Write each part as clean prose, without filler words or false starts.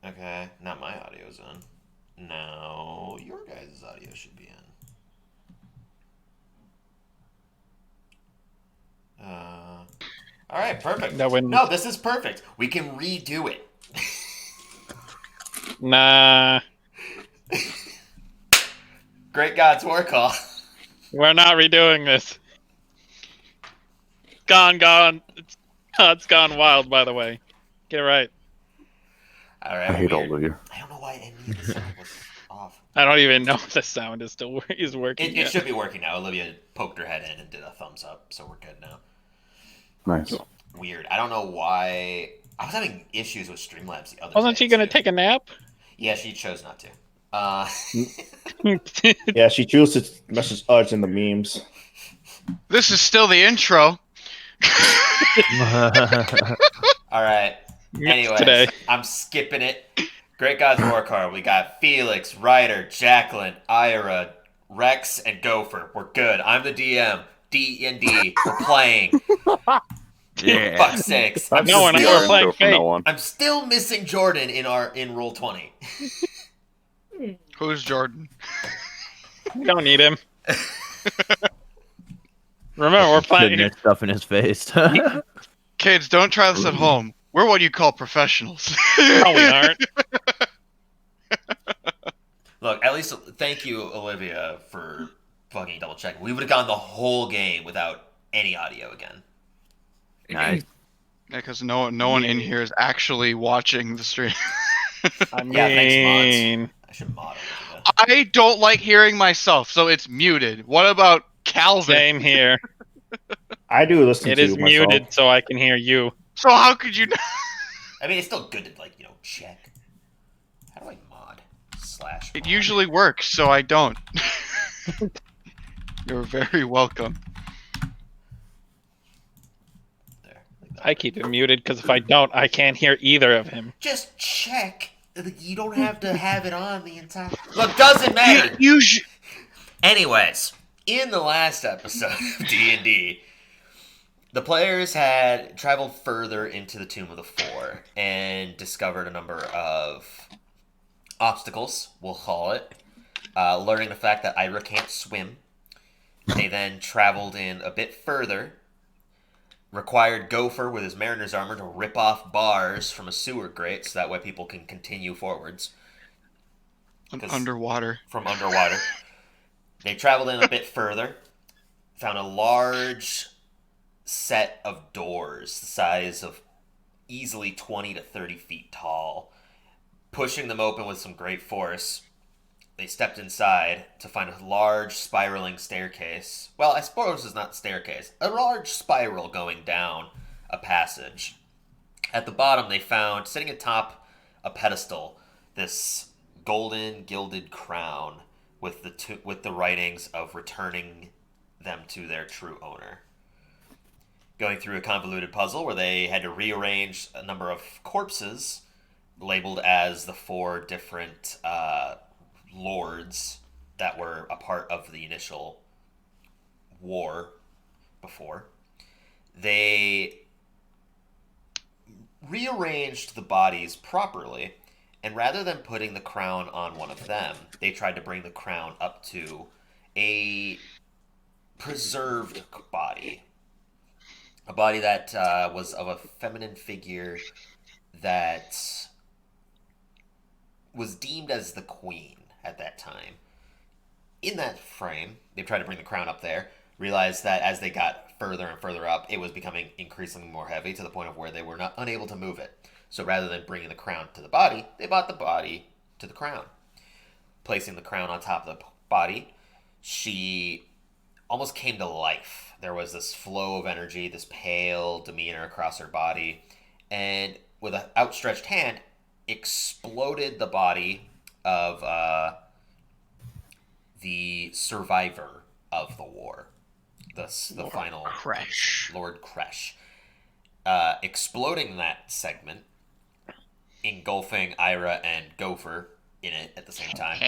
Okay, now my audio's on. Now your guys' audio should be in. All right, perfect. That when No, this is perfect. We can redo it. nah, Great God's war call. we're not redoing this. Gone. It's gone wild. By the way, get it right. All I right, hate weird. all of you. I don't know why any of the sound was off. I don't even know if the sound is still is working It yet. should be working now. Olivia poked her head in and did a thumbs up, so we're good now. Nice. Cool. Weird. I don't know why. I was having issues with Streamlabs the other Wasn't day. she gonna too. take a nap? Yeah, she chose not to. Uh, Yeah, she chooses to message us in the memes. This is still the intro. all right. Missed Anyways, today. I'm skipping it. Great God's War card. We got Felix, Ryder, Jacqueline, Ira, Rex, and Gopher. We're good. I'm the DM. D&D. We're playing. Yeah. Fuck's sakes. I'm No, and I still, were playing from now Fate. on. I'm still missing Jordan in roll 20. Who's Jordan? We don't need him. Remember, we're Putting playing. that stuff in his face. Kids, don't try this at home. We're what you call professionals. No, we aren't. Look, at least thank you, Olivia, for fucking double checking. We would have gone the whole game without any audio again. Nice. Because no one in here is actually watching the stream. I Yeah, thanks, mean, mods. I should mod Olivia. I don't like hearing myself, so it's muted. What about Calvin? same here. I do listen It to is myself. muted, so I can hear you. So how could you? I mean, it's still good to check. How do I mod? / It mod? usually works, so I don't. You're very welcome. There, like that. I keep it muted because if I don't, I can't hear either of him. Just check. You don't have to have it on the entire. Look, doesn't matter. Anyways, in the last episode of D&D, the players had traveled further into the Tomb of the Four and discovered a number of obstacles, we'll call it, learning the fact that Ira can't swim. They then traveled in a bit further, required Gopher with his mariner's armor to rip off bars from a sewer grate so that way people can continue forwards. Underwater. From underwater. They traveled in a bit further, found a large set of doors the size of easily 20 to 30 feet tall. Pushing them open with some great force, they stepped inside to find a large spiraling staircase. Well, I suppose it's not staircase. A large spiral going down a passage. At the bottom, they found, sitting atop a pedestal, this golden gilded crown with the writings of returning them to their true owner. Going through a convoluted puzzle where they had to rearrange a number of corpses labeled as the 4 different lords that were a part of the initial war before. They rearranged the bodies properly, and rather than putting the crown on one of them, they tried to bring the crown up to a preserved body. A body that was of a feminine figure that was deemed as the queen at that time. In that frame, they tried to bring the crown up there, realized that as they got further and further up, it was becoming increasingly more heavy to the point of where they were not unable to move it. So rather than bringing the crown to the body, they brought the body to the crown. Placing the crown on top of the body, she almost came to life. There was this flow of energy, this pale demeanor across her body, and with an outstretched hand, exploded the body of the survivor of the war, the final Crash. Lord Kresh, exploding that segment, engulfing Ira and Gopher in it at the same time,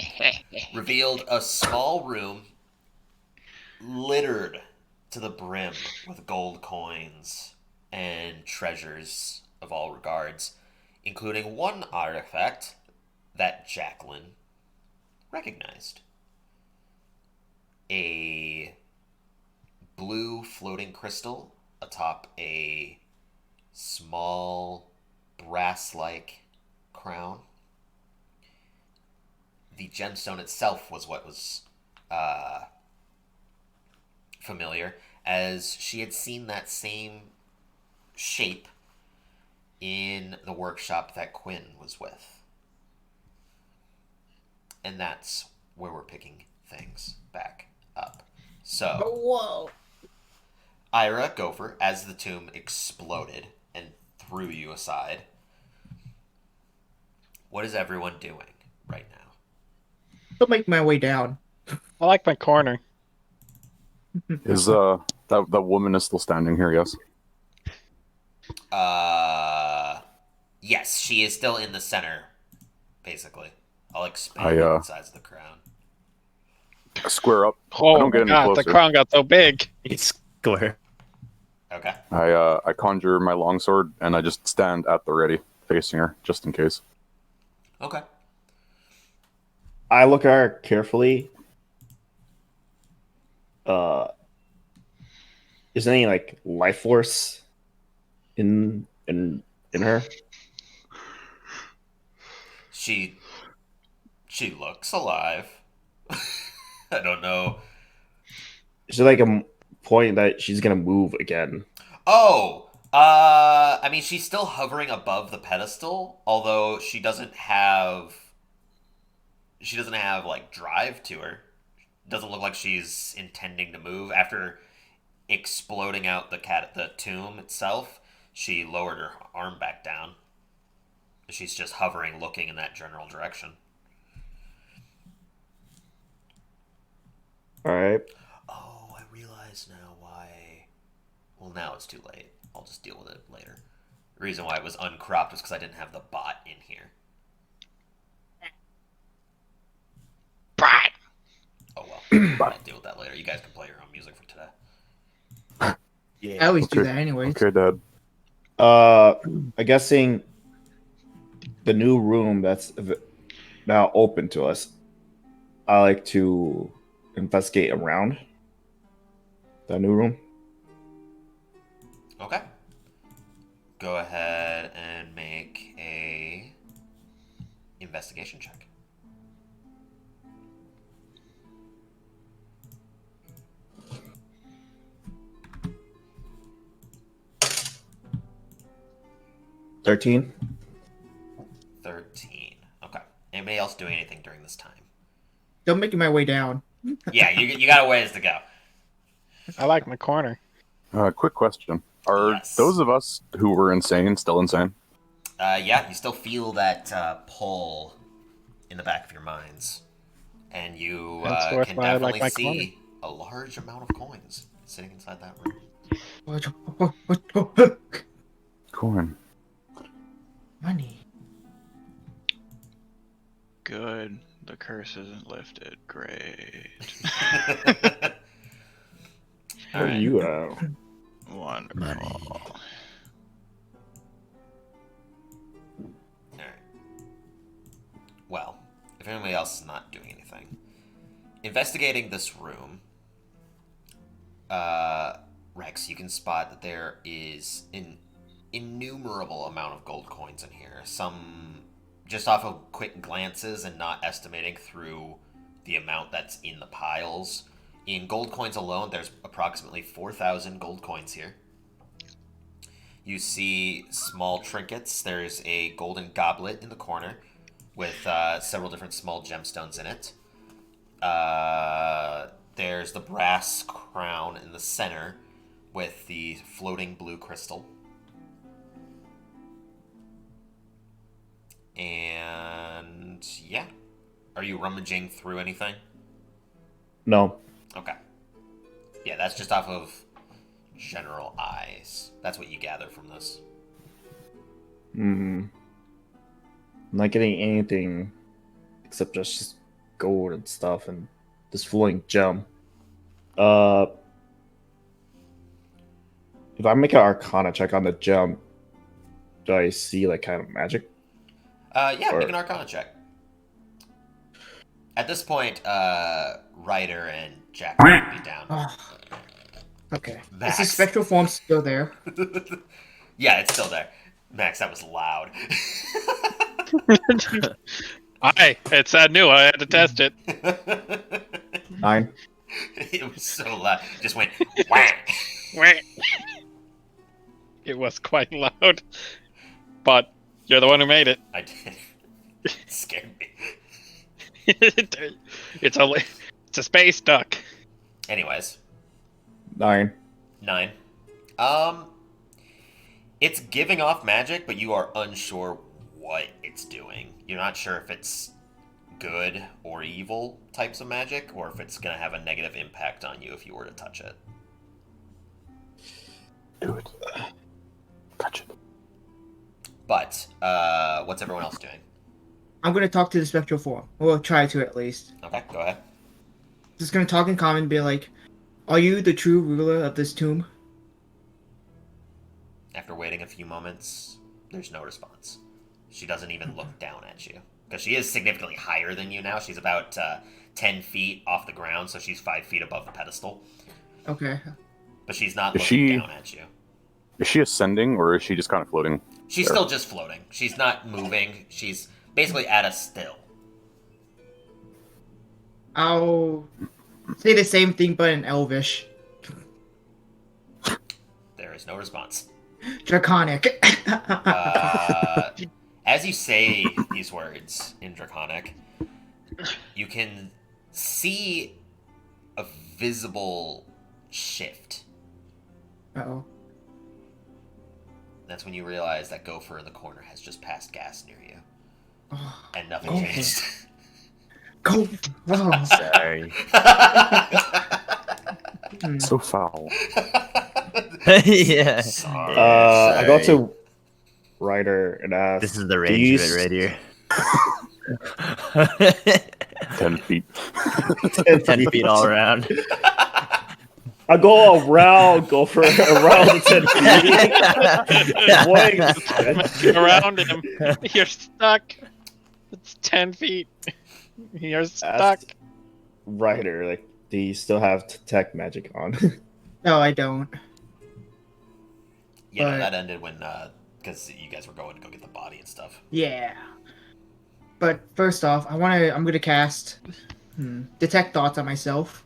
revealed a small room littered to the brim with gold coins and treasures of all regards. including one artifact that Jacqueline recognized. A blue floating crystal atop a small brass-like crown. The gemstone itself was what was familiar, as she had seen that same shape in the workshop that Quinn was with. And that's where we're picking things back up. So, Whoa. Ira, Gopher, as the tomb exploded and threw you aside, what is everyone doing right now? I'll make my way down. I like my corner. Is that woman is still standing here? Yes. Yes, she is still in the center, basically. I'll expand the size of the crown. Square up. I Oh don't my get any god, the closer. crown got so big. It's square. Okay. I conjure my longsword and I just stand at the ready, facing her, just in case. Okay. I look at her carefully. Is there any like life force in her? She looks alive. I don't know. Is there like a point that she's gonna move again? Oh, I mean, she's still hovering above the pedestal, although she doesn't have like drive to her. Doesn't look like she's intending to move. After exploding out the tomb itself, she lowered her arm back down. She's just hovering, looking in that general direction. All right. Oh, I realize now why. Well, now it's too late. I'll just deal with it later. The reason why it was uncropped was because I didn't have the bot in here. Brat. Oh well. I'll deal with that later. You guys can play your own music for today. I always do Okay. that anyways. Okay, Dad. I guessing the new room that's now open to us. I like to investigate around the new room. Okay. Go ahead and make a investigation check. $13. 13. Okay. Anybody else doing anything during this time? Still making my way down. Yeah, you got a ways to go. I like my corner. Quick question: Are Yes. those of us who were insane still insane? Yeah, you still feel that pull in the back of your minds. And you That's worth can why I like definitely my see a large amount of coins sitting inside that room. Corn. Money. Good. The curse isn't lifted. Great. All What right. are you at? Wonderful. All right. Well, if anybody else is not doing anything, investigating this room, Rex, you can spot that there is an innumerable amount of gold coins in here. Some just off of quick glances and not estimating through the amount that's in the piles. In gold coins alone, there's approximately 4,000 gold coins here. You see small trinkets. There's a golden goblet in the corner with several different small gemstones in it. There's the brass crown in the center with the floating blue crystal. And yeah. Are you rummaging through anything? No. Okay. Yeah, that's just off of general eyes. That's what you gather from this. I'm not getting anything except just gold and stuff and this floating gem. If I make an Arcana check on the gem, do I see like kind of magic Yeah, Or- make an Arcana check. At this point, Ryder and Jack will be down. Oh, okay. Max. Is the spectral form still there? Yeah, it's still there. Max, that was loud. It's new. I had to test it. 9. It was so loud. It just went whack. It was quite loud. But you're the one who made it. I did. It scared me. It's a space duck. Anyways, 9. 9. It's giving off magic, but you are unsure what it's doing. You're not sure if it's good or evil types of magic, or if it's going to have a negative impact on you if you were to touch it. Do it. Touch it. But, what's everyone else doing? I'm gonna talk to the spectral form. Well, try to at least. Okay, go ahead. Just gonna talk in common and be like, "Are you the true ruler of this tomb?" After waiting a few moments, there's no response. She doesn't even look down at you. Because she is significantly higher than you now. She's about 10 feet off the ground, so she's 5 feet above the pedestal. Okay. But she's not Is looking she- down at you. Is she ascending or is she just kind of floating? She's There. still just floating. She's not moving. She's basically at a still. I'll say the same thing, but in Elvish. There is no response. Draconic. As you say these words in Draconic, you can see a visible shift. Uh-oh. That's when you realize that Gopher in the corner has just passed gas near you. Oh, And nothing Gopher. changed. go. Oh. Sorry. Hmm. So foul. Yeah. Sorry. I go Sorry. to Ryder and ask. This is the "Do range you of it right here. 10 feet. 10 feet all around. I go around, go for around the 10 feet. Wait. Around him. You're stuck. It's 10 feet. You're stuck. Ask Ryder, like, do you still have detect magic on? No, I don't. Yeah, no, But- that ended when, because you guys were going to go get the body and stuff. Yeah. But first off, I'm gonna cast detect thoughts on myself.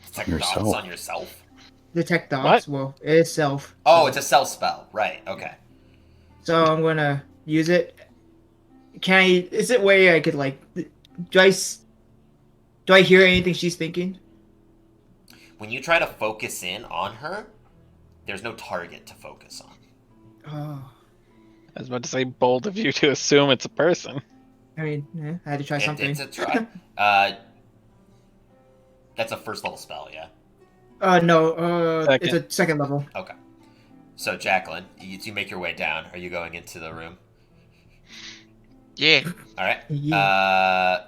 Detect Yourself. thoughts on yourself. Detect thoughts. Well, it is self. Oh, so- it's a self spell. Right, okay. So I'm gonna use it. Can I? Is it way I could like? Do I hear anything she's thinking? When you try to focus in on her, there's no target to focus on. Oh, I was about to say bold of you to assume it's a person. I mean, I had to try something. It's a try. That's a first level spell, yeah. No. Second. It's a second level. Okay. So, Jacqueline, you make your way down. Are you going into the room? Yeah. All right. Yeah.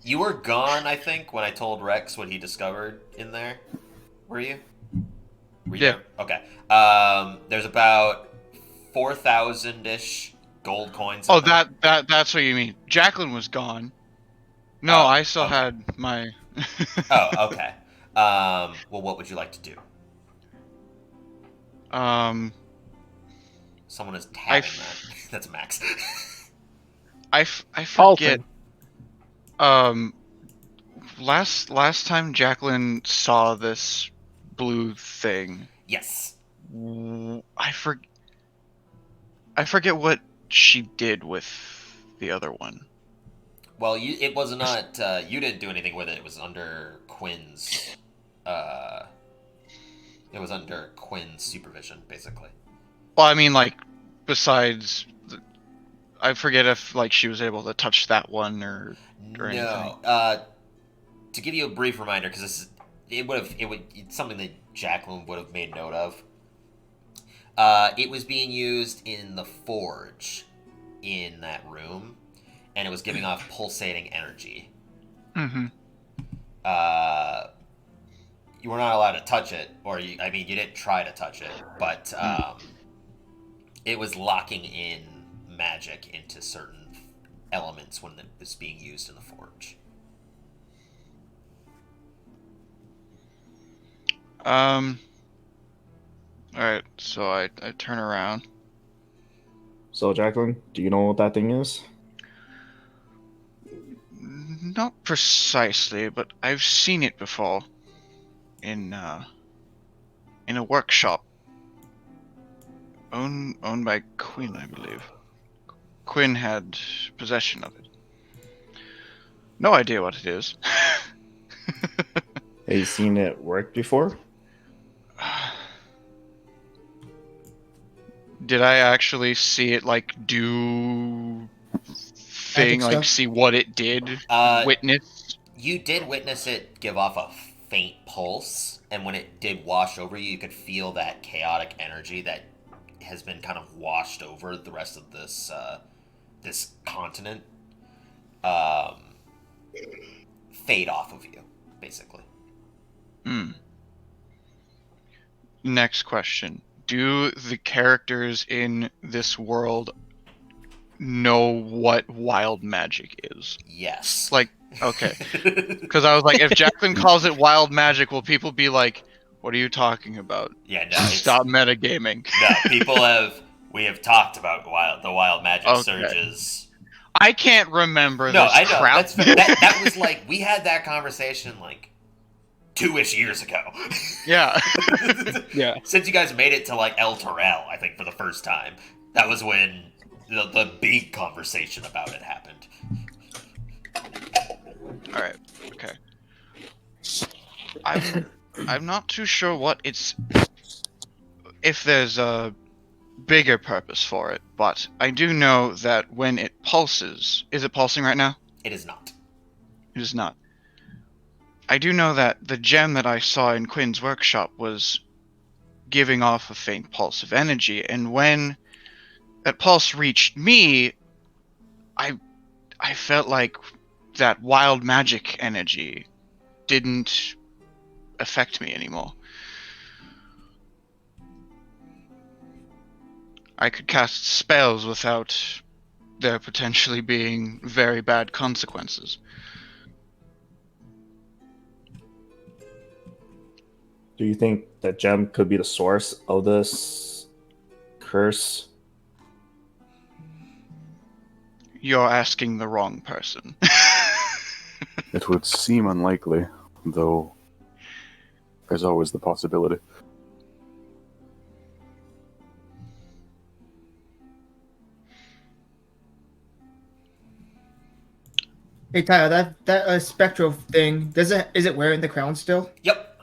You were gone, I think, when I told Rex what he discovered in there. Were you? Were you Yeah. there? Okay. There's about 4,000-ish gold coins. in Oh, there. that's what you mean. Jacqueline was gone. No, Oh, I still okay. had my. Oh, okay. Well, what would you like to do? Someone is tapping that. That's Max. I Halton. forget. Last time Jacqueline saw this blue thing, Yes. I forget what she did with the other one. Well, it was not. You didn't do anything with it. It was under Quinn's. It was under Quinn's supervision, basically. Well, I mean, like, besides, I forget if like she was able to touch that one or anything. No. To give you a brief reminder, because it's something that Jacqueline would have made note of. It was being used in the forge in that room, and it was giving off pulsating energy. Mm-hmm. You were not allowed to touch it, you didn't try to touch it, but it was locking in magic into certain elements when it's being used in the forge. Alright, so I turn around. So, Jacqueline, do you know what that thing is? Not precisely, but I've seen it before. In a workshop. Owned by Quinn, I believe. Quinn had possession of it. No idea what it is. Have you seen it work before? Did I actually see it like do thing, like stuff? see what it did? Witness? You did witness it give off a faint pulse, and when it did wash over you, you could feel that chaotic energy that has been kind of washed over the rest of this this continent fade off of you, basically. Next question. Do the characters in this world know what wild magic is? Yes. Like, okay. Because I was like, if Jacqueline calls it wild magic, will people be like, what are you talking about? Yeah, no. Stop metagaming. No, we have talked about the wild magic surges. I can't remember No, this I know. crap. That was like, we had that conversation like 2-ish years ago. Yeah. Yeah. Since you guys made it to like El Terrell, I think, for the first time, that was when the big conversation about it happened. All right. Okay. I'm not too sure what it's, if there's a bigger purpose for it, but I do know that when it pulses, is it pulsing right now? It is not. It is not. I do know that the gem that I saw in Quinn's workshop was giving off a faint pulse of energy, and when that pulse reached me, I felt like that wild magic energy didn't affect me anymore. I could cast spells without there potentially being very bad consequences. Do you think that gem could be the source of this curse? You're asking the wrong person. It would seem unlikely, though there's always the possibility. Hey Tyler, that spectral thing, is it wearing the crown still? Yep.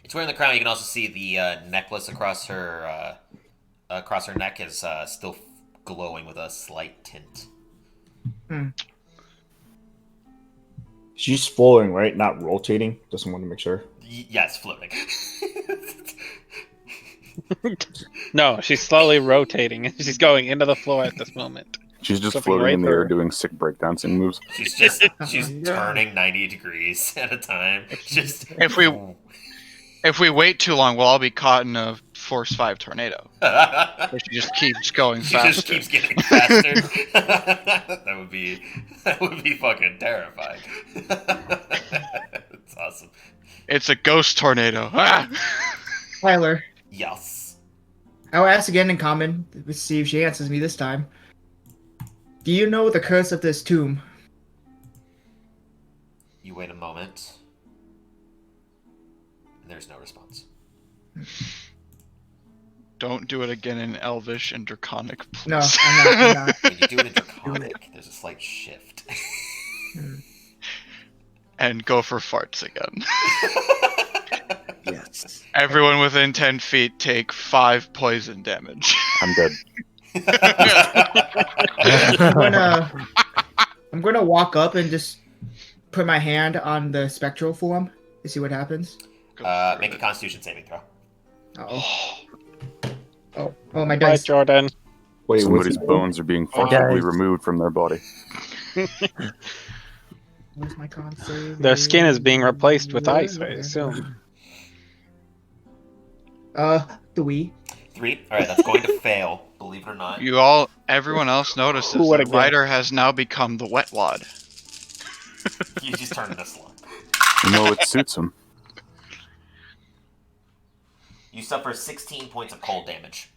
It's wearing the crown. You can also see the necklace across her neck is still glowing with a slight tint. She's floating, right? Not rotating. Just want to make sure. Yeah, it's floating. No, she's slowly rotating. She's going into the floor at this moment. She's just Flipping floating right in the air through. doing sick breakdancing moves. She's Yeah. turning 90 degrees at a time. Just If we wait too long, we'll all be caught in a Force 5 tornado. She just keeps going She faster. just keeps getting faster. That would be fucking terrifying. That's awesome. It's a ghost tornado. Ah! Tyler, Yes. I'll ask again in common. Let's see if she answers me this time. Do you know the curse of this tomb? You wait a moment. And there's no response. Don't do it again in Elvish and Draconic, please. No, I'm not. When you do it in Draconic, there's a slight shift. And go for farts again. Yes. Everyone within 10 feet take 5 poison damage. I'm dead. I'm gonna walk up and just put my hand on the spectral form to see what happens. Make a Constitution saving throw. Oh, my Bye, dice. Jordan. Wait, Somebody's what's bones are being forcibly guys. removed from their body. Where's my con save? Their skin is being replaced with ice, I assume. 3. 3. All right, that's going to fail. believe it or not. Everyone else notices Who would've that Ryder has now become the wet wad. He's turned into slug. You know, it suits him. You suffer 16 points of cold damage.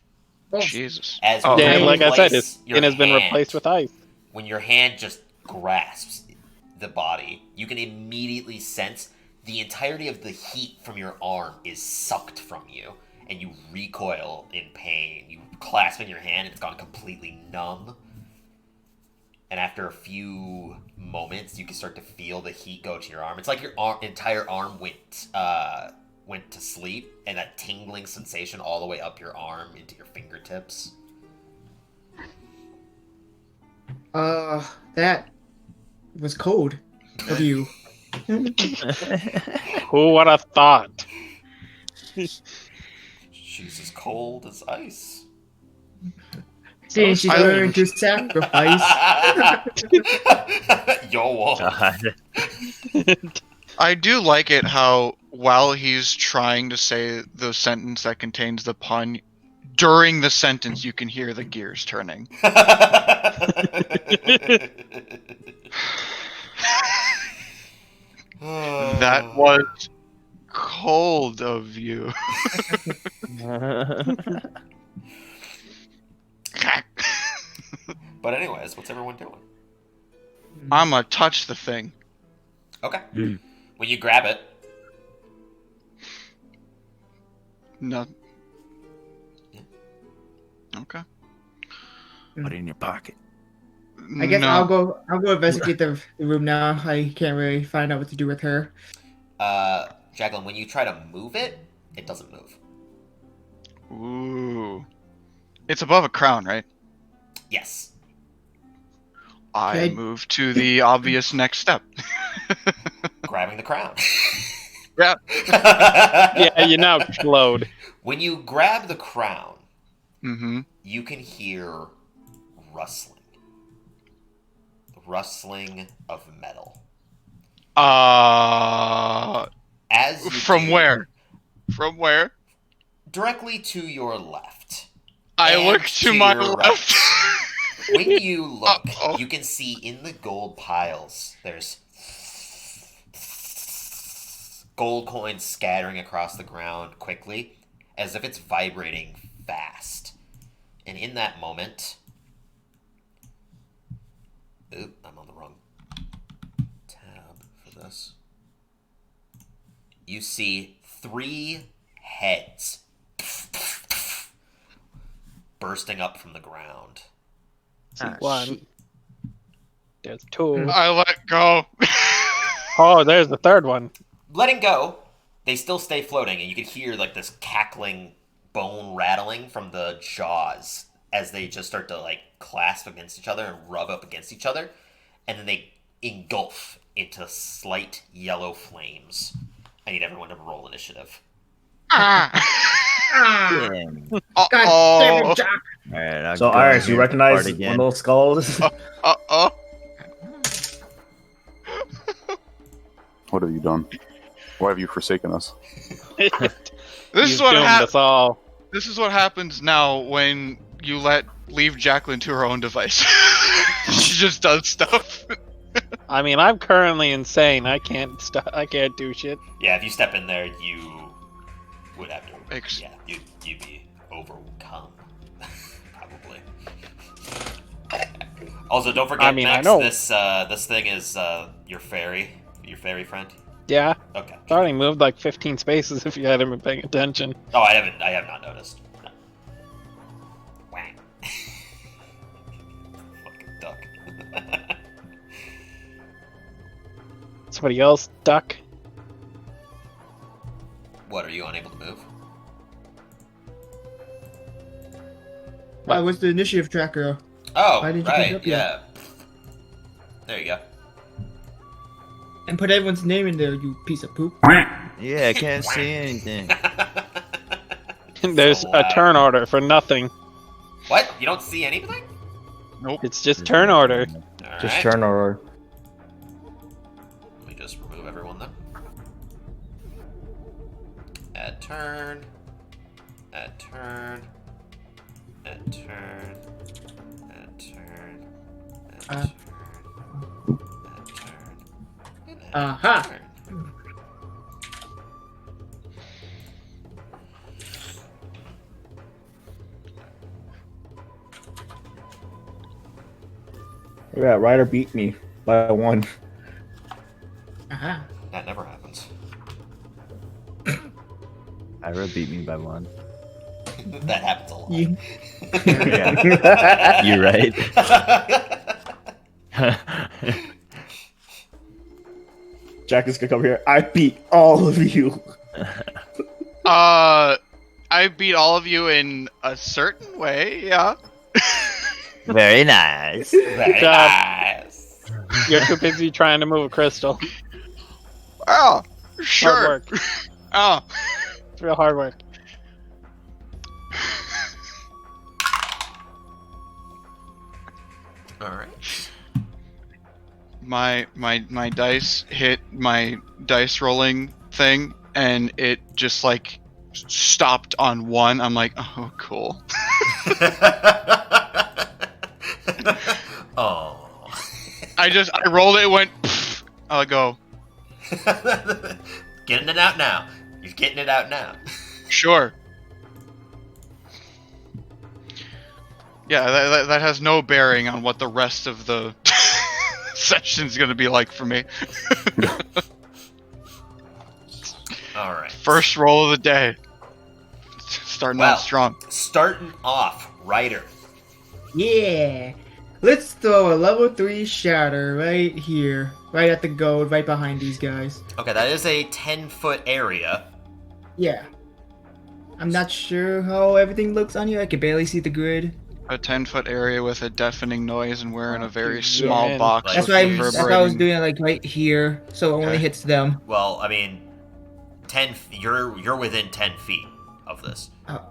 Jesus. As Oh, you Yeah, like I said, his replace skin has been hand- replaced with ice. When your hand just grasps the body, you can immediately sense the entirety of the heat from your arm is sucked from you, and you recoil in pain. You clasp in your hand, and it's gone completely numb. And after a few moments, you can start to feel the heat go to your arm. It's like your entire arm went to sleep, and that tingling sensation all the way up your arm into your fingertips. That was cold of you. Who would have thought? She's as cold as ice. Seeing she's I- willing to sacrifice. Yo, whoa. God. I do like it how, while he's trying to say the sentence that contains the pun, during the sentence you can hear the gears turning. That was cold of you. But anyways, what's everyone doing? I'ma touch the thing. Okay. When you grab it, No. Okay. Put it in your pocket. I guess No. I'll go investigate the room now. I can't really find out what to do with her. Jacqueline, when you try to move it, it doesn't move. Ooh. It's above a crown, right? Yes. I Okay. move to the obvious next step. Grabbing the crown. Yeah. Yeah, you now explode. When you grab the crown, Mm-hmm. you can hear rustling. Rustling of metal. As you From do, where? From where? Directly to your left. I And look to my your left. When you look, Uh-oh. you can see in the gold piles, there's gold coins scattering across the ground quickly, as if it's vibrating fast. And in that moment... Oop, I'm on the wrong tab for this. You see 3 heads bursting up from the ground. One. There's two. I let go. Oh, there's the third one. Letting go, they still stay floating, and you can hear like this cackling bone rattling from the jaws as they just start to like clasp against each other and rub up against each other, and then they engulf into slight yellow flames. I need everyone to roll initiative. Ah! Yeah. God damn Uh-oh. it, Jack! Alright, I'll So go Iris, here you and recognize fart one again. of those skulls? Uh-oh. What have you done? Why have you forsaken us? This He's is what doomed us all. This is what happens now when you leave Jacqueline to her own device. She just does stuff. I mean, I'm currently insane. I can't do shit. Yeah, if you step in there, you would have to. Ex- Yeah, you'd be overcome, probably. Also, don't forget, I mean, I Max, know. this thing is your fairy friend. Yeah, Okay. I already moved like 15 spaces if you hadn't been paying attention. Oh, I have not noticed. No. Wang. Fucking duck. Somebody else, duck. What, are you unable to move? What's the initiative tracker? Oh, Why didn't you pick it right, up yet? yeah. There you go. And put everyone's name in there, you piece of poop. Yeah, I can't see anything. There's So a loud. turn order for nothing. What? You don't see anything? It's just turn order. Alright. Just turn or Let me just remove everyone then. Add turn. Add turn. and turn, and turn, and Uh. turn, and turn, and Aha. turn. Yeah, Ryder beat me by 1. Uh-huh. That never happens. Ira beat me by 1. That happens a lot. You, Yeah. You're right. Jack is gonna come here. I beat all of you. I beat all of you in a certain way, yeah. Very nice. Very job. nice. You're too busy trying to move a crystal. Oh, Hard sure. work. Oh. It's real hard work. All right. My dice hit my dice rolling thing, and it just like stopped on 1. I'm like, oh, cool. Oh. I rolled it, went. Pfft, I'll go. Getting it out now. You're getting it out now. Sure. Yeah, that has no bearing on what the rest of the session's gonna be like for me. All right. First roll of the day. Starting Well. out strong. Starting off, Ryder. yeah. Let's throw a level 3 shatter right here. Right at the gold, right behind these guys. Okay, that is a 10-foot area. Yeah. I'm not sure how everything looks on here. I can barely see the grid. A 10-foot area with a deafening noise, and we're in a very Yeah. small box. That's with why That's why I was reverberating- doing like right here, so it only Okay. hits them. Well, I mean, 10. You're within 10 feet of this. Oh.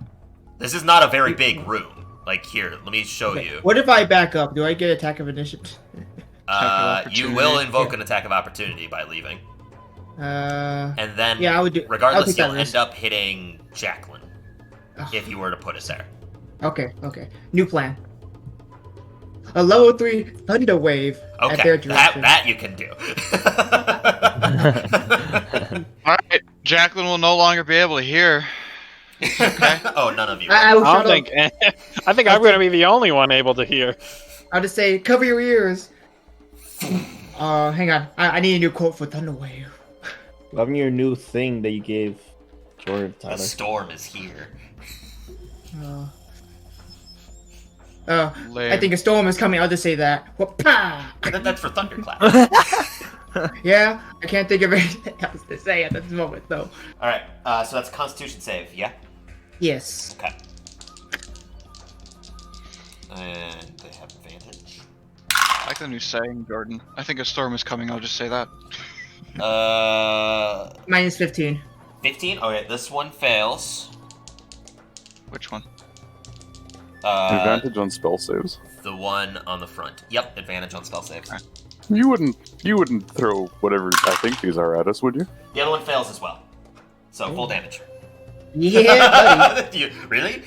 This is not a very big room. Like here, let me show Okay. you. What if I back up? Do I get attack of initiative? You will invoke an attack of opportunity by leaving, and then Yeah, I would do. I'll regardless, take that you'll risk. end up hitting Jacqueline Ugh. if you were to put it there. Okay, okay. New plan. A level 3 thunder wave at their Okay, direction. that you can do. Alright, Jacqueline will no longer be able to hear. Oh, none of you. I will I shut don't up. think. I think I'm going to be the only one able to hear. I'll just say, cover your ears. Hang on. I need a new quote for thunder wave. Loving your new thing that you gave Jordan, The Tyler. storm is here. Lame. I think a storm is coming. I'll just say that. Whoop-pa! That's for thunderclap. Yeah, I can't think of anything else to say at this moment, though. All right, so that's a Constitution save, yeah. Yes. Okay. And they have advantage. I like the new saying, Jordan. I think a storm is coming, I'll just say that. Minus 15. 15. Okay, this one fails. Which one? Advantage on spell saves. The one on the front. Yep, advantage on spell saves. Okay. You wouldn't throw whatever I think these are at us, would you? The other one fails as well. So full damage. Yeah, buddy. You, really?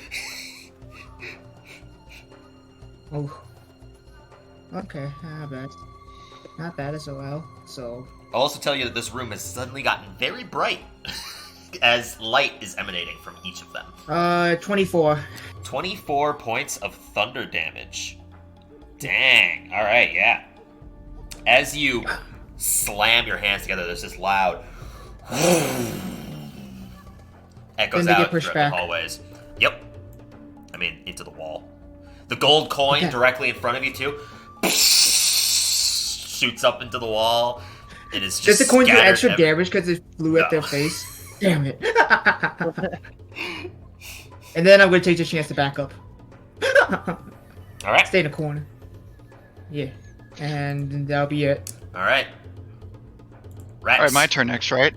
Oh. Okay, not bad. Not bad as well. So, I'll also tell you that this room has suddenly gotten very bright as light is emanating from each of them. 24. 24 points of thunder damage. Dang. All right, yeah. As you slam your hands together, there's this loud echoes And they get out pushed throughout back. the hallways. Yep. I mean, into the wall. The gold coin Okay. directly in front of you, too, shoots up into the wall. It is Does just the coin do scattered extra damage because it flew at No. their face? Damn it. And then I'm going to take the chance to back up. All right. Stay in the corner. Yeah. And that'll be it. All right. Rex. Alright, my turn next, right?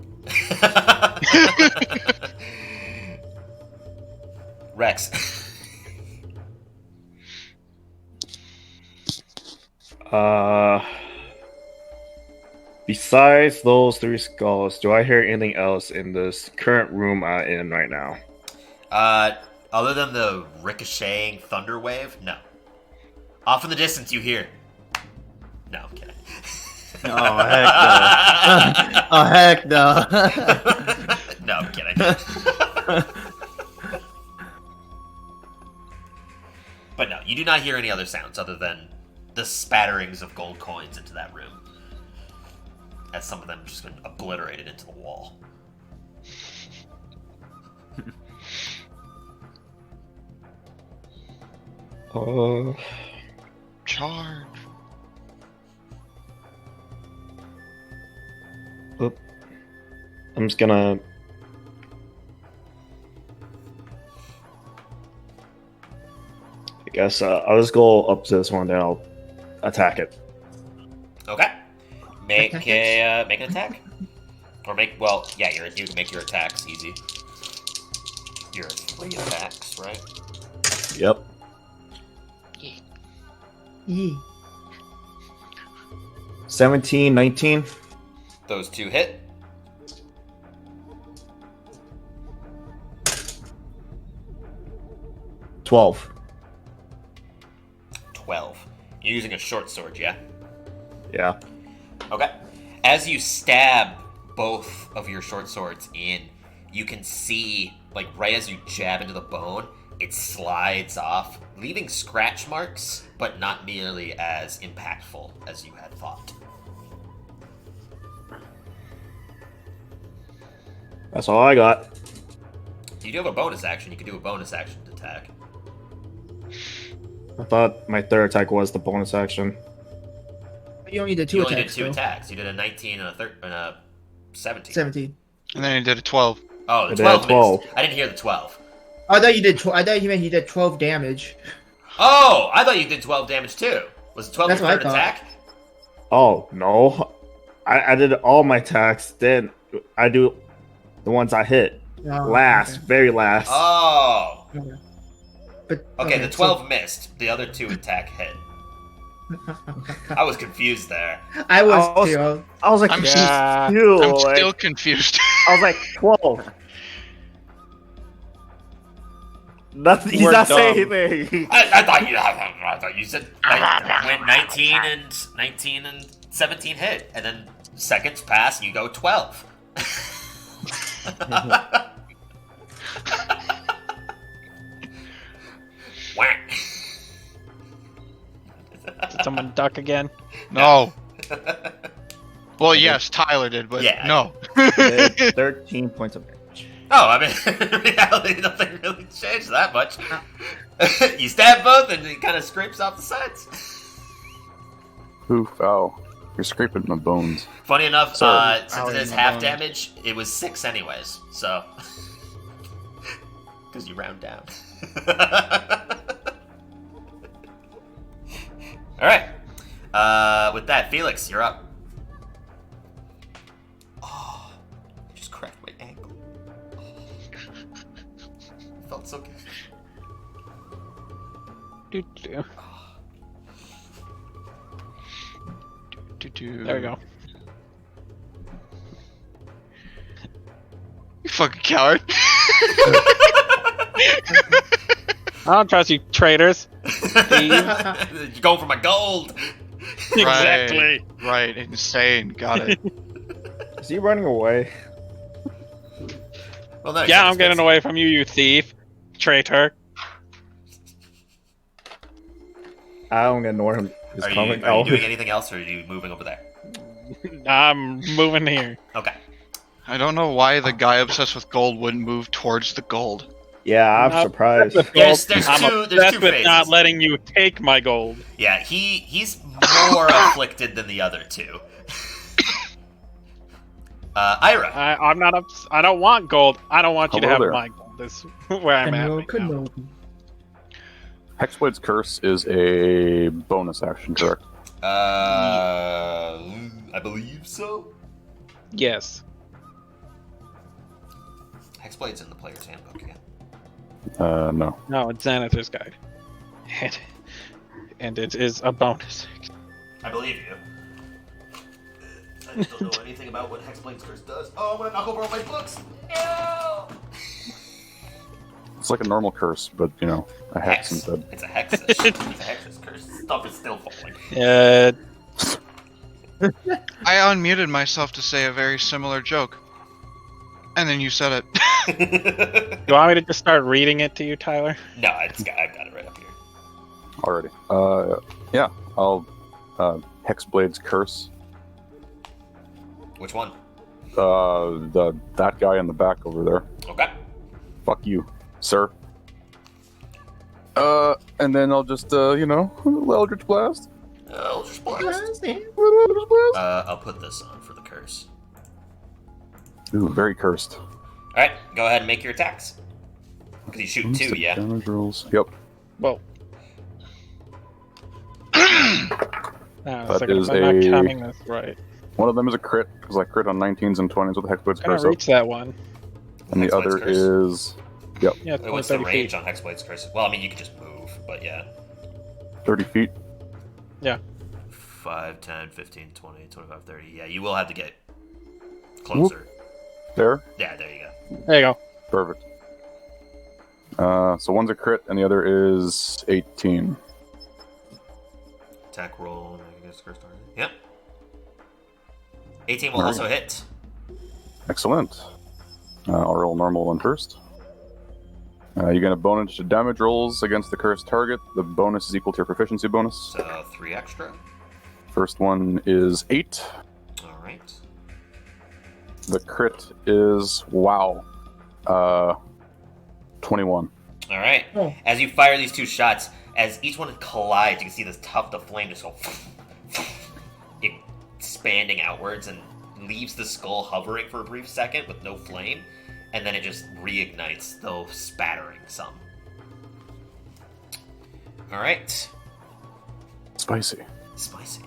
Rex. Besides those 3 skulls, do I hear anything else in this current room I'm in right now? Other than the ricocheting thunder wave, no. Off in the distance, you hear. No, I'm kidding. Oh heck no! Oh heck no! No, I'm kidding. But no, you do not hear any other sounds other than the spatterings of gold coins into that room. As some of them just been obliterated into the wall. Charge. I'm just gonna. I guess I'll just go up to this one, then I'll attack it. Okay. Make Attack make an attack. Or you can make your attacks easy. Your 3 attacks, right? Yep. Yee. 17, 19. Those 2 hit. 12. 12. You're using a short sword, yeah? Yeah. Okay. As you stab both of your short swords in, you can see, like, right as you jab into the bone, it slides off, leaving scratch marks, but not nearly as impactful as you had thought. That's all I got. You do have a bonus action. You can do a bonus action attack. I thought my third attack was the bonus action. You only did 2 You only did attacks. 2 though. attacks. You did a 19 and a 17. 17. And then he did a 12. Oh, I the did 12 12. missed. I didn't hear the 12. I thought you did. I thought you meant you did 12 damage. Oh, I thought you did 12 damage too. Was it 12 That's your what I third thought. attack? Oh, no. I did all my attacks, then I do the ones I hit. Oh, Last, very last. Oh. Okay. But Okay, the 12 missed. The other 2 attack hit. I was confused there. I was I was- too. I was like, I'm Yeah. ew, I'm like- still confused. I was like, 12. Nothing, he's We're not dumb. saying anything. I thought you said when 19 and 17 hit, and then seconds pass, and you go 12. Whack. Did someone duck again? No. Well, yes, Tyler did, but Yeah. no. Did 13 points of damage. Oh, I mean, in reality, nothing really changed that much. You stab both, and it kind of scrapes off the sides. Oof, ow. You're scraping my bones. Funny enough, Sorry. since it is half damage, it was 6 anyways, so. Because you round down. Alright. With that, Felix, you're up. Oh, you just cracked my ankle. Felt so good. Doo-doo. Doo-doo. There we go. You fucking coward. I don't trust you traitors. You're going for my gold. Exactly. Right, insane. Got it. Is he running away? Well, no, Yeah, I'm getting away from you, you thief. Traitor. I don't ignore him. He's Are coming. you doing anything else, or are you moving over there? I'm moving here. Okay. I don't know why the guy obsessed with gold wouldn't move towards the gold. Yeah, I'm No, surprised. There's I'm two obsessed with phases. not letting you take my gold. Yeah, he's more afflicted than the other two. Ira. I'm not. I don't want gold. I don't want you to Hello have there. my gold. This is where I'm at. Right now. Hexblade's Curse is a bonus action, correct? I believe so. Yes. Hexblade's in the player's handbook again. No. No, it's Xanathar's guide, and it is a bonus. I believe you. I just don't know anything about what Hexblade's Curse does. Oh, I'm gonna knock over all my books. No! It's like a normal curse, but you know, a hex Hex. instead. It's a hexus. It's a hexus curse. Stuff is still falling. I unmuted myself to say a very similar joke. And then you said it. You want me to just start reading it to you, Tyler? No, I've got it right up here. Already. Yeah, I'll Hexblade's curse. Which one? That guy in the back over there. Okay. Fuck you, sir. And then I'll just Eldritch Blast. Eldritch Blast. Eldritch Blast. I'll put this on for the curse. Ooh, very cursed. Alright, go ahead and make your attacks. Because you shoot two, yeah? Damage rolls. Yep. Whoa. That is I'm not a- counting this right. One of them is a crit, because I crit on 19s and 20s with the Hexblade's I'm gonna curse up. reach that one. And the Hexblade's other curse? is Yeah, it's Wait, only what's the 30 range feet. on Hexblade's curse? Well, I mean, you could just move, but yeah. 30 feet. 5, 10, 15, 20, 25, 30. Yeah, you will have to get closer. There. Yeah, there you go. There you go. Perfect. So one's a crit, and the other is 18. Attack roll. I guess curse target. Yep. 18 will Alright. also hit. Excellent. I'll roll normal one first. You get a bonus to damage rolls against the cursed target. The bonus is equal to your proficiency bonus. So 3 extra. First one is 8. Alright. The crit is, 21. Alright. Oh. As you fire these two shots, as each one collides, you can see this tuft of flame just go expanding outwards and leaves the skull hovering for a brief second with no flame, and then it just reignites, though spattering some. Alright. Spicy. Spicy.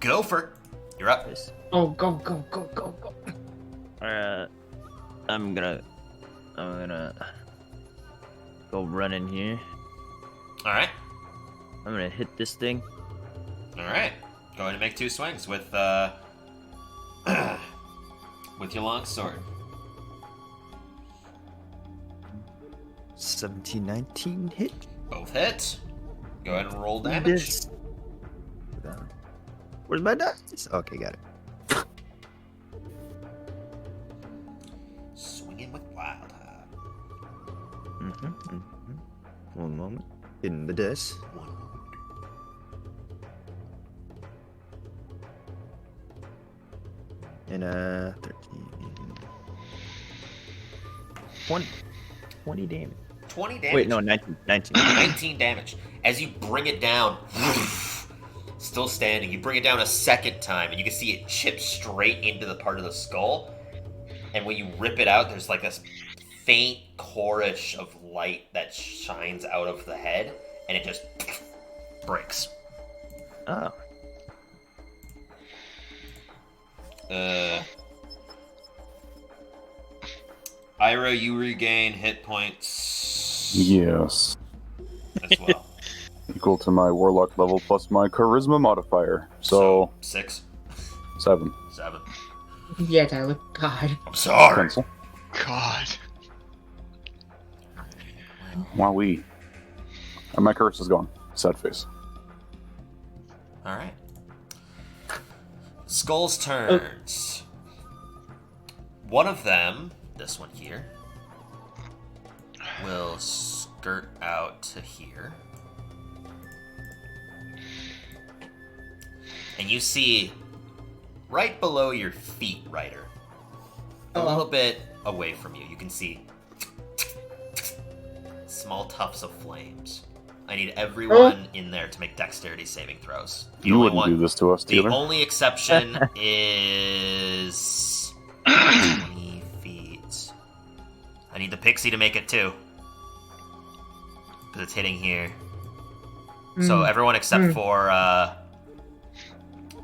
Gopher, you're up. Oh, go, go, go, go, go. I'm gonna go run in here. Alright. I'm gonna hit this thing. Alright. Go ahead and make 2 swings with with your long sword. 17, 19 hit. Both hit. Go ahead and roll damage. This. Where's my dice? Okay, got it. Swinging with wild heart. One moment. In the dice. One moment. And 13. 20 damage. 20 damage. Wait, no, 19. 19 damage. As you bring it down, still standing, you bring it down a second time, and you can see it chip straight into the part of the skull. And when you rip it out, there's like this faint chorus of light that shines out of the head, and it just breaks. Oh. Ira, you regain hit points Yes. as well. Equal to my warlock level plus my charisma modifier. So 6, 7. 7. Yeah, Tyler. God. I'm sorry. Pencil. God. Wowee. And my curse is gone. Sad face. All right. Skull's turns. One of them, this one here, will skirt out to here. And you see right below your feet, Ryder, a little bit away from you, you can see small tufts of flames. I need everyone in there to make dexterity saving throws. The You only wouldn't one- do this to us, The Taylor. only exception is 20 feet. I need the pixie to make it too. Because it's hitting here. So everyone except for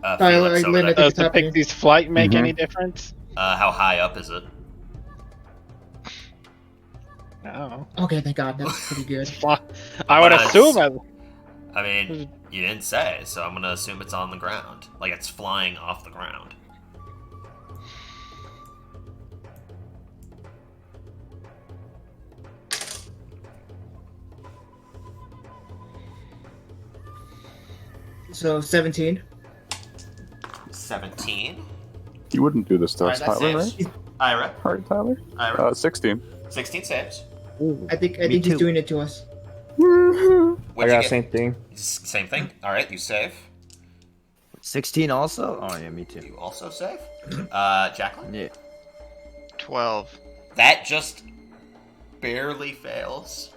Tyler, Felix over Linda, there. Does the happening. Pixie's flight make Mhm. any difference? How high up is it? No. Okay, thank God. That's pretty good. Well, I would But, assume I mean, you didn't say, so I'm gonna assume it's on the ground. Like it's flying off the ground. So 17. 17. You wouldn't do this to Alright, us, that Tyler, saves. right? Ira. All right, Tyler. Ira. 16. 16 saves. I think Me he's too. doing it to us. I What'd got you the get? same thing. Same thing. All right, you save. 16 also? Oh, yeah, me too. You also save. Jacqueline. Yeah. 12. That just barely fails.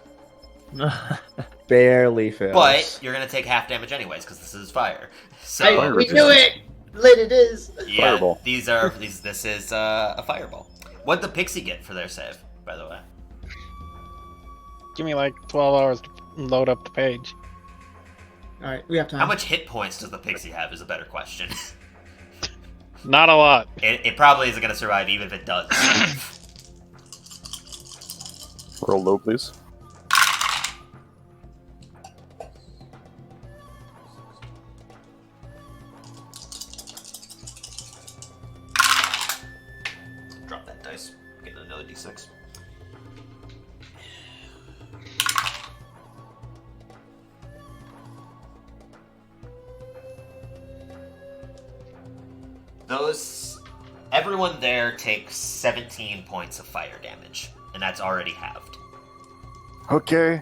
Barely fails. But you're gonna take half damage anyways because this is fire. So We knew it! Lit it is! yeah, Fireball. This is a fireball. What'd the pixie get for their save, by the way? Give me like 12 hours to load up the page. Alright, we have time. How much hit points does the pixie have? Is a better question. Not a lot. It probably isn't gonna survive even if it does. Roll low, please. Drop that dice. Get another d6. Everyone there takes 17 points of fire damage, and that's already halved. Okay.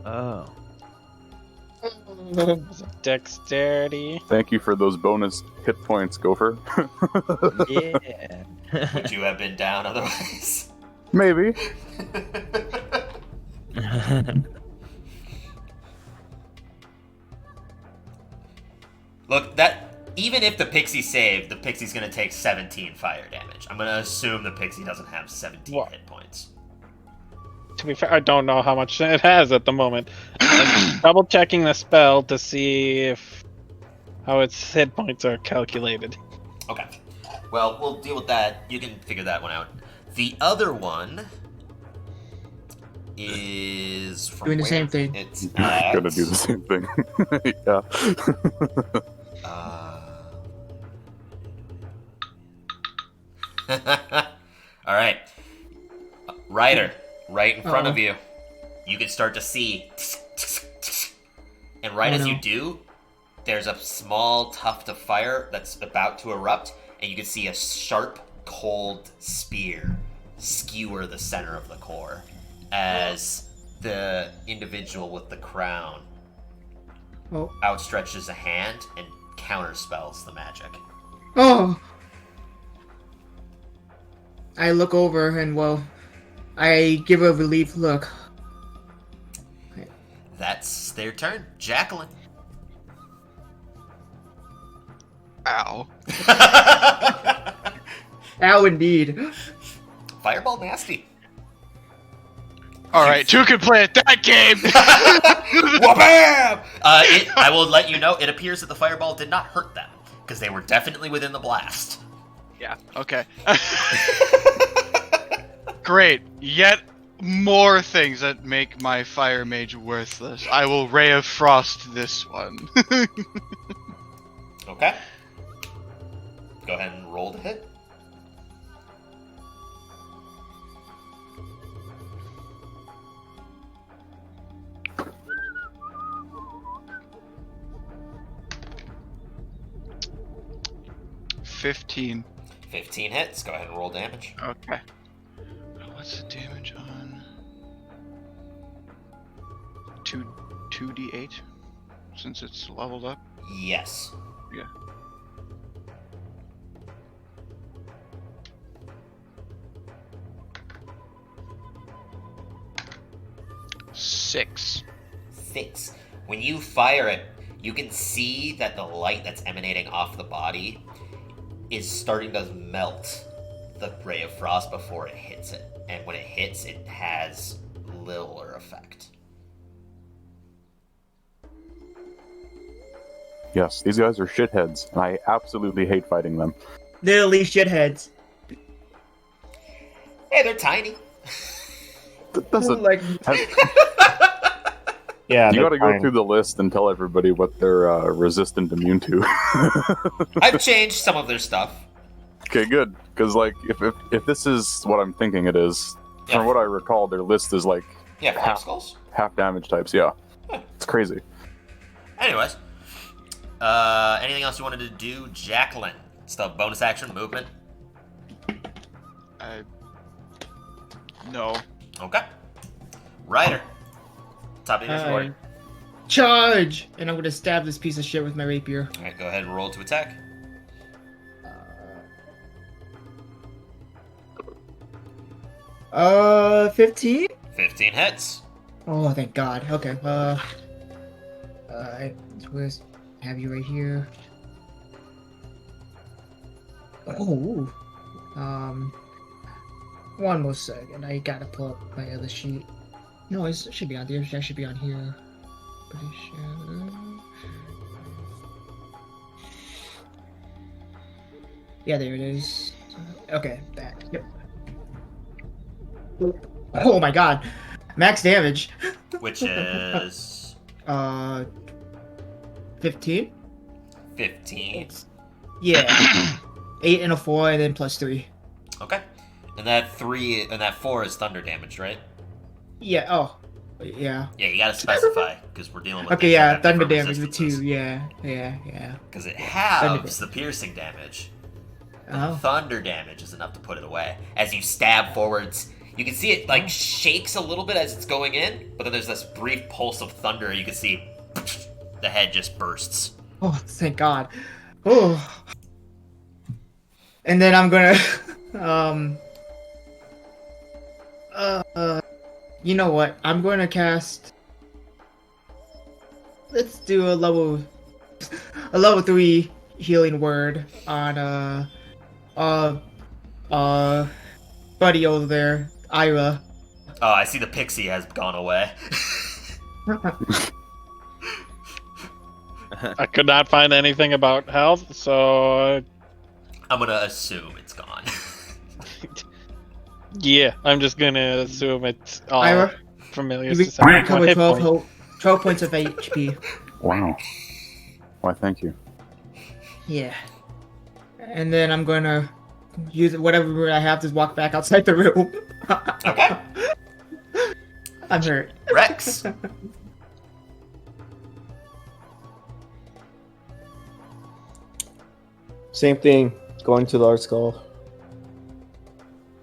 Oh. Dexterity. Thank you for those bonus hit points, Gopher. Yeah. Would you have been down otherwise? Maybe. Look, that even if the pixie saved, the pixie's gonna take 17 fire damage. I'm gonna assume the pixie doesn't have 17 What? hit points. To be fair, I don't know how much it has at the moment. I'm double checking the spell to see if how its hit points are calculated. Okay. Well, we'll deal with that. You can figure that one out. The other one is from Doing the where? same thing. It's Gonna do the same thing. Yeah. All right, Ryder, right in front Uh-oh. of you. You can start to see, and right Oh, as no. you do, there's a small tuft of fire that's about to erupt, and you can see a sharp, cold spear skewer the center of the core as the individual with the crown Oh. outstretches a hand and counterspells the magic. Oh! I look over and, well, I give a relieved look. That's their turn. Jacqueline. Ow. Ow, indeed. Fireball nasty. Alright, two can play at that game! Wha-bam! I will let you know, it appears that the fireball did not hurt them, because they were definitely within the blast. Yeah, okay. Great. Yet more things that make my fire mage worthless. I will Ray of Frost this one. Okay. Go ahead and roll to hit. $15. 15 hits. Go ahead and roll damage. Okay. What's the damage on? 2d8? Since it's leveled up? Yes. Yeah. Six. 6. When you fire it, you can see that the light that's emanating off the body is starting to melt the ray of frost before it hits it. And when it hits, it has littler effect. Yes, these guys are shitheads, and I absolutely hate fighting them. Literally shitheads. Hey, they're tiny. That doesn't. Like, Yeah, You they're gotta go fine. through the list and tell everybody what they're resistant immune to. I've changed some of their stuff. Okay, good. Because, like, if this is what I'm thinking it is, Yeah. from what I recall, their list is like Yeah, flame skulls. half damage types. Yeah, it's crazy. Anyways, anything else you wanted to do, Jacqueline? Stuff, bonus action, movement. No. Okay. Ryder. Top of your order. Charge! And I'm gonna stab this piece of shit with my rapier. All right, go ahead and roll to attack. 15? 15 hits. Oh, thank God. Okay. Where's have you right here? Oh. One more second. I gotta pull up my other sheet. No, it should be on there. That should be on here. Pretty sure. Yeah, there it is. Okay, that. Yep. Oh my God. Max damage. Which is 15? 15. Yeah. 8 and a 4 and then +3. Okay. And that 4 is thunder damage, right? Yeah, oh. Yeah. Yeah, you gotta specify, because we're dealing with Okay, things that yeah, have thunder different damage with resistances. 2. Yeah. Because it Thunder halves the piercing damage. Oh. Thunder damage is enough to put it away. As you stab forwards, you can see it like shakes a little bit as it's going in, but then there's this brief pulse of thunder. You can see the head just bursts. Oh, thank God. Oh. And then I'm gonna, you know what? I'm going to cast. Let's do a level 3 healing word on buddy over there, Ira. Oh, I see the pixie has gone away. I could not find anything about health, so I'm gonna assume it's gone. yeah, I'm just gonna assume it's all Ira, familiar. you recover 12 points of HP. Wow. Why, thank you. Yeah. And then I'm gonna use whatever route I have to walk back outside the room. Okay. I'm hurt. Rex. Same thing. Going to the art skull.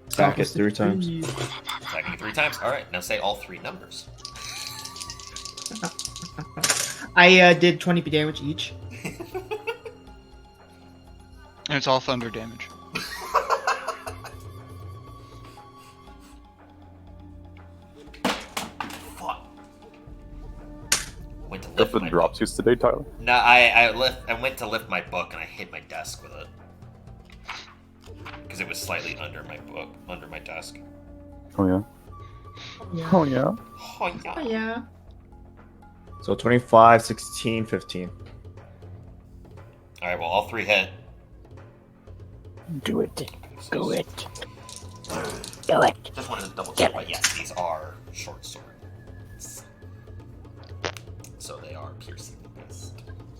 Attack it 3 times. Attacking it 3 times. Alright, now say all 3 numbers. I did 20 damage each. And it's all thunder damage. Fuck. Went to lift Nothing my drops you today, Tyler. No, I went to lift my book and I hit my desk with it. Because it was slightly under my book, under my desk. Oh yeah. Yeah. Oh yeah. Oh, yeah. Oh, yeah. So 25, 16, 15. Alright, well, all 3 hit. Do it. So Do it. Do it. Just wanted to double check, but yes, these are short swords. So they are piercing.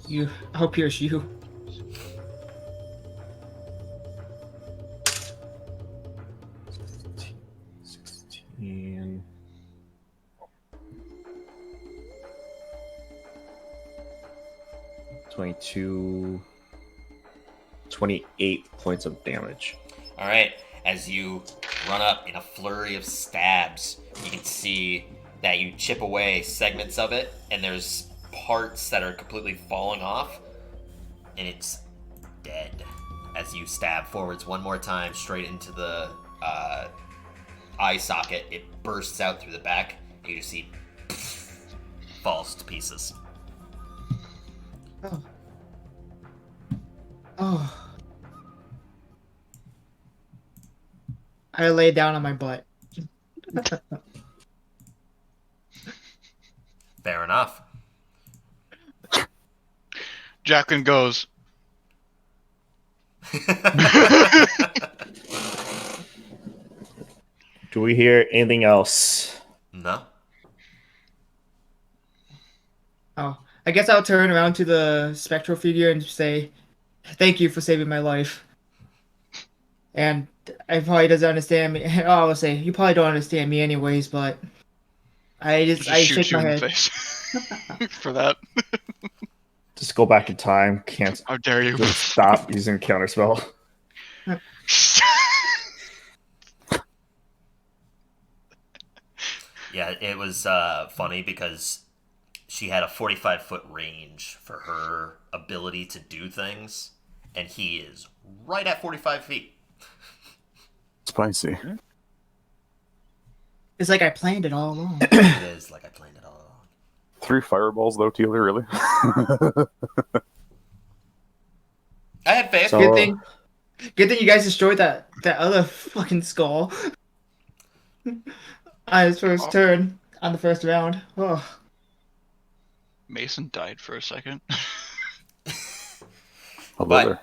Yes. I'll pierce you. Sixteen. 22. 28 points of damage. Alright, as you run up in a flurry of stabs, you can see that you chip away segments of it, and there's parts that are completely falling off, and it's dead. As you stab forwards one more time straight into the eye socket, it bursts out through the back, and you just see falls to pieces. Oh. Oh. I lay down on my butt. Fair enough. Jacqueline goes. Do we hear anything else? No? Oh, I guess I'll turn around to the spectral figure and say, "Thank you for saving my life." And I probably doesn't understand me. Oh, I'll say, "You probably don't understand me, anyways." But I Just I shoot shake you my in head. the face for that. go back in time. Can't How dare you? just stop using counterspell. Yeah, it was funny because she had a 45-foot range for her ability to do things, and he is right at 45 feet. Spicy. It's like I planned it all along. It is like I planned it all along. 3 fireballs though, Tealer, really? I had faith. So, Good thing you guys destroyed that other fucking skull on his first turn on the first round. Oh. Mason died for a second. Hello But- there.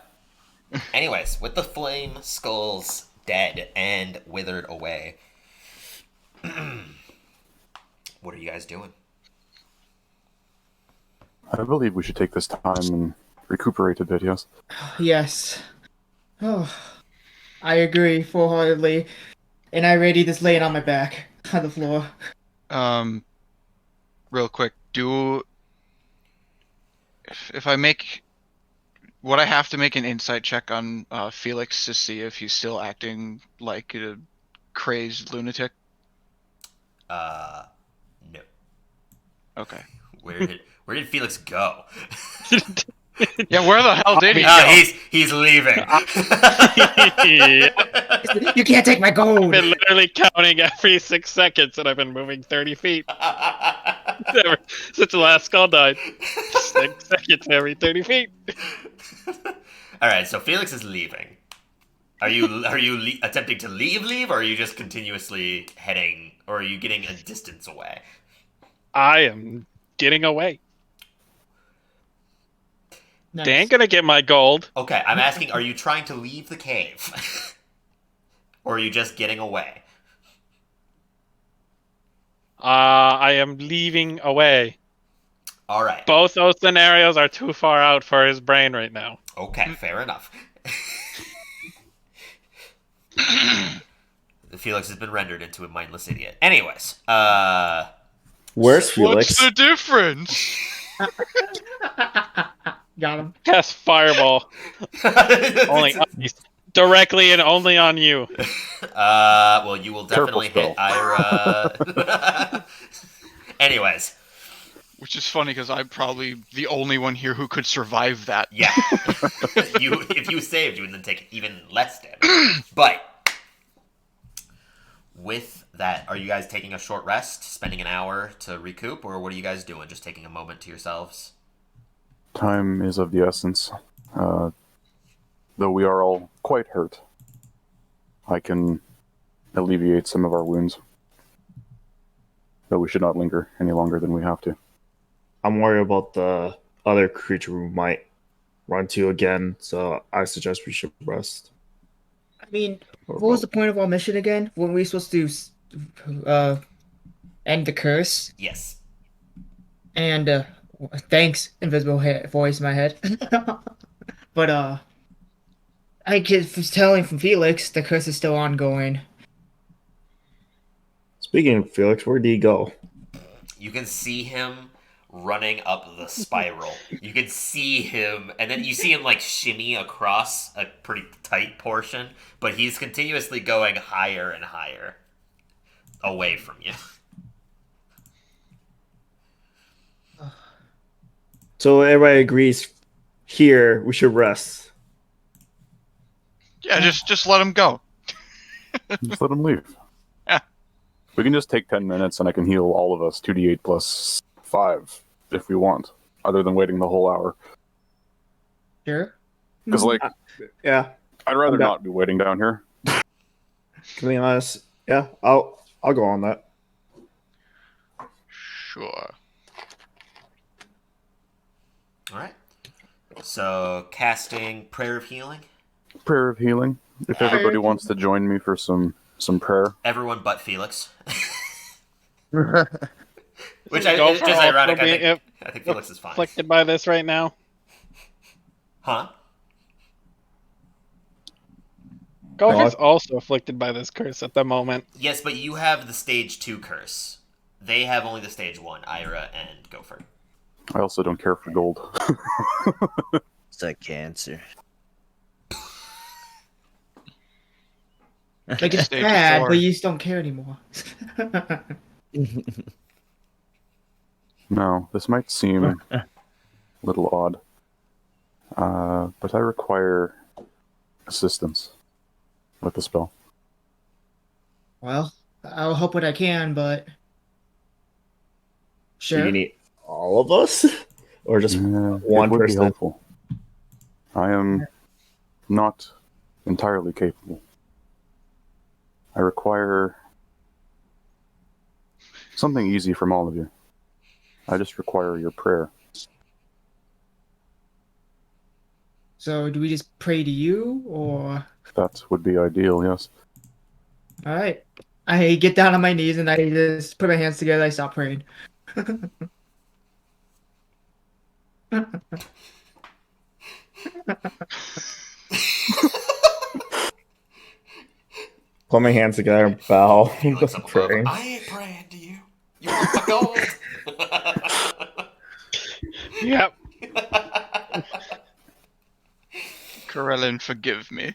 Anyways, with the flame skulls dead and withered away, what are you guys doing? I believe we should take this time and recuperate a bit, yes? Yes. Oh, I agree full-heartedly. And I already just laying on my back on the floor. Real quick, if I make, would I have to make an insight check on Felix to see if he's still acting like a crazed lunatic? No. Okay. Where did Felix go? Yeah, where the hell did he Oh, go? he's leaving. You can't take my gold! I've been literally counting every 6 seconds, and I've been moving 30 feet ever since the last skull died. 6 seconds every 30 feet. All right, so Felix is leaving. Are you attempting to leave, or are you just continuously heading, or are you getting a distance away? I am getting away. Nice. They ain't gonna get my gold. Okay, I'm asking, are you trying to leave the cave? Or are you just getting away? I am leaving away. All right. Both those scenarios are too far out for his brain right now. Okay, fair enough. Felix has been rendered into a mindless idiot. Anyways, where's Felix? What's the difference? Got him. Cast fireball. Only directly and only on you. well, you will Careful definitely hit spell. Ira. Anyways, Which is funny because I'm probably the only one here who could survive that. yeah. If you saved, you would then take even less damage. But with that, are you guys taking a short rest, spending an hour to recoup, or what are you guys doing? Just taking a moment to yourselves? Time is of the essence. Though we are all quite hurt, I can alleviate some of our wounds. Though we should not linger any longer than we have to. I'm worried about the other creature we might run to again, so I suggest we should rest. I mean, Or what was the both. point of our mission again? Weren't we supposed to end the curse? Yes. And thanks, invisible voice in my head. But I was telling from Felix the curse is still ongoing. Speaking of Felix, where did he go? You can see him running up the spiral. You can see him, and then you see him like shimmy across a pretty tight portion, but he's continuously going higher and higher away from you. So everybody agrees here we should rest. Yeah, just let him go. Just let him leave. Yeah. We can just take 10 minutes and I can heal all of us 2d8 plus 5 if we want, other than waiting the whole hour. Sure. Because, like, Yeah, I'd rather I'm down. not be waiting down here. to be honest, yeah, I'll go on that. Sure. All right. So, casting Prayer of Healing. Prayer of healing. If everybody wants to join me for some prayer. Everyone but Felix. Go Which for is all ironic. for being I think Felix is fine. afflicted by this right now. Huh? Gopher's also afflicted by this curse at the moment. Yes, but you have the stage 2 curse. They have only the stage 1, Ira and Gopher. I also don't care for gold. It's that cancer. Like it's Stage bad, 4. but you just don't care anymore. No, this might seem a little odd, but I require assistance with the spell. Well, I'll help what I can, but So sure. you need all of us, or just It one would be person? helpful. I am not entirely capable. I require something easy from all of you. I just require your prayer. So do we just pray to you, or? That would be ideal, yes. All right. I get down on my knees and I just put my hands together. I stop praying. Put my hands together and bow. He looks up above. Praying. I ain't praying to you. You want my gold? Yep. Corellin, forgive me.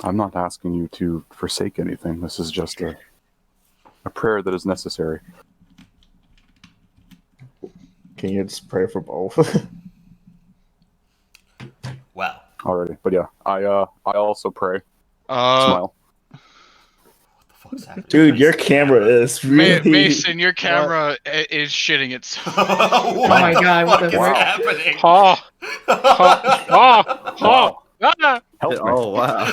I'm not asking you to forsake anything. This is just a prayer that is necessary. Can you just pray for both? Well, Already, but yeah, I also pray. Uh, Smile. what the fuck's happening? Dude, your camera is really. Mason, your camera is shitting itself. What my the God, what fuck the is fuck? happening? Ha! Ha! Ha! Ah! Help me. Oh wow.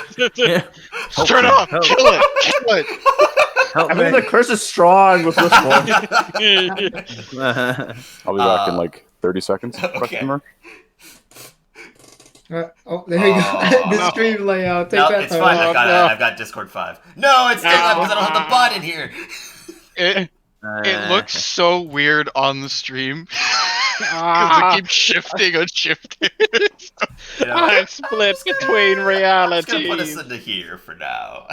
Turn off! Help. Kill it! Kill it! Help I mean, me. the curse is strong with this one. I'll be back in like 30 seconds. Okay. Question mark. Oh, there you Oh, go. the no. stream layout. Take No, that. it's fine. Oh, I've got, no. I've got Discord 5. No, it's still up because I don't have the bot in here. It looks so weird on the stream because Ah. it keeps shifting and shifting. You know, I'm split between I'm just gonna put us realities. into here for now.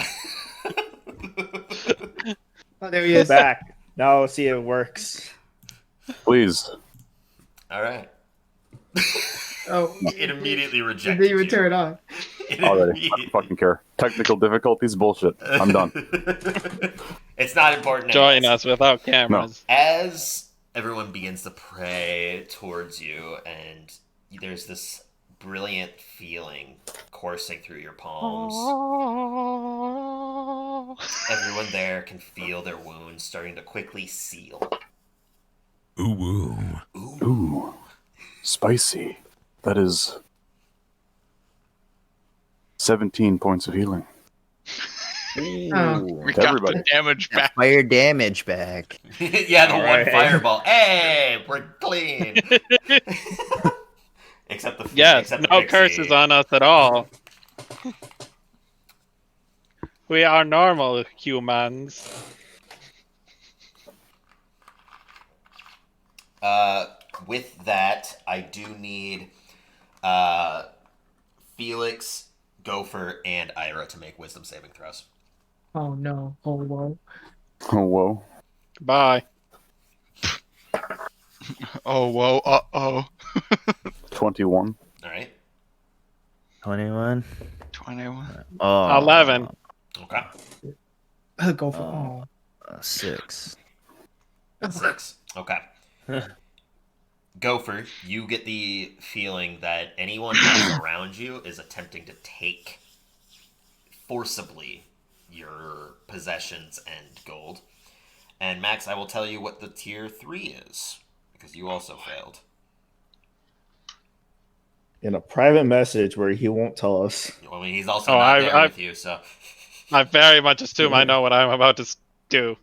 Oh, there he is. Back. Now see it works. Please. All right. Oh, It immediately It rejected didn't even you. turn on. It Already. I immediately- don't fucking care. Technical difficulties, bullshit. I'm done. It's not important. Join anyways. us without cameras. As everyone begins to pray towards you, and there's this brilliant feeling coursing through your palms. Everyone there can feel their wounds starting to quickly seal. Ooh. Ooh. Spicy. That is 17 points of healing. Oh. We got Everybody. the damage back. Fire damage back. Yeah, the one Alright. fireball. Hey, we're clean. Except the Yes, except the no pixie. curses on us at all. We are normal humans. With that, I do need Felix, Gopher, and Ira to make wisdom saving throws. Oh no. Oh whoa. Oh, whoa. Bye. Oh, whoa, uh-oh. 21. All right. 21. 21. Oh. 11. Okay. Go for oh. 6. 6. Okay. Gopher, you get the feeling that anyone who's around you is attempting to take forcibly your possessions and gold. And Max, I will tell you what the tier 3 is, because you also failed. In a private message where he won't tell us. I mean, he's also Oh, not there I- with you, so... I very much assume I know what I'm about to do.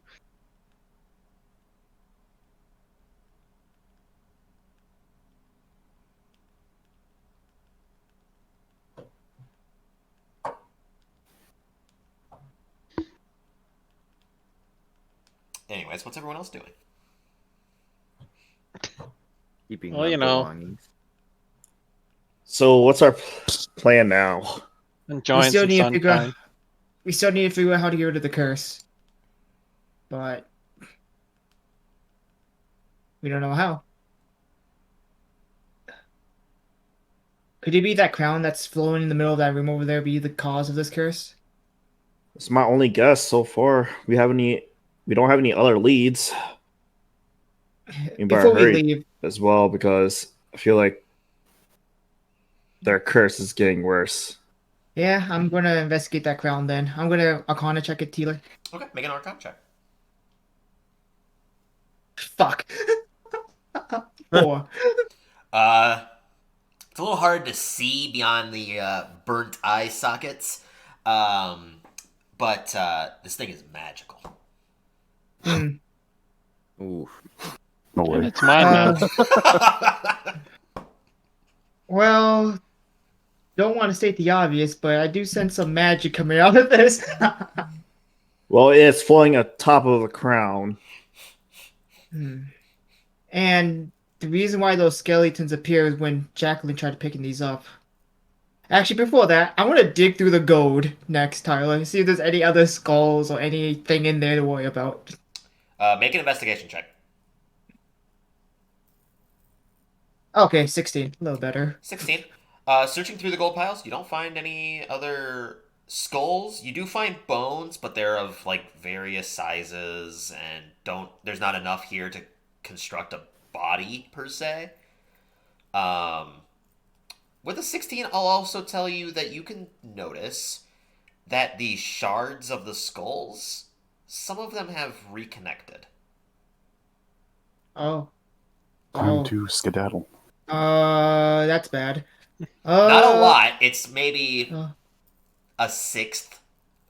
Anyways, what's everyone else doing? Keeping Well, my you know. belongings. So what's our plan now? Enjoying still some need to figure out- sunshine. We still need to figure out how to get rid of the curse. But We don't know how. Could it be that crown that's floating in the middle of that room over there be the cause of this curse? It's my only guess so far. We don't have any other leads. We better Before we hurry leave, as well because I feel like their curse is getting worse. yeah, I'm gonna investigate that crown then. I'm gonna Arcana check it, Teeler. Okay, make an Arcana check. Fuck. 4. It's a little hard to see beyond the burnt eye sockets, but this thing is magical. Hmm. Ooh. No And way. it's mine now. Well, don't want to state the obvious, but I do sense some magic coming out of this. Well, it's floating atop of the crown. Hmm. And the reason why those skeletons appear is when Jacqueline tried picking these up. Actually, before that, I want to dig through the gold next, Tyler. See if there's any other skulls or anything in there to worry about. Make an investigation check. Okay, 16. A little better. 16. Searching through the gold piles, you don't find any other skulls. You do find bones, but they're of like various sizes, and there's not enough here to construct a body per se. With a 16, I'll also tell you that you can notice that the shards of the skulls, some of them have reconnected. Oh. Time Oh. to skedaddle. That's bad. Not a lot. It's maybe uh, a sixth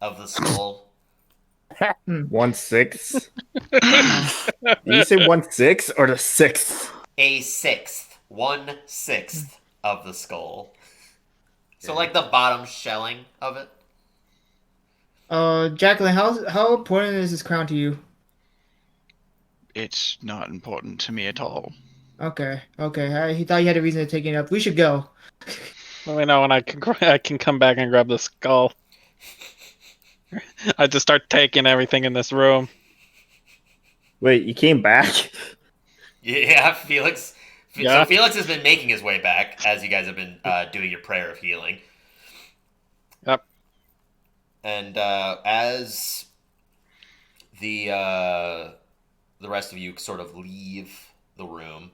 of the skull. 1/6. Did you say 1/6 or the sixth? A sixth. 1/6 of the skull. So like the bottom shelling of it. Jacqueline, how important is this crown to you? It's not important to me at all. Okay. He thought you had a reason to take it up. We should go. Let me know when I can come back and grab the skull. I just start taking everything in this room. Wait, you came back? Yeah, Felix. Yeah. So Felix has been making his way back as you guys have been doing your prayer of healing. Yep. And as the rest of you sort of leave the room,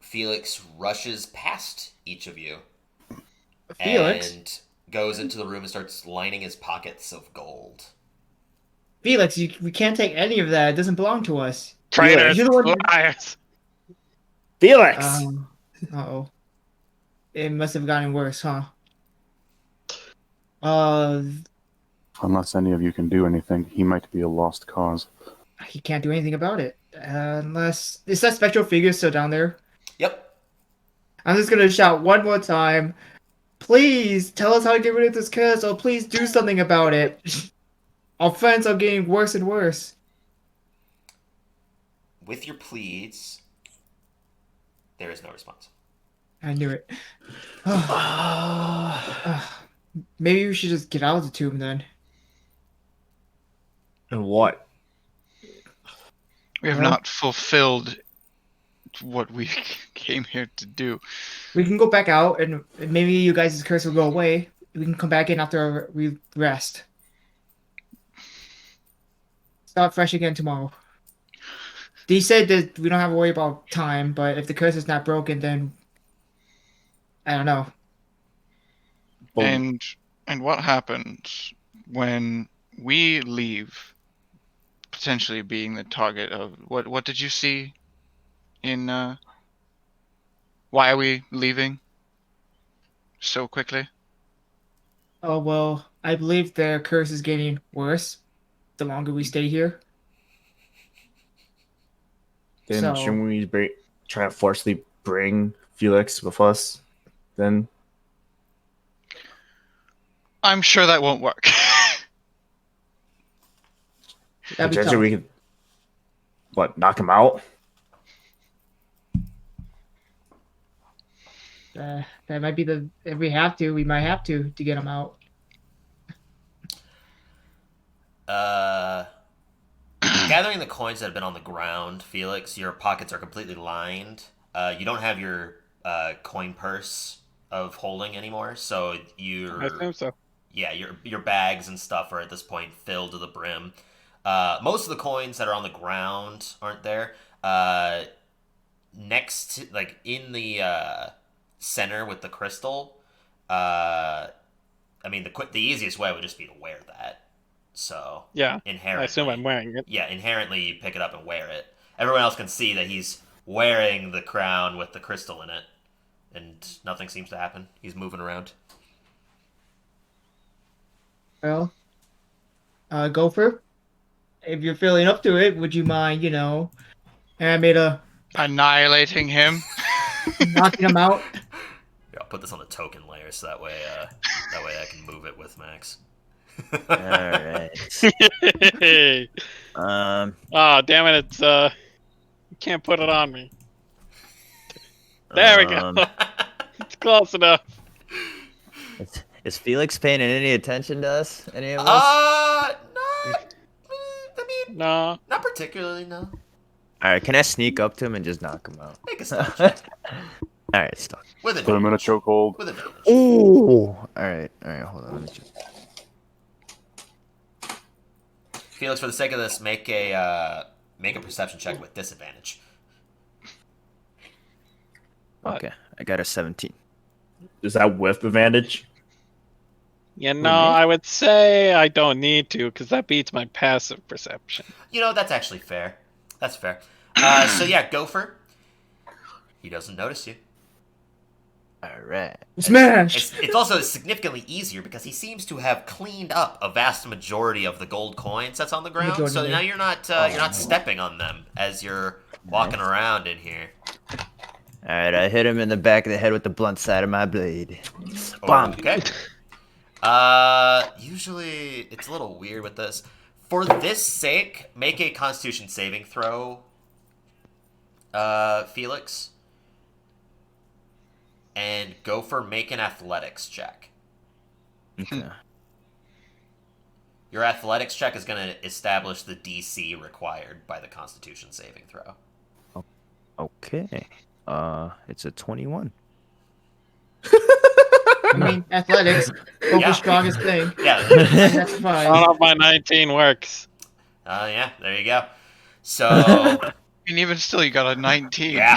Felix rushes past each of you. Felix? And goes into the room and starts lining his pockets of gold. Felix, we can't take any of that. It doesn't belong to us. Traitors, You're the one. liars. Felix! Uh-oh. It must have gotten worse, huh? Unless any of you can do anything, he might be a lost cause. He can't do anything about it. Unless... Is that spectral figure still down there? Yep. I'm just gonna shout one more time. Please, tell us how to get rid of this curse, or please do something about it. Our friends are getting worse and worse. With your pleads, there is no response. I knew it. Maybe we should just get out of the tomb then. And what? We have Well- not fulfilled what we came here to do. We can go back out, and maybe you guys' curse will go away. We can come back in after we rest. Start fresh again tomorrow. They said that we don't have to worry about time, but if the curse is not broken, then I don't know. Boom. And what happens when we leave, potentially being the target of what did you see in why are we leaving so quickly? Oh well, I believe the curse is getting worse the longer we stay here. Then So- shouldn't we try to forcibly bring Felix with us? Then I'm sure that won't work. That'd be potentially tough. we could knock him out? That might be if we have to, we might have to get him out. gathering the coins that have been on the ground, Felix, your pockets are completely lined. You don't have your coin purse of holding anymore, so I assume so. yeah, your bags and stuff are at this point filled to the brim. Most of the coins that are on the ground aren't there. Next to, like in the center with the crystal, I mean the easiest way would just be to wear that. So Yeah, inherently, I assume I'm wearing it. yeah, inherently you pick it up and wear it. Everyone else can see that he's wearing the crown with the crystal in it, and nothing seems to happen. He's moving around. Well, Gopher, if you're feeling up to it, would you mind, I made a Annihilating him. knocking him out? Yeah, I'll put this on the token layer so that way I can move it with Max. All right. Oh, damn it! It's you can't put it on me. There we go. It's close enough. Is Felix paying any attention to us? Any of us? I mean, No. not particularly, no. All right, can I sneak up to him and just knock him out? Make a stealth check. All right, stop. With Put him in a advantage. chokehold. With advantage. Ooh. All right, hold on. Let me check. Felix, for the sake of this, make a perception check with disadvantage. Okay, I got a 17. Is that with advantage? You know, I would say I don't need to, because that beats my passive perception. You know, that's actually fair. That's fair. So yeah, Gopher. He doesn't notice you. All right. Smash! It's also significantly easier because he seems to have cleaned up a vast majority of the gold coins that's on the ground. Majority. So now you're not stepping on them as you're walking around in here. All right, I hit him in the back of the head with the blunt side of my blade. Bomb. Okay. Usually it's a little weird with this. For this sake, make a Constitution saving throw, Felix, and Gopher, make an athletics check. Okay. Your athletics check is going to establish the DC required by the Constitution saving throw. Okay. It's a 21. I mean, athletics, Gopher's Yeah. strongest thing. Yeah. That's I fine. don't know if my 19 works. Yeah, there you go. So, And even still, you got a 19. yeah.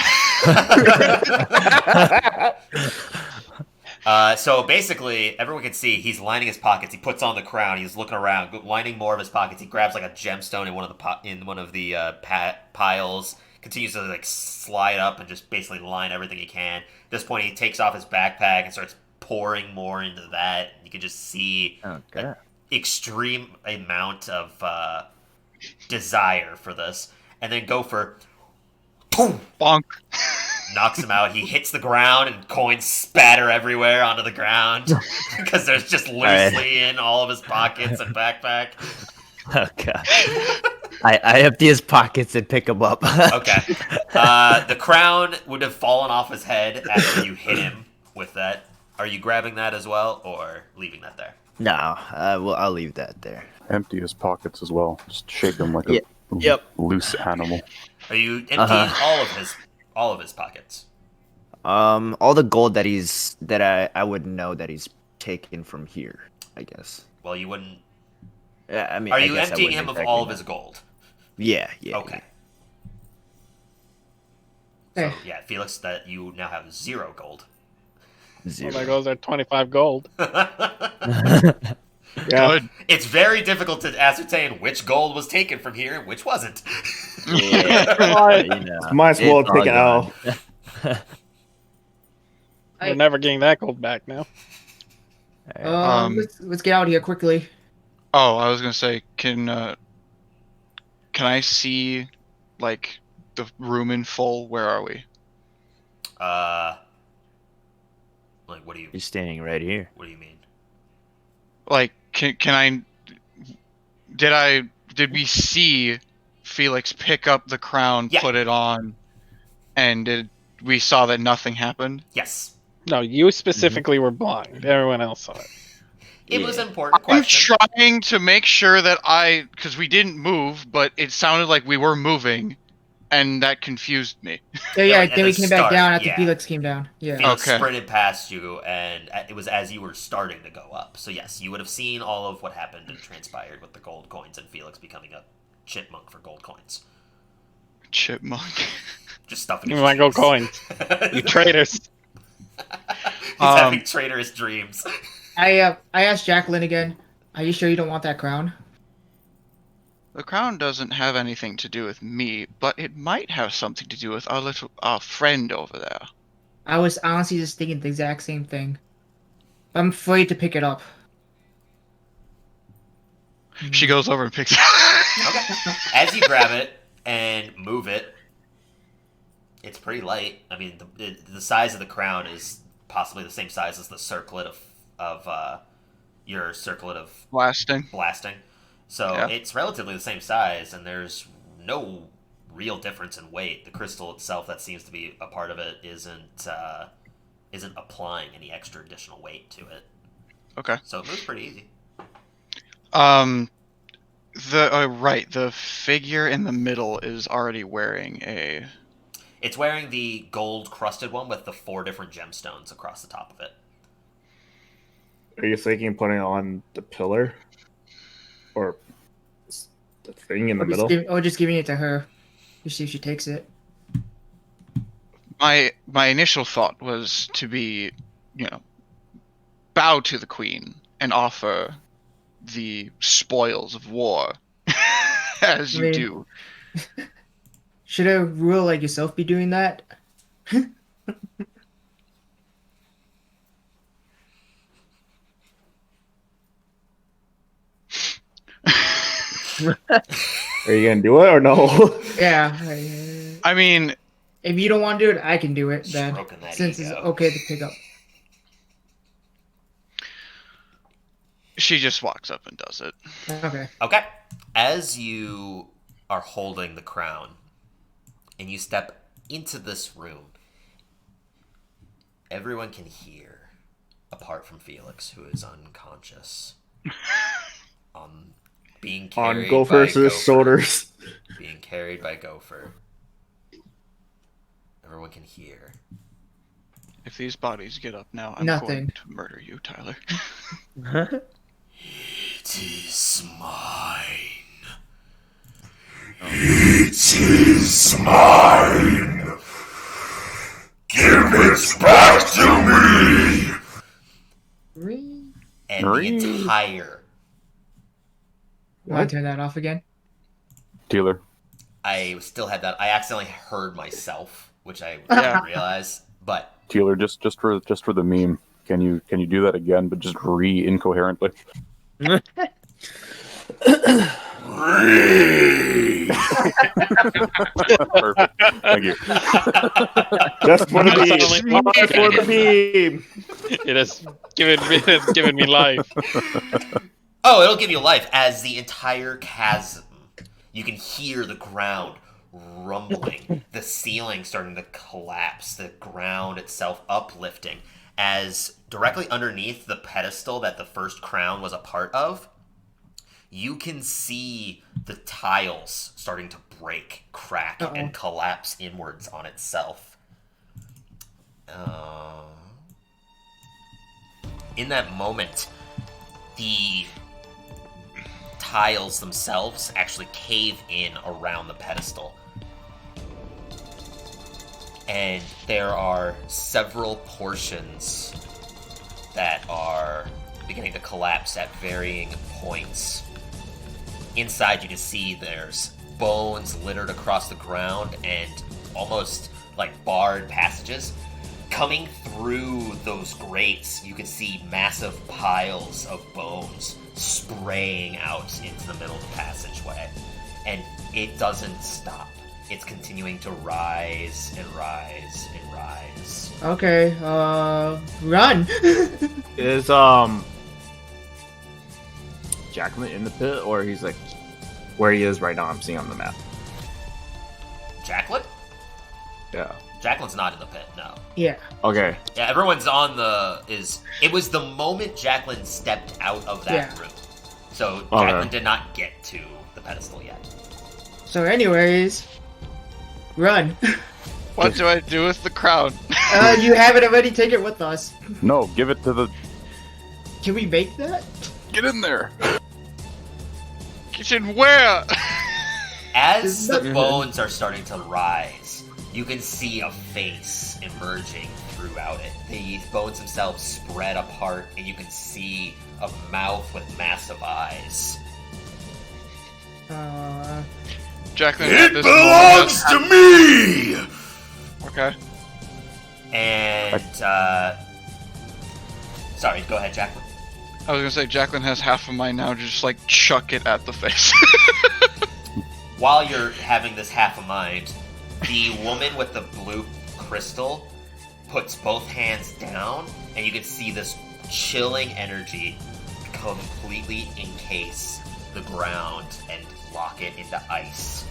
So basically, everyone can see he's lining his pockets. He puts on the crown. He's looking around, lining more of his pockets. He grabs like a gemstone in one of the piles. Continues to like slide up and just basically line everything he can. At this point, he takes off his backpack and starts pouring more into that. You can just see Okay. extreme amount of desire for this. And then Gopher, boom, Bonk. knocks him out. He hits the ground and coins spatter everywhere onto the ground because there's just loosely in all of his pockets and backpack. Oh god. I empty his pockets and pick him up. Okay. The crown would have fallen off his head after you hit him with that. Are you grabbing that as well or leaving that there? No, I'll leave that there. Empty his pockets as well. Just shake him like Yeah. a Yep. loose animal. Are you emptying all of his pockets? All the gold that I would know that he's taken from here, I guess. Well, you wouldn't. Yeah, I mean, Are I you guess I emptying wouldn't him of exactly all of know. his gold? Yeah. Okay. So yeah, Felix, that you now have 0 gold. Zero. Well, there goes our 25 gold. Good. It's very difficult to ascertain which gold was taken from here and which wasn't. Yeah, you know, Might as well it's take an all L. gone. We're never getting that gold back now. Let's get out of here quickly. Oh, I was gonna say, can I see, like, the room in full? Where are we? Like, what do you He's standing right here. mean? Like, can did we see Felix pick up the crown, Yeah. put it on, and we saw that nothing happened? Yes. No, you specifically were blind. Everyone else saw it. It was Yeah. an important I'm question. trying to make sure that because we didn't move, but it sounded like we were moving, and that confused me. Yeah, At then the we came back start, down after yeah. Felix came down. Yeah. Felix Okay. sprinted past you, and it was as you were starting to go up. So yes, you would have seen all of what happened and transpired with the gold coins and Felix becoming a chipmunk for gold coins. Chipmunk. Just stuffing Give his me my gold dreams. coins. You traitors. He's having traitorous dreams. I asked Jacqueline again. Are you sure you don't want that crown? The crown doesn't have anything to do with me, but it might have something to do with our friend over there. I was honestly just thinking the exact same thing. I'm afraid to pick it up. She goes over and picks it up. Okay. As you grab it and move it, it's pretty light. I mean, the size of the crown is possibly the same size as the circlet of your circlet of Blasting. So Yeah. it's relatively the same size, and there's no real difference in weight. The crystal itself that seems to be a part of it isn't applying any extra additional weight to it. Okay. So it moves pretty easy. The figure in the middle is already wearing a. It's wearing the gold crusted one with the 4 different gemstones across the top of it. Are you thinking putting it on the pillar? Or the thing in the middle? Or just giving it to her. To see if she takes it. My initial thought was to be, bow to the queen and offer the spoils of war, as you do. Should a ruler like yourself be doing that? Are you gonna do it or no? Yeah. I mean, if you don't want to do it, I can do it then. Stroking that Since ego. it's okay to pick up. she just walks up and does it. Okay. Okay. As you are holding the crown and you step into this room, everyone can hear, apart from Felix, who is unconscious. Being carried On Gopher's by Gopher. shoulders. Being carried by Gopher. Everyone can hear. If these bodies get up now, I'm Nothing. going to murder you, Tyler. It is mine. It is mine. Give it back to me. And the entire. Want to turn that off again? Dealer. I still had that. I accidentally heard myself, which I didn't realize. But Dealer, just for the meme, can you do that again, but just incoherently? Perfect. Thank you. Just for the That's meme. only- For the meme. It has given me life. oh, it'll give you life as the entire chasm. You can hear the ground rumbling, the ceiling starting to collapse, the ground itself uplifting, as directly underneath the pedestal that the first crown was a part of, you can see the tiles starting to break, crack, and collapse inwards on itself. In that moment, the tiles themselves actually cave in around the pedestal. And there are several portions that are beginning to collapse at varying points. Inside, you can see there's bones littered across the ground and almost like barred passages. Coming through those grates, you can see massive piles of bones spraying out into the middle of the passageway. And it doesn't stop. It's continuing to rise and rise and rise. Okay, run! Is Jacqueline in the pit, or he's like where he is right now? I'm seeing on the map. Jacqueline? Yeah. Jacqueline's not in the pit, no. Yeah. Okay. Yeah, everyone's on the... It was the moment Jacqueline stepped out of that room. So Jacqueline did not get to the pedestal yet. So anyways, run. What do I do with the crown? You have it already, take it with us. No, give it to the. Can we make that? Get in there. Kitchen where? As the bones are starting to rise, you can see a face emerging throughout it. The bones themselves spread apart, and you can see a mouth with massive eyes. Jacqueline, It this belongs to me! Okay. And, sorry, go ahead, Jacqueline. I was gonna say Jacqueline has half of mine now. Just like chuck it at the face. While you're having this half a mind, the woman with the blue crystal puts both hands down, and you can see this chilling energy completely encase the ground and lock it into ice.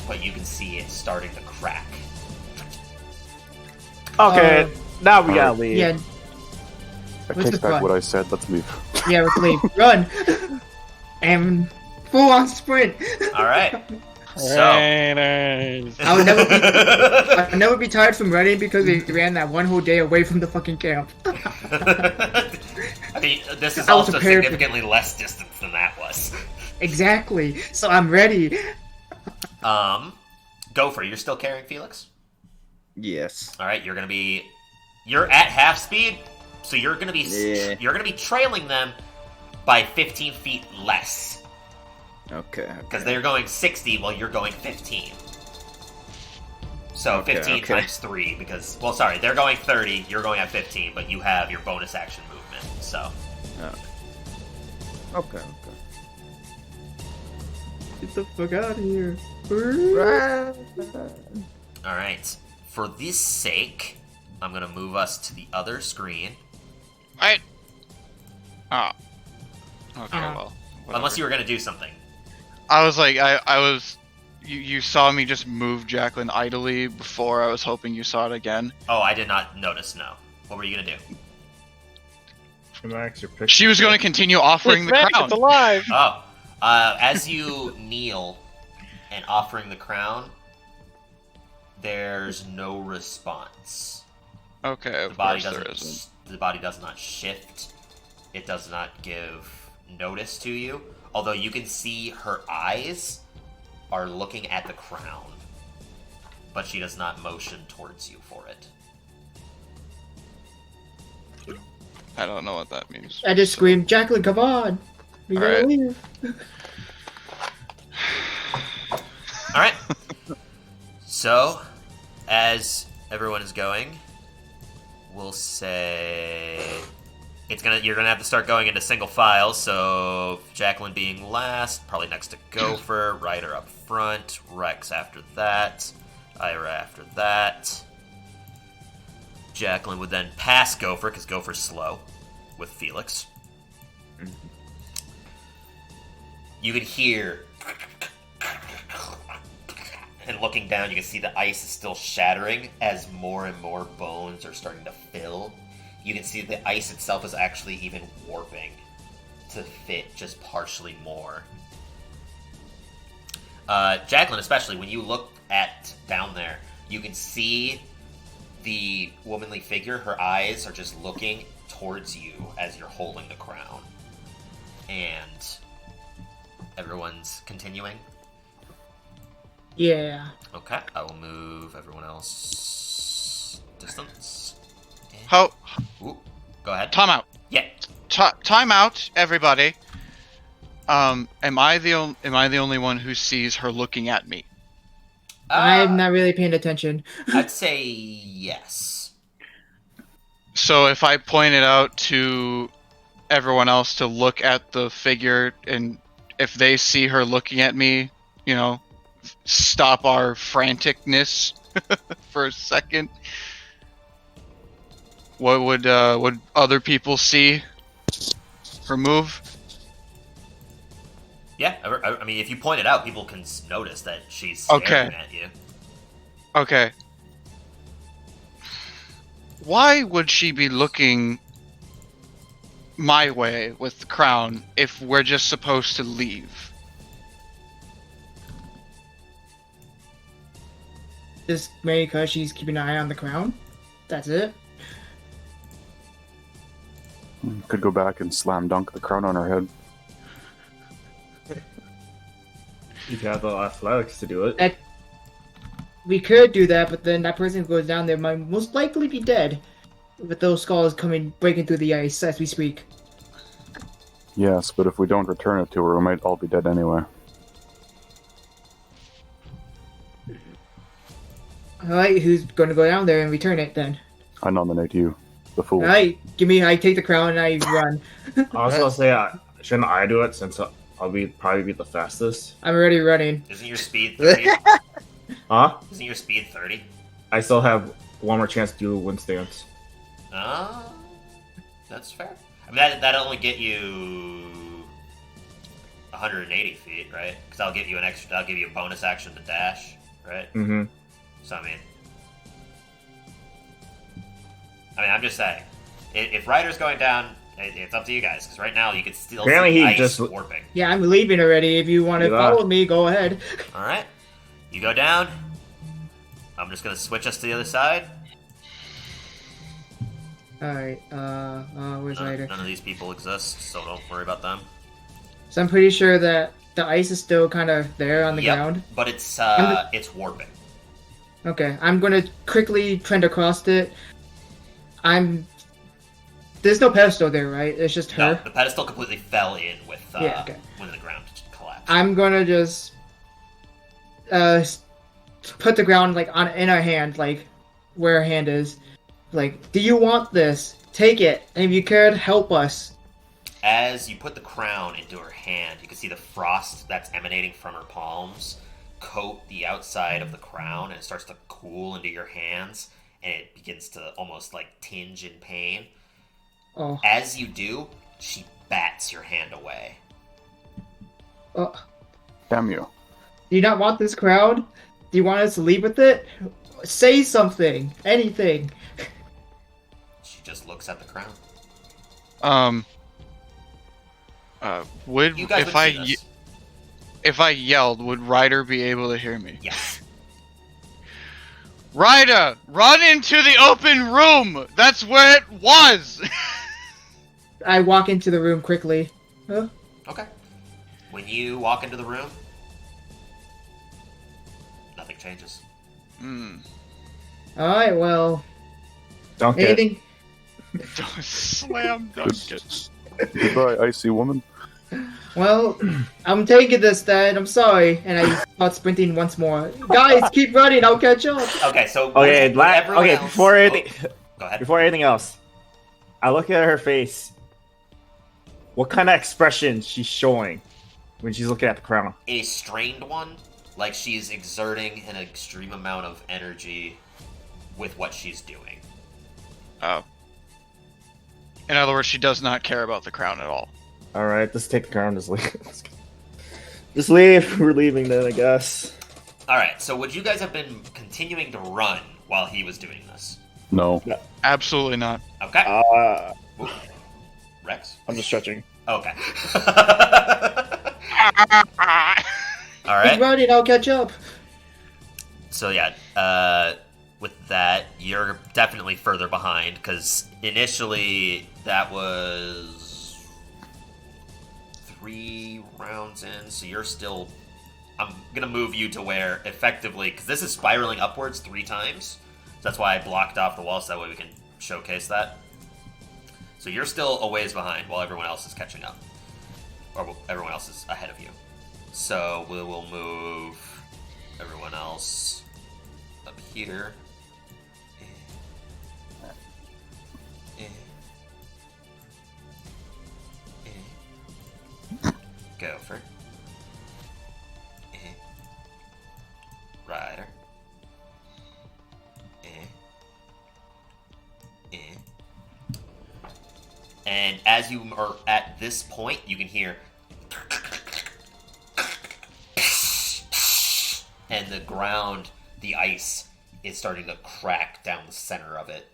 But you can see it starting to crack. Okay, now we gotta leave. Yeah, I Let's take just back run. what I said. Let's leave. yeah, let's leave. Run! And full on sprint. Alright. So. Raiders. I would never be tired from running because we ran that one whole day away from the fucking camp. I mean, this is I was also prepared for- significantly less distance than that was. Exactly. So I'm ready. Gopher, you're still carrying Felix? Yes. Alright, you're at half speed, so you're gonna be you're gonna be trailing them by 15 feet less. Okay. Because they're going 60 while you're going 15. So 15 times 3, because... Well, sorry, they're going 30, you're going at 15, but you have your bonus action movement, so... Okay. Get the fuck out of here. Alright. For this sake, I'm gonna move us to the other screen. Right. Oh. Okay, well. Whatever. Unless you were gonna do something. I was like, I was. You saw me just move Jacqueline idly before. I was hoping you saw it again. Oh, I did not notice, no. What were you gonna do? Max, your picture. She was going to continue offering It's the back, crown. it's alive. Oh. As you kneel and offering the crown, there's no response. Okay, The of body course there isn't. The body does not shift. It does not give notice to you. Although you can see her eyes are looking at the crown. But she does not motion towards you for it. I don't know what that means. I just screamed, Jacqueline, come on! We gotta Alright. leave. Alright. So, as everyone is going, we'll say... You're gonna have to start going into single file, so Jacqueline being last, probably next to Gopher, Ryder up front, Rex after that, Ira after that. Jacqueline would then pass Gopher, because Gopher's slow, with Felix. You could hear... And looking down, you can see the ice is still shattering as more and more bones are starting to fill. You can see the ice itself is actually even warping to fit just partially more. Jacqueline, especially, when you look down there, you can see the womanly figure. Her eyes are just looking towards you as you're holding the crown. And everyone's continuing. Yeah. Okay, I will move everyone else distance. How? Ooh, go ahead. Time out. Yeah. Time out, everybody. Am I the only one who sees her looking at me? I'm not really paying attention. I'd say yes. So if I pointed out to everyone else to look at the figure, and if they see her looking at me, stop our franticness for a second. What would other people see her move? Yeah, I mean, if you point it out, people can notice that she's staring Okay. at you. Okay. Why would she be looking my way with the crown if we're just supposed to leave? Just maybe because she's keeping an eye on the crown. That's it. Could go back and slam dunk the crown on her head. If you have the athletics to do it. We could do that, but then that person who goes down there might most likely be dead. With those skulls breaking through the ice as we speak. Yes, but if we don't return it to her, we might all be dead anyway. Alright, who's going to go down there and return it then? I nominate you, the fool. Alright, I take the crown and I run. I was gonna say, shouldn't I do it since I'll probably be the fastest? I'm already running. Isn't your speed 30? Huh? Isn't your speed 30? I still have one more chance to do a wind stance. That's fair. I mean, that'll only get you 180 feet, right? Because I'll give you a bonus action to dash, right? Mm-hmm. So I mean, I'm just saying, if Ryder's going down, it's up to you guys. Because right now you can still Apparently see he ice just- warping. Yeah, I'm leaving already. If you want to Yeah. follow me, go ahead. All right, you go down. I'm just gonna switch us to the other side. Alright, where's Ryder? None of these people exist, so don't worry about them. So I'm pretty sure that the ice is still kind of there on the Yep, ground. but it's warping. Okay, I'm gonna quickly trend across it. There's no pedestal there, right? It's just her. No, the pedestal completely fell in with Yeah, okay. when the ground collapsed. I'm gonna just put the ground like in her hand, like where her hand is. Like, do you want this? Take it, and if you could, help us. As you put the crown into her hand, you can see the frost that's emanating from her palms coat the outside of the crown, and it starts to cool into your hands, and it begins to almost like tinge in pain. Oh, As you do, she bats your hand away. oh. Damn you. Do you not want this crown? Do you want us to leave with it? Say something, anything. She just looks at the crown. Would You guys would see this. if I yelled, would Ryder be able to hear me? Yes. Ryder, run into the open room. That's where it was. I walk into the room quickly. Huh? Okay. When you walk into the room, nothing changes. Alright, well, Don't get anything. Slam dunk it. Goodbye, icy woman. Well, I'm taking this then. I'm sorry. And I start sprinting once more. Guys, keep running. I'll catch up. Okay, so Okay, when everyone okay. else- Before anything, Go ahead. before anything else, I look at her face. What kind of expression she's showing when she's looking at the crown? A strained one, like she's exerting an extreme amount of energy with what she's doing. Oh. In other words, she does not care about the crown at all. All right, let's take the crown. Just leave. Just leave. We're leaving then, I guess. All right, so would you guys have been continuing to run while he was doing this? No. Absolutely not. Okay. Uh, Rex? I'm just stretching. Okay. All Keep right. running. I'll catch up. So yeah, with that, you're definitely further behind because initially that was 3 rounds in, so you're still. I'm gonna move you to where effectively, because this is spiraling upwards 3 times. So that's why I blocked off the wall so that way we can showcase that. So you're still a ways behind while everyone else is catching up, or everyone else is ahead of you. So we will move everyone else up here. Gopher. Ryder. And as you are at this point, you can hear and the ground, the ice, is starting to crack down the center of it,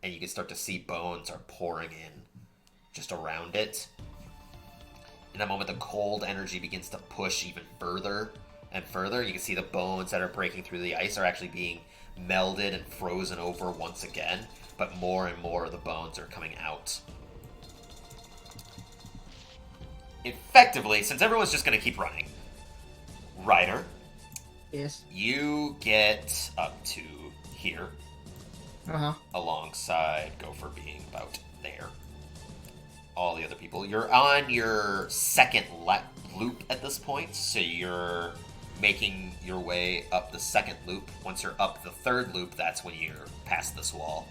and you can start to see bones are pouring in just around it. In that moment, the cold energy begins to push even further and further. You can see the bones that are breaking through the ice are actually being melded and frozen over once again, but more and more of the bones are coming out. Effectively, since everyone's just going to keep running, Ryder, Yes. you get up to here, alongside Gopher being about there. All the other people. You're on your second loop at this point, so you're making your way up the second loop. Once you're up the third loop, that's when you're past this wall.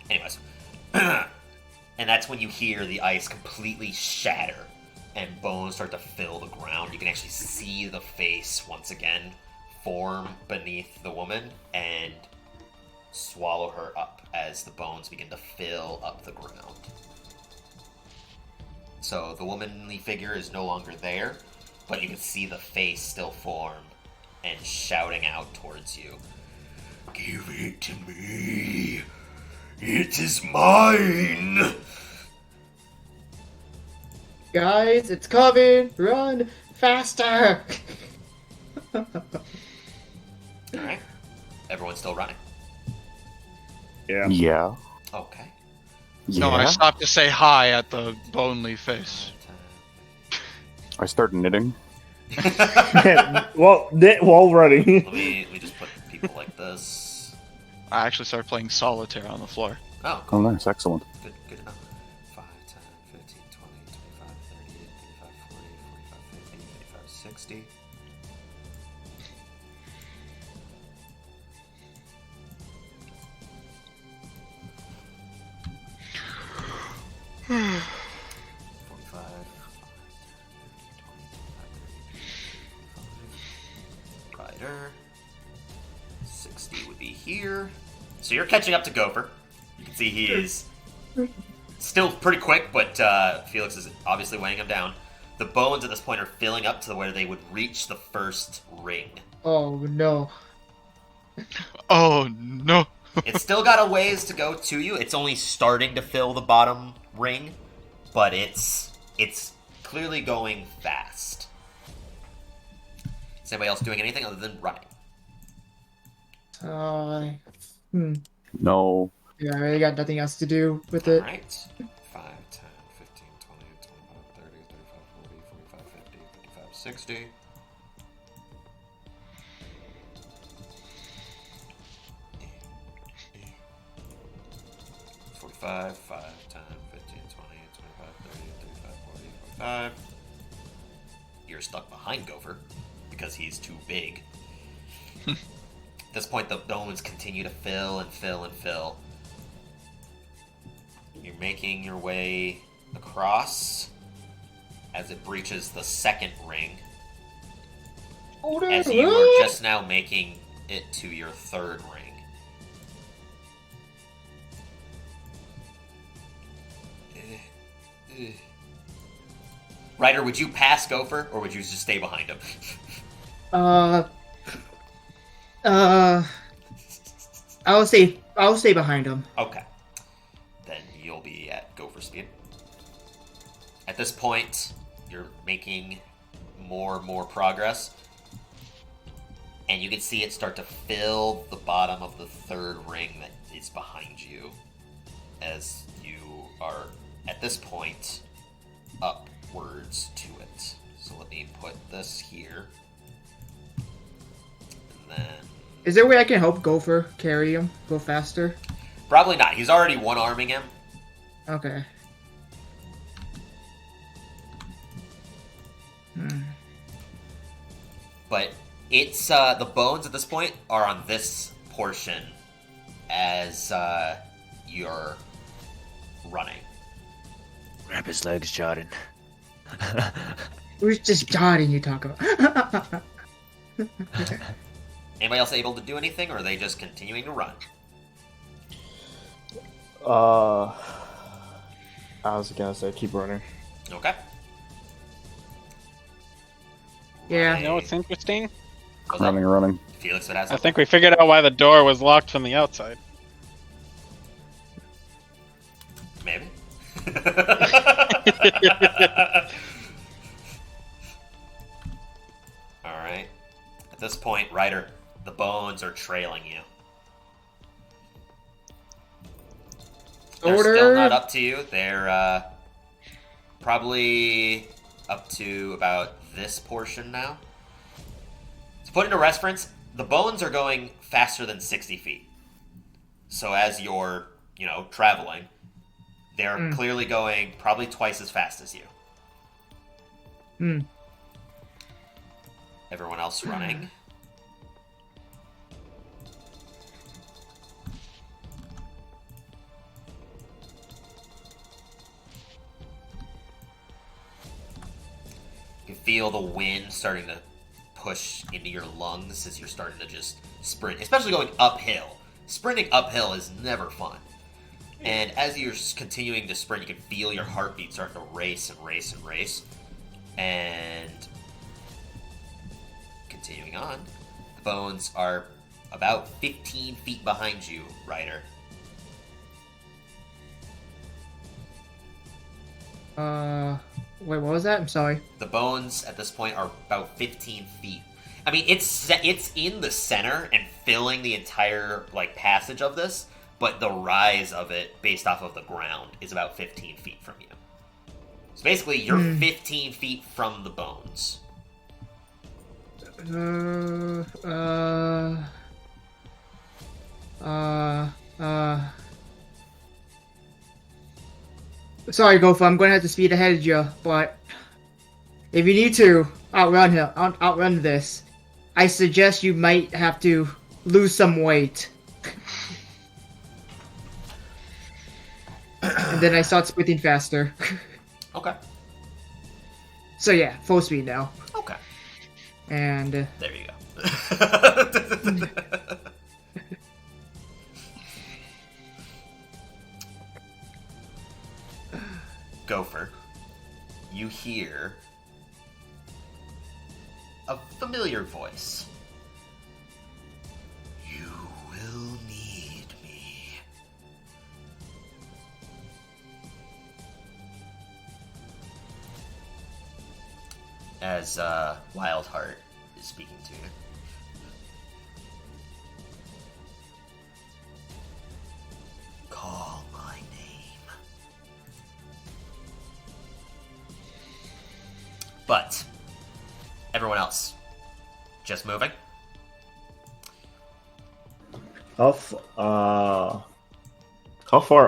Anyways. And that's when you hear the ice completely shatter and bones start to fill the ground. You can actually see the face once again form beneath the woman and swallow her up as the bones begin to fill up the ground. So the womanly figure is no longer there, but you can see the face still form and shouting out towards you. Give it to me. It is mine! Guys, it's coming! Run faster! Alright. Everyone's still running. Yeah. Yeah. Okay. No, I stopped to say hi at the bonely face. I start knitting. Well, while running. Let me just put people like this. I actually started playing solitaire on the floor. Oh, Oh, nice. Excellent. good enough. 5, 10, 15, 20, 25, 30, 35, 40, 45, 50, 55, 60. Rider. 60 would be here. So you're catching up to Gopher. You can see he is still pretty quick, but Felix is obviously weighing him down. The bones at this point are filling up to where they would reach the first ring. Oh no. Oh no! It's still got a ways to go to you. It's only starting to fill the bottom ring, but it's clearly going fast. Is anybody else doing anything other than running? No. Yeah, I really got nothing else to do with it. Alright. 5, 10, 15, 20, 25, 30, 35, 40, 45, 50, 55, 60. Five, 10, 15, 20, 25, 30, 35, 40, 45. You're stuck behind Gopher because he's too big. At this point, the bones continue to fill and fill and fill. You're making your way across as it breaches the second ring. As you are just now making it to your third ring. Ryder, would you pass Gopher, or would you just stay behind him? I'll stay behind him. Okay. Then you'll be at Gopher speed. At this point, you're making more and more progress. And you can see it start to fill the bottom of the third ring that is behind you. As you are, at this point, upwards to it. So let me put this here. And then... Is there a way I can help Gopher carry him? Go faster? Probably not. He's already one-arming him. Okay. But it's, the bones at this point are on this portion as, you're running. Grab his legs, Jordan. Who's this Jordan you talk about? Anybody else able to do anything, or are they just continuing to run? I was gonna say keep running. Okay. Yeah. You know what's interesting? What's up? Running. Felix would have I something. think we figured out why the door was locked from the outside. Maybe. Alright. At this point, Ryder, the bones are trailing you. They're still Order. not up to you. They're probably up to about this portion now. To put into reference, the bones are going faster than 60 feet. So as you're, traveling, they're clearly going probably twice as fast as you. Hmm. Everyone else running. You can feel the wind starting to push into your lungs as you're starting to just sprint, especially going uphill. Sprinting uphill is never fun. And as you're continuing to sprint, you can feel your heartbeat start to race and race and race. And continuing on, the bones are about 15 feet behind you, Ryder. Wait, what was that? I'm sorry. The bones at this point are about 15 feet. I mean, it's in the center and filling the entire passage of this, but the rise of it, based off of the ground, is about 15 feet from you. So basically, you're 15 feet from the bones. Sorry, Gopher, I'm going to have to speed ahead of you, but if you need to outrun this, I suggest you might have to lose some weight. And then I start sprinting faster. Okay. So yeah, full speed now. Okay. And There you go. Gopher, you hear a familiar voice. You will need me. As Wildheart is speaking to you. Call my name. But everyone else, just moving. How far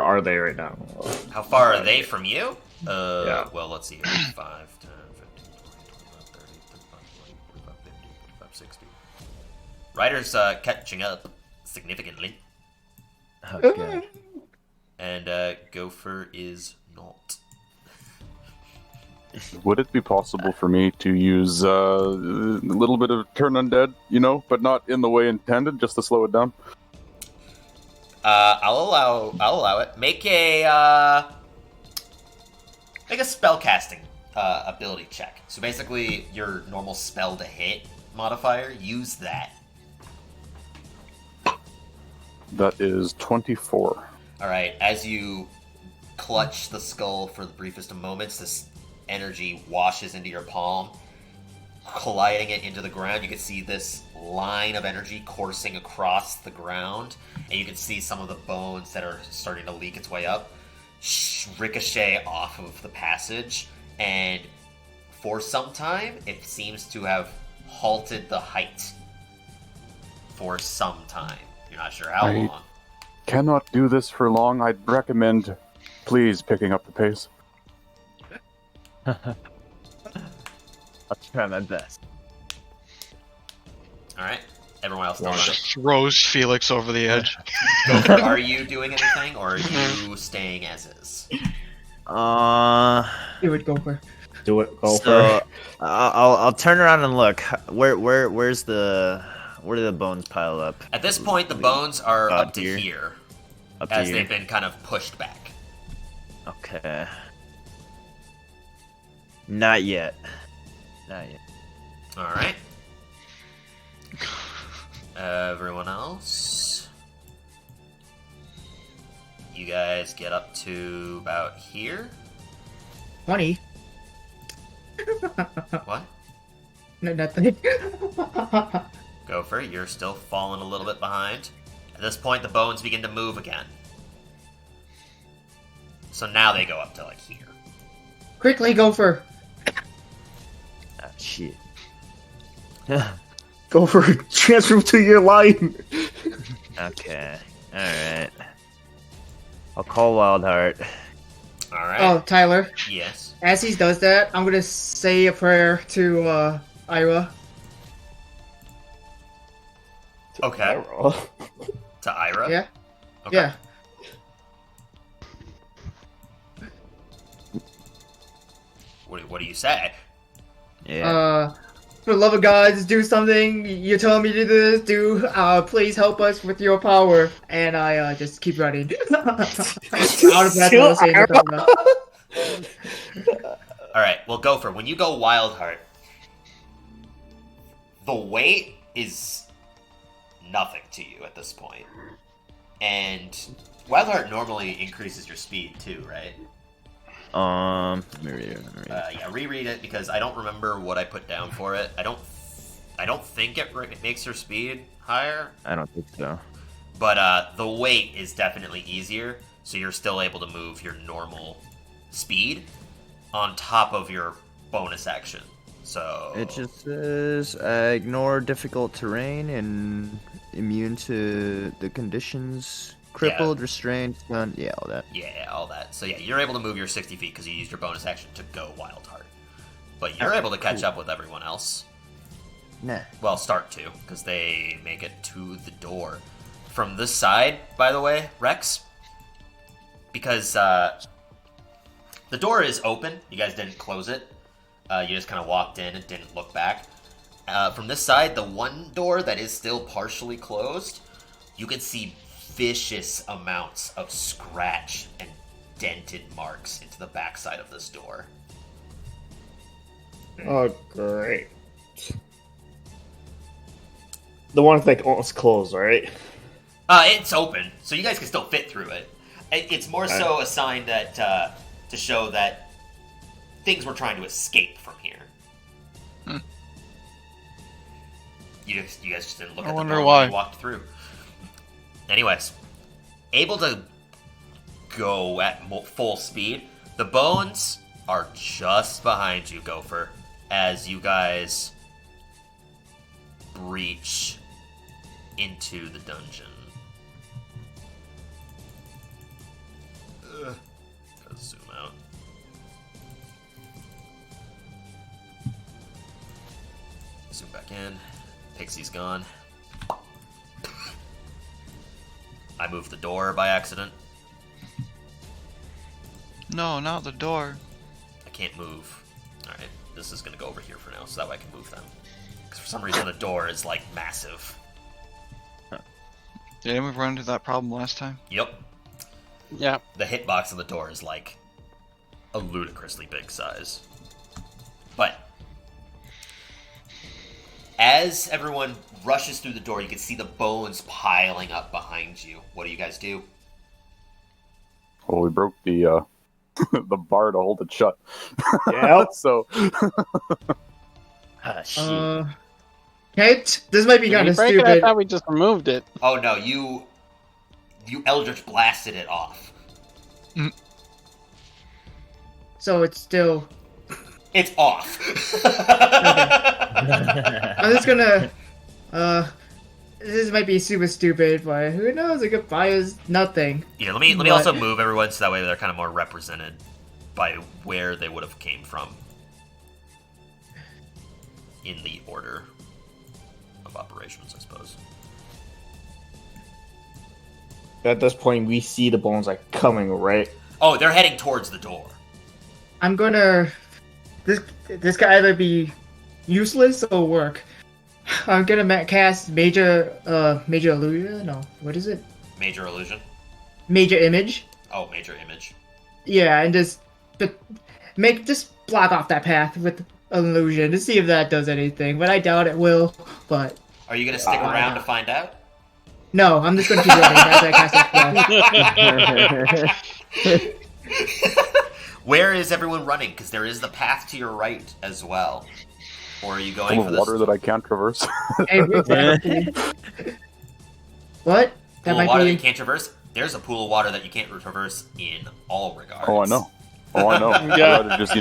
are they right now? How far are they from you? Yeah. Well, let's see here. 5, 10, 15, 20, 25, 30, 35, 40, 45, 50, 55, 60. Ryder's catching up significantly. Okay. And Gopher is not. Would it be possible for me to use a little bit of turn undead, but not in the way intended, just to slow it down? I'll allow it. Make a spell casting ability check. So basically, your normal spell to hit modifier, use that. That is 24. All right. As you clutch the skull for the briefest of moments, this energy washes into your palm, colliding it into the ground. You can see this line of energy coursing across the ground, and you can see some of the bones that are starting to leak its way up ricochet off of the passage, and for some time it seems to have halted the height for some time. You're not sure how long. Cannot do this for long. I'd recommend, please, picking up the pace. I'll try my best. All right. Everyone else still Just throws Felix over the edge. running. Are you doing anything, or are you staying as is? do it, Gopher. Do it, go for So it. I'll turn around and look. Where do the bones pile up? At this point, the bones are up to here, Up to as here. they've been kind of pushed back. Okay. Not yet. Not yet. Alright. Everyone else. You guys get up to about here. 20. What? No, nothing. Gopher, you're still falling a little bit behind. At this point, the bones begin to move again. So now they go up to, like, here. Quickly, Gopher. Ah, shit. Go for transfer to your line. Okay. Alright. I'll call Wildheart. Alright. Oh, Tyler. Yes. As he does that, I'm gonna say a prayer to Ira. Okay. To Ira? Yeah. Okay. Yeah. What do you say? Yeah. For the love of God, just do something. You're telling me to do this. Please help us with your power. And I just keep running. Out of breath while saying the Alright, well, Gopher, when you go Wildheart, the weight is nothing to you at this point. And Wildheart normally increases your speed too, right? Let me read it. Yeah, reread it because I don't remember what I put down for it. I don't think it makes your speed higher, I don't think so. but the weight is definitely easier, so you're still able to move your normal speed on top of your bonus action. So It just says ignore difficult terrain and immune to the conditions. Crippled, restrained, stunned, yeah, all that. yeah, all that. So yeah, you're able to move your 60 feet because you used your bonus action to go Wildheart. But you're able to catch up with everyone else. Nah. Well, start to, because they make it to the door. From this side, by the way, Rex, because the door is open. You guys didn't close it. You just kind of walked in and didn't look back. From this side, the one door that is still partially closed, you can see vicious amounts of scratch and dented marks into the backside of this door. Oh, great. The one like almost closed, right? It's open, so you guys can still fit through it. It's more so a sign that to show that things were trying to escape from here. You guys just didn't look at the wonder door why. when you walked through. Anyways, able to go at full speed. The bones are just behind you, Gopher, as you guys breach into the dungeon. Gotta zoom out. Zoom back in. Pixie's gone. I moved the door by accident. No, not the door. I can't move. Alright, this is gonna go over here for now, so that way I can move them. Because for some reason the door is, like, massive. Didn't we run into that problem last time? Yep. Yeah. The hitbox on the door is, like, a ludicrously big size. But as everyone rushes through the door, you can see the bones piling up behind you. What do you guys do? Well, we broke the the bar to hold it shut. Yeah. So Ah, shit. Kate, this might be Did kind we of break it? I stupid. thought we just removed it. Oh no, you Eldritch blasted it off. So it's still. It's off. I'm just gonna. This might be super stupid, but who knows? It could buy us nothing. Yeah, let me But- also move everyone so that way they're kind of more represented by where they would have came from in the order of operations, I suppose. At this point, we see the bones like coming, right? Oh, they're heading towards the door. I'm gonna. This could either be useless or work. I'm gonna cast major illusion. No, what is it? Major illusion. Major image. Oh, major image. Yeah, and just block off that path with illusion to see if that does anything, but I doubt it will. But Are you gonna stick around to find out? no, I'm just gonna keep running as I cast that spell. Where is everyone running? Because there is the path to your right as well. Or are you going Full for of this? water that I can't traverse. What? That Pool of might water that be. you can't traverse? There's a pool of water that you can't traverse in all regards. Oh, I know. Oh, I know. Yeah. I'd rather just,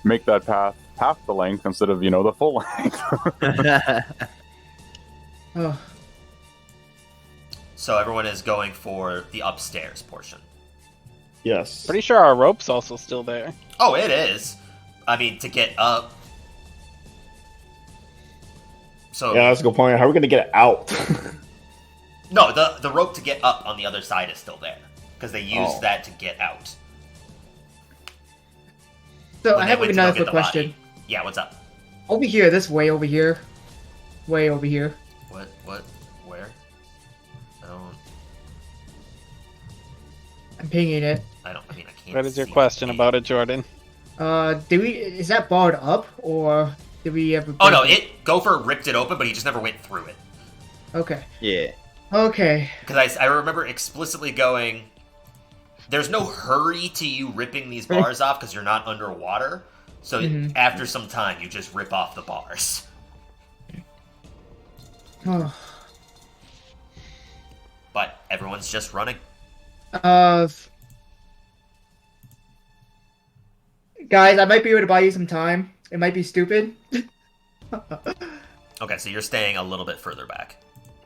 make that path half the length instead of, the full length. Oh, So everyone is going for the upstairs portion. Yes. Pretty sure our rope's also still there. Oh, it is. I mean, to get up. So Yeah, that's a good point. How are we gonna get it out? no, the rope to get up on the other side is still there because they used that to get out. so When I they have went to go another get quick the question. body. Yeah, what's up? Over here, this way over here, way over here. What? Where? I don't. I'm pinging it. I mean, I can't. What is your see question the- about it, Jordan? Is that barred up or did we ever? Oh no! Gopher ripped it open, but he just never went through it. Okay. Yeah. Okay. Because I remember explicitly going, there's no hurry to you ripping these bars off because you're not underwater. So after some time, you just rip off the bars. Oh. But everyone's just running. Guys, I might be able to buy you some time. It might be stupid. Okay, so you're staying a little bit further back.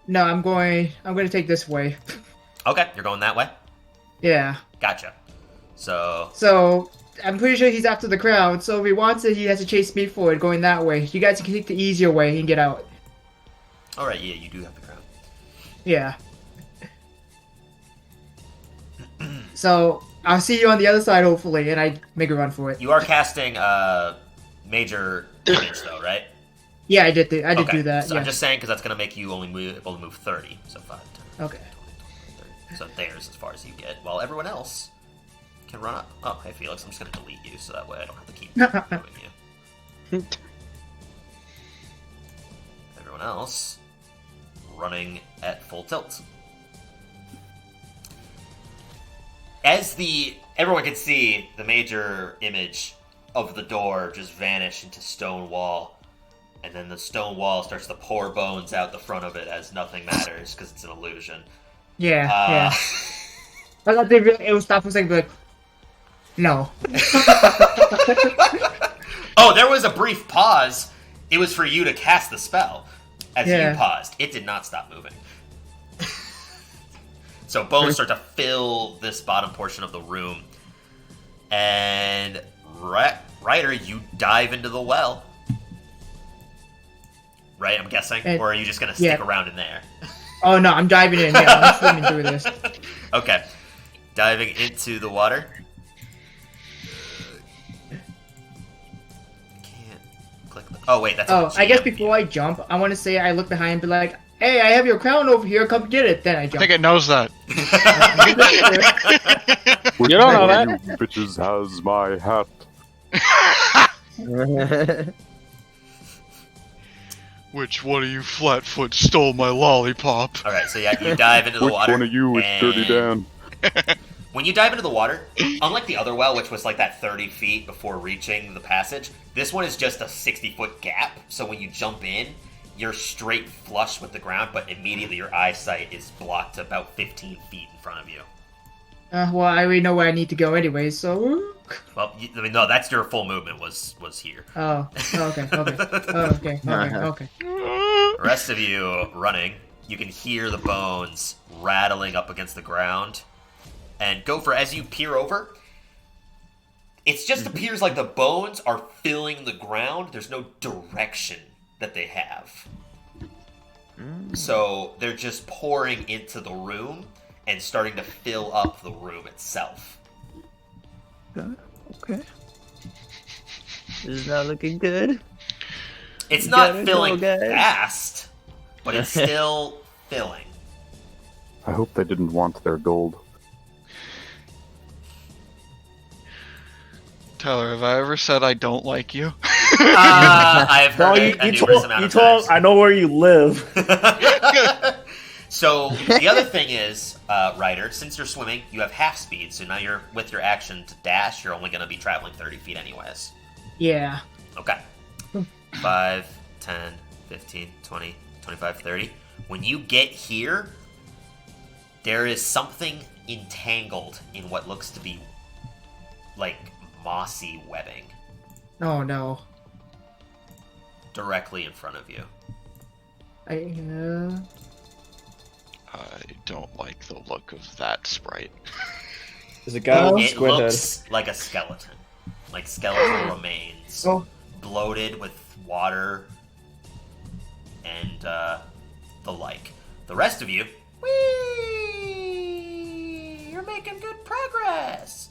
No, I'm going to take this way. Okay, you're going that way? Yeah. Gotcha. So, So, I'm pretty sure he's after the crowd, so if he wants it, he has to chase me forward, going that way. You guys can take the easier way and get out. alright, yeah, you do have the crown. Yeah. So, I'll see you on the other side, hopefully, and I make a run for it. You are casting major image, though, right? Yeah, I did do that, So yeah. I'm just saying because that's going to make you only able to move 30. So 5, 10, Okay. 30. So there's as far as you get. While everyone else can run up. Oh, hey, Felix, I'm just going to delete you so that way I don't have to keep moving you. Everyone else running at full tilt. As everyone can see the major image of the door just vanish into stone wall, and then the stone wall starts to pour bones out the front of it as nothing matters because it's an illusion. Yeah, yeah. I thought it would stop for a second, but no. Oh, there was a brief pause. It was for you to cast the spell. As you paused, it did not stop moving. So bones start to fill this bottom portion of the room. And Ryder, you dive into the well. Right, I'm guessing? Or are you just going to stick around in there? Oh no, I'm diving in. Yeah, I'm swimming through this. Okay. Diving into the water. Can't click the... Oh, wait, that's I guess before I jump, I want to say I look behind and be like, hey, I have your crown over here, come get it. Then I jump. I think it knows that. You don't know that. You bitches has my hat. Which one of you flatfoot stole my lollipop? Alright, so yeah, you dive into the Which water. one of you is Dirty Dan? When you dive into the water, unlike the other well, which was like that 30 feet before reaching the passage, this one is just a 60-foot gap. So when you jump in, you're straight flush with the ground, but immediately your eyesight is blocked about 15 feet in front of you. Well, I already know where I need to go anyway, so... Well, I mean, no, that's your full movement was here. Oh, okay. Okay. The rest of you running, you can hear the bones rattling up against the ground. And Gopher, as you peer over, it just appears like the bones are filling the ground. There's no direction that they have. So they're just pouring into the room and starting to fill up the room itself. Okay. This is not looking good. It's You not gotta filling go, guys. fast, but it's still filling. I hope they didn't want their gold. Tyler, have I ever said I don't like you? I've heard No, it a numerous amount of times. I know where you live. So the other thing is, Ryder, since you're swimming, you have half speed. So now you're with your action to dash. You're only going to be traveling 30 feet anyways. Yeah. Okay. 5, 10, 15, 20, 25, 30. When you get here, there is something entangled in what looks to be like mossy webbing Oh no. directly in front of you. I I don't like the look of that sprite. There's a guy with a It squid head. looks like a skeleton. Like skeletal remains. Oh. Bloated with water and the like. The rest of you, whee! You're making good progress.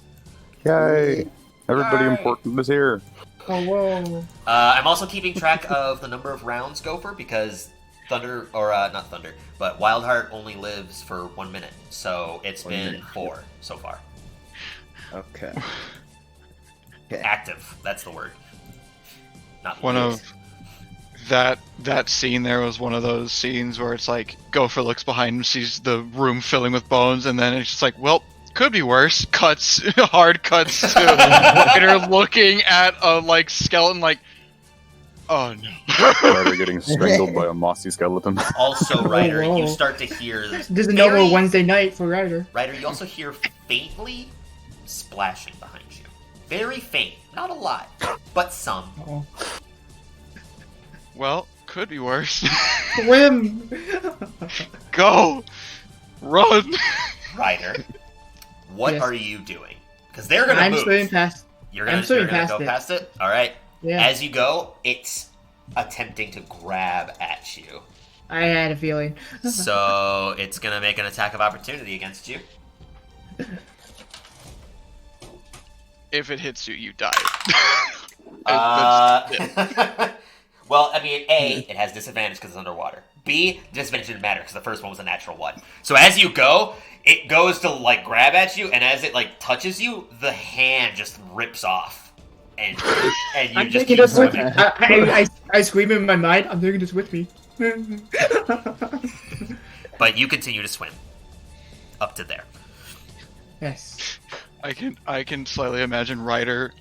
Yay! Everybody Yay. important is here. Oh whoa. I'm also keeping track of the number of rounds Gopher because Thunder, or not Thunder, but Wildheart only lives for 1 minute. So it's 1 been minute. 4 so far. Okay. Active, that's the word. Not One lives. of that scene there was one of those scenes where it's like Gopher looks behind him, sees the room filling with bones, and then it's just like, well, could be worse. Cuts, hard cuts to Ryder looking at a like skeleton, like, oh no. Ryder getting strangled by a mossy skeleton. Also, Ryder, whoa. you start to hear this. This is a normal Wednesday night for Ryder. Ryder, you also hear faintly splashing behind you. Very faint, not a lot, but some. Oh. Well, could be worse. Swim. Go, run. Ryder, what Yes. are you doing? Because they're gonna I'm move. swimming past. You're I'm gonna swimming go past it. past it. All right. Yeah. As you go, it's attempting to grab at you. I had a feeling. So it's gonna make an attack of opportunity against you. If it hits you, you die. Well, I mean, A, it has disadvantage because it's underwater. B, disadvantage didn't matter because the first one was a natural 1. So as you go, it goes to like grab at you, and as it like touches you, the hand just rips off, and you I'm just taking keep this with me. swimming. I scream in my mind. I'm taking this with me. But you continue to swim up to there. Yes. I can slightly imagine Ryder,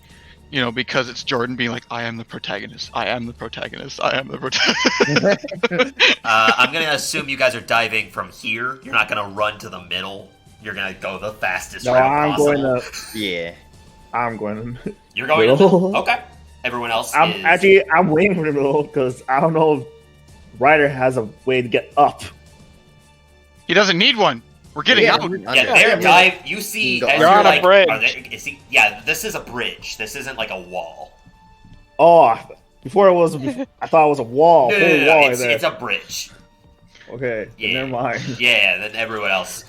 because it's Jordan being like, I am the protagonist. I am the protagonist. I am the protagonist. I'm gonna assume you guys are diving from here. You're not gonna run to the middle. You're gonna go the fastest No, route I'm possible. going to. Yeah. I'm going to. You're going to the Middle? middle. Okay. Everyone else I'm is... I'm waiting for the middle because I don't know if Ryder has a way to get up. He doesn't need one. We're getting Yeah, out. Yeah, they're dive. You see, You're as on you're a like, bridge. are they, yeah, this is a bridge. This isn't like a wall. Oh, before it was, I thought it was a wall. No, Whole no, no, no, wall right it's, there. it's a bridge. Okay, Yeah. never mind. Yeah, then everyone else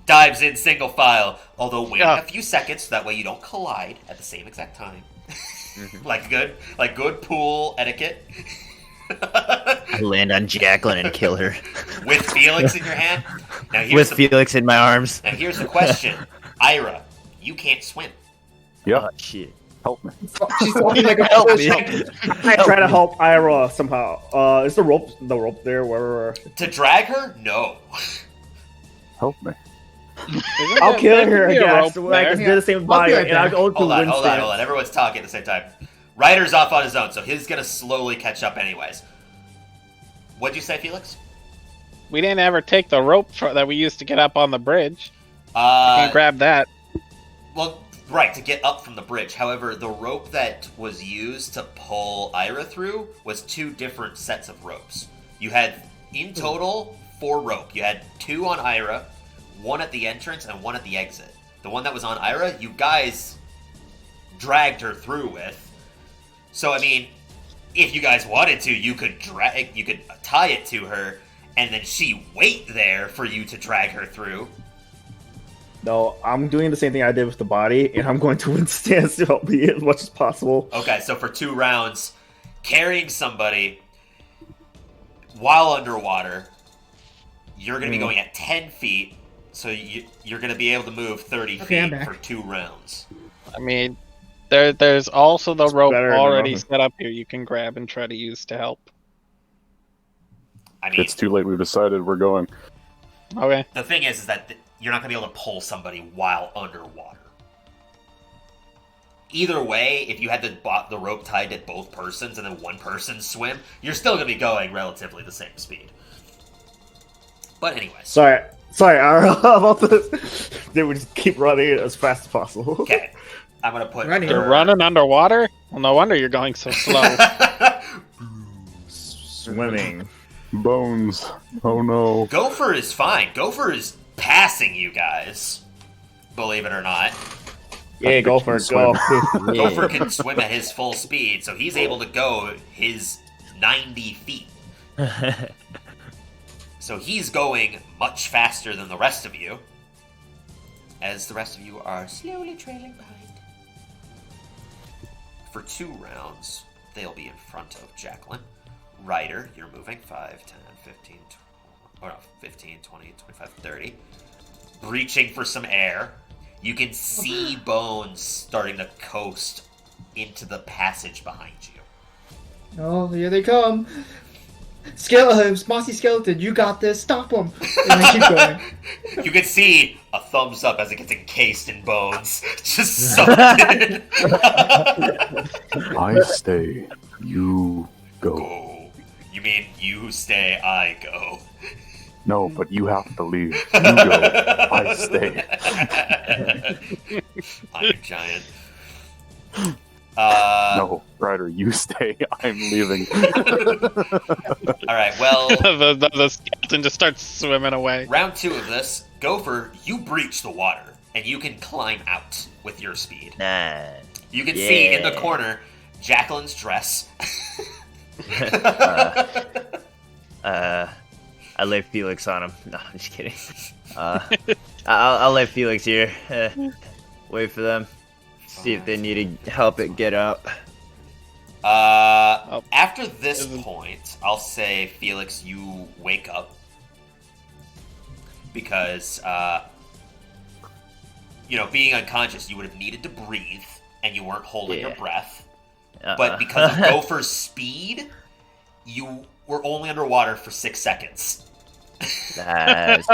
dives in single file. Although waiting Yeah. a few seconds, so that way you don't collide at the same exact time. like good pool etiquette. I land on Jacqueline and kill her. With Felix in your hand. Now here's With the, Felix in my arms. now here's the question, Ira. You can't swim. Yep, Oh, shit. help me. She's talking like a Help fish. me. I try to help Ira somehow. Is the rope there? Wherever. To drag her? No. Help me. I'll kill her. I Be a guess. rope I can there. do the same I'll body, be right and I'll back. go to Hold on, wind hold on, stance. hold on. Everyone's talking at the same time. Ryder's off on his own, so he's gonna slowly catch up anyways. What'd you say, Felix? We didn't ever take the rope that we used to get up on the bridge. You can grab that. Well, right, to get up from the bridge. However, the rope that was used to pull Ira through was 2 different sets of ropes. You had, in total, 4 rope. You had 2 on Ira, 1 at the entrance, and 1 at the exit. The one that was on Ira, you guys dragged her through with. So, I mean, if you guys wanted to, you could tie it to her, and then she wait there for you to drag her through. No, I'm doing the same thing I did with the body, and I'm going to wind stance to help me as much as possible. Okay, so for 2 rounds, carrying somebody while underwater, you're going to be going at 10 feet, so you're going to be able to move 30 Okay, I'm feet back. for 2 rounds. I mean, There's also the rope better than already nothing. set up here you can grab and try to use to help. I mean, It's too late. We've decided we're going. Okay. the thing is that you're not going to be able to pull somebody while underwater. Either way, if you had the rope tied to both persons and then one person swim, you're still going to be going relatively the same speed. But anyways. Sorry, about this. They would just keep running it as fast as possible. Okay. I'm going to put... Running. You're running underwater? Well, no wonder you're going so slow. Swimming. Bones. Oh no. Gopher is fine. Gopher is passing you guys. Believe it or not. Yeah, go for it, go. Gopher can swim at his full speed, so he's able to go his 90 feet. So he's going much faster than the rest of you, as the rest of you are slowly trailing behind. For 2 rounds, they'll be in front of Jacqueline. Ryder, you're moving 5, 10, 15, 15, 20, 25, 30. Breaching for some air. You can see Bones starting to coast into the passage behind you. Oh, here they come. Mossy skeleton, you got this. Stop them. And then keep going. You can see a thumbs up as it gets encased in Bones. Just sucked in. I stay. You go. Go. You mean you stay, I go. No, but you have to leave. You go. I stay. Iron Giant. No, Ryder, you stay. I'm leaving. Alright, well, the skeleton just starts swimming away. round 2 of this. Gopher, you breach the water, and you can climb out with your speed. Nah. You can see in the Yeah. corner Jacqueline's dress. I left Felix on him. No, I'm just kidding. I'll let Felix here. Wait for them. See if they need help it get out. After this point, I'll say, Felix, you wake up. Because, being unconscious, you would have needed to breathe, and you weren't holding your breath. But because of Gopher's speed, you were only underwater for 6 seconds. Nice.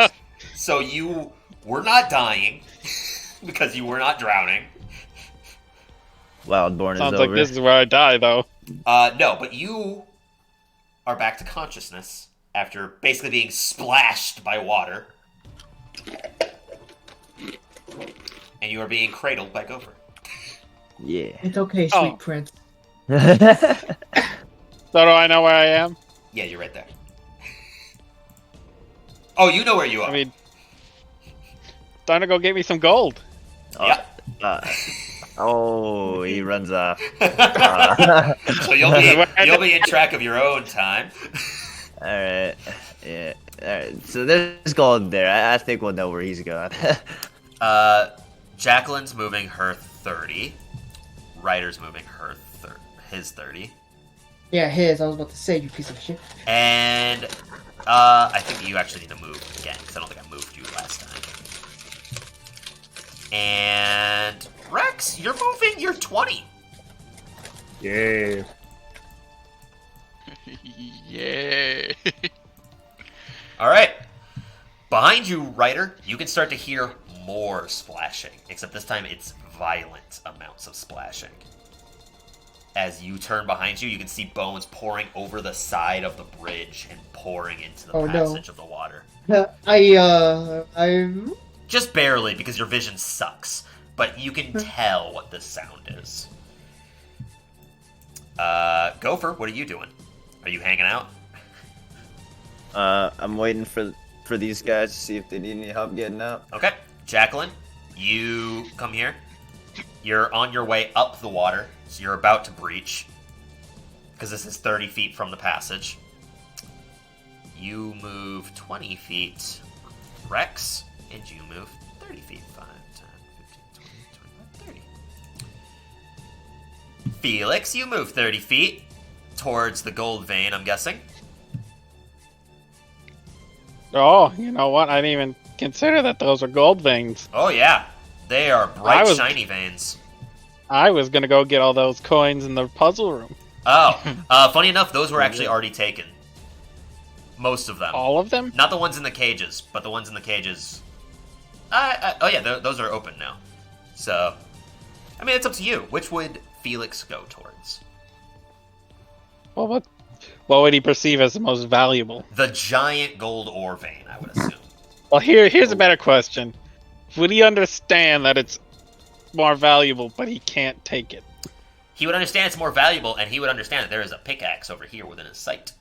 So you were not dying, because you were not drowning. Wildborn Sounds is like over. this is where I die, though. No, but you are back to consciousness after basically being splashed by water. And you are being cradled by Gopher. Yeah. It's okay, sweet Oh. prince. So do I know where I am? Yeah, you're right there. Oh, you know where you are. I mean, time to go get me some gold. Yeah. Oh, he runs off. So you'll be in track of your own time. Alright. Yeah. Alright. So there's gold there. I think we'll know where he's going. Jacqueline's moving her 30. Ryder's moving his 30. Yeah, his. I was about to say, you piece of shit. And I think you actually need to move again, because I don't think I moved you last time. And Rex, you're moving your 20. Yeah. Yay. Alright. Behind you, Ryder, you can start to hear more splashing, except this time it's violent amounts of splashing. As you turn behind you, you can see Bones pouring over the side of the bridge and pouring into the passage of the water. I Just barely, because your vision sucks. But you can tell what this sound is. Gopher, what are you doing? Are you hanging out? I'm waiting for these guys to see if they need any help getting out. Okay. Jacqueline, you come here. You're on your way up the water, so you're about to breach. Because this is 30 feet from the passage. You move 20 feet, Rex, and you move 30 feet. 5, 10, 15, 20, 25, 30. Felix, you move 30 feet towards the gold vein, I'm guessing. Oh, you know what? I didn't even consider that those are gold veins. Oh, yeah. They are bright, shiny veins. I was gonna go get all those coins in the puzzle room. Oh, funny enough, those were actually already taken. Most of them. All of them? Not the ones in the cages, but the ones in the cages. Oh yeah, those are open now. So, I mean, it's up to you. Which would Felix go towards? Well, what would he perceive as the most valuable? The giant gold ore vein, I would assume. Well, here's a better question. Would he understand that it's more valuable, but he can't take it? He would understand it's more valuable, and he would understand that there is a pickaxe over here within his sight.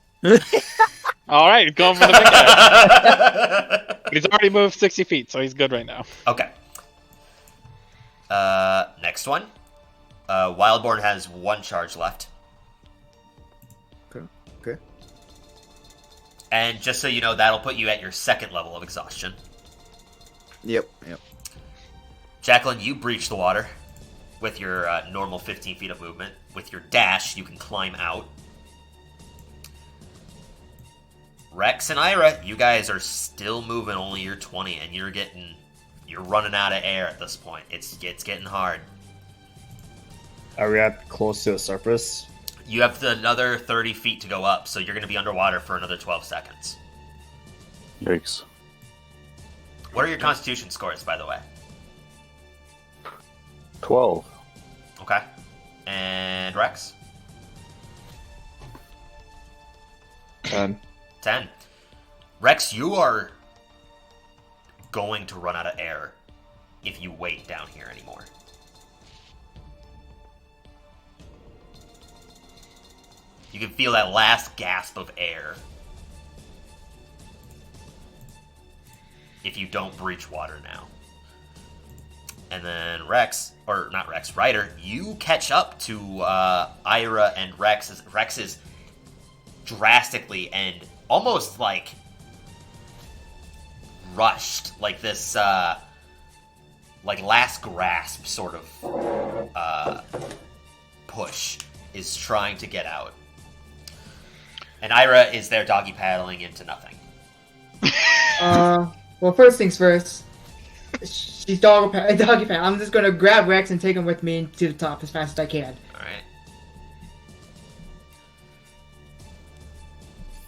All right, going for the pickaxe. He's already moved 60 feet, so he's good right now. Okay. Next one. Wildborn has 1 charge left. Okay. And just so you know, that'll put you at your 2nd level of exhaustion. Yep. Jacqueline, you breach the water with your normal 15 feet of movement. With your dash, you can climb out. Rex and Ira, you guys are still moving only your 20, and you're running out of air at this point. It's getting hard. Are we at close to the surface? You have another 30 feet to go up, so you're going to be underwater for another 12 seconds. Yikes. What are your constitution scores, by the way? 12. Okay. And Rex? 10. 10. Rex, you are going to run out of air if you wait down here anymore. You can feel that last gasp of air if you don't breach water now. And then Ryder, you catch up to Ira and Rex. Rex is drastically and almost like rushed, like this like last grasp sort of push is trying to get out. And Ira is there doggy paddling into nothing. Well, first things first. She's doggy paddling. I'm just gonna grab Rex and take him with me to the top as fast as I can. Alright.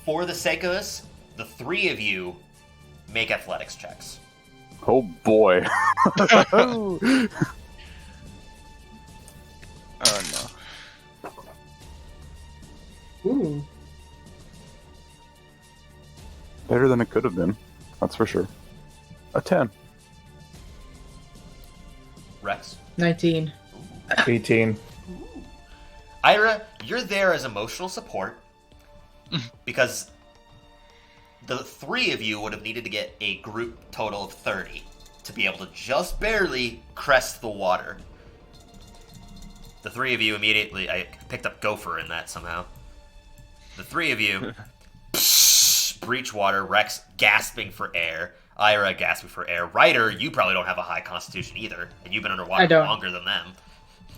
For the sake of this, the 3 of you make athletics checks. Oh boy. Oh no. Ooh. Better than it could have been. That's for sure. A 10. Rex? 19. 18. Ira, you're there as emotional support because the 3 of you would have needed to get a group total of 30 to be able to just barely crest the water. The 3 of you immediately... I picked up Gopher in that somehow. The 3 of you breach water, Rex gasping for air, Ira gasping for air. Ryder, you probably don't have a high constitution either, and you've been underwater longer than them.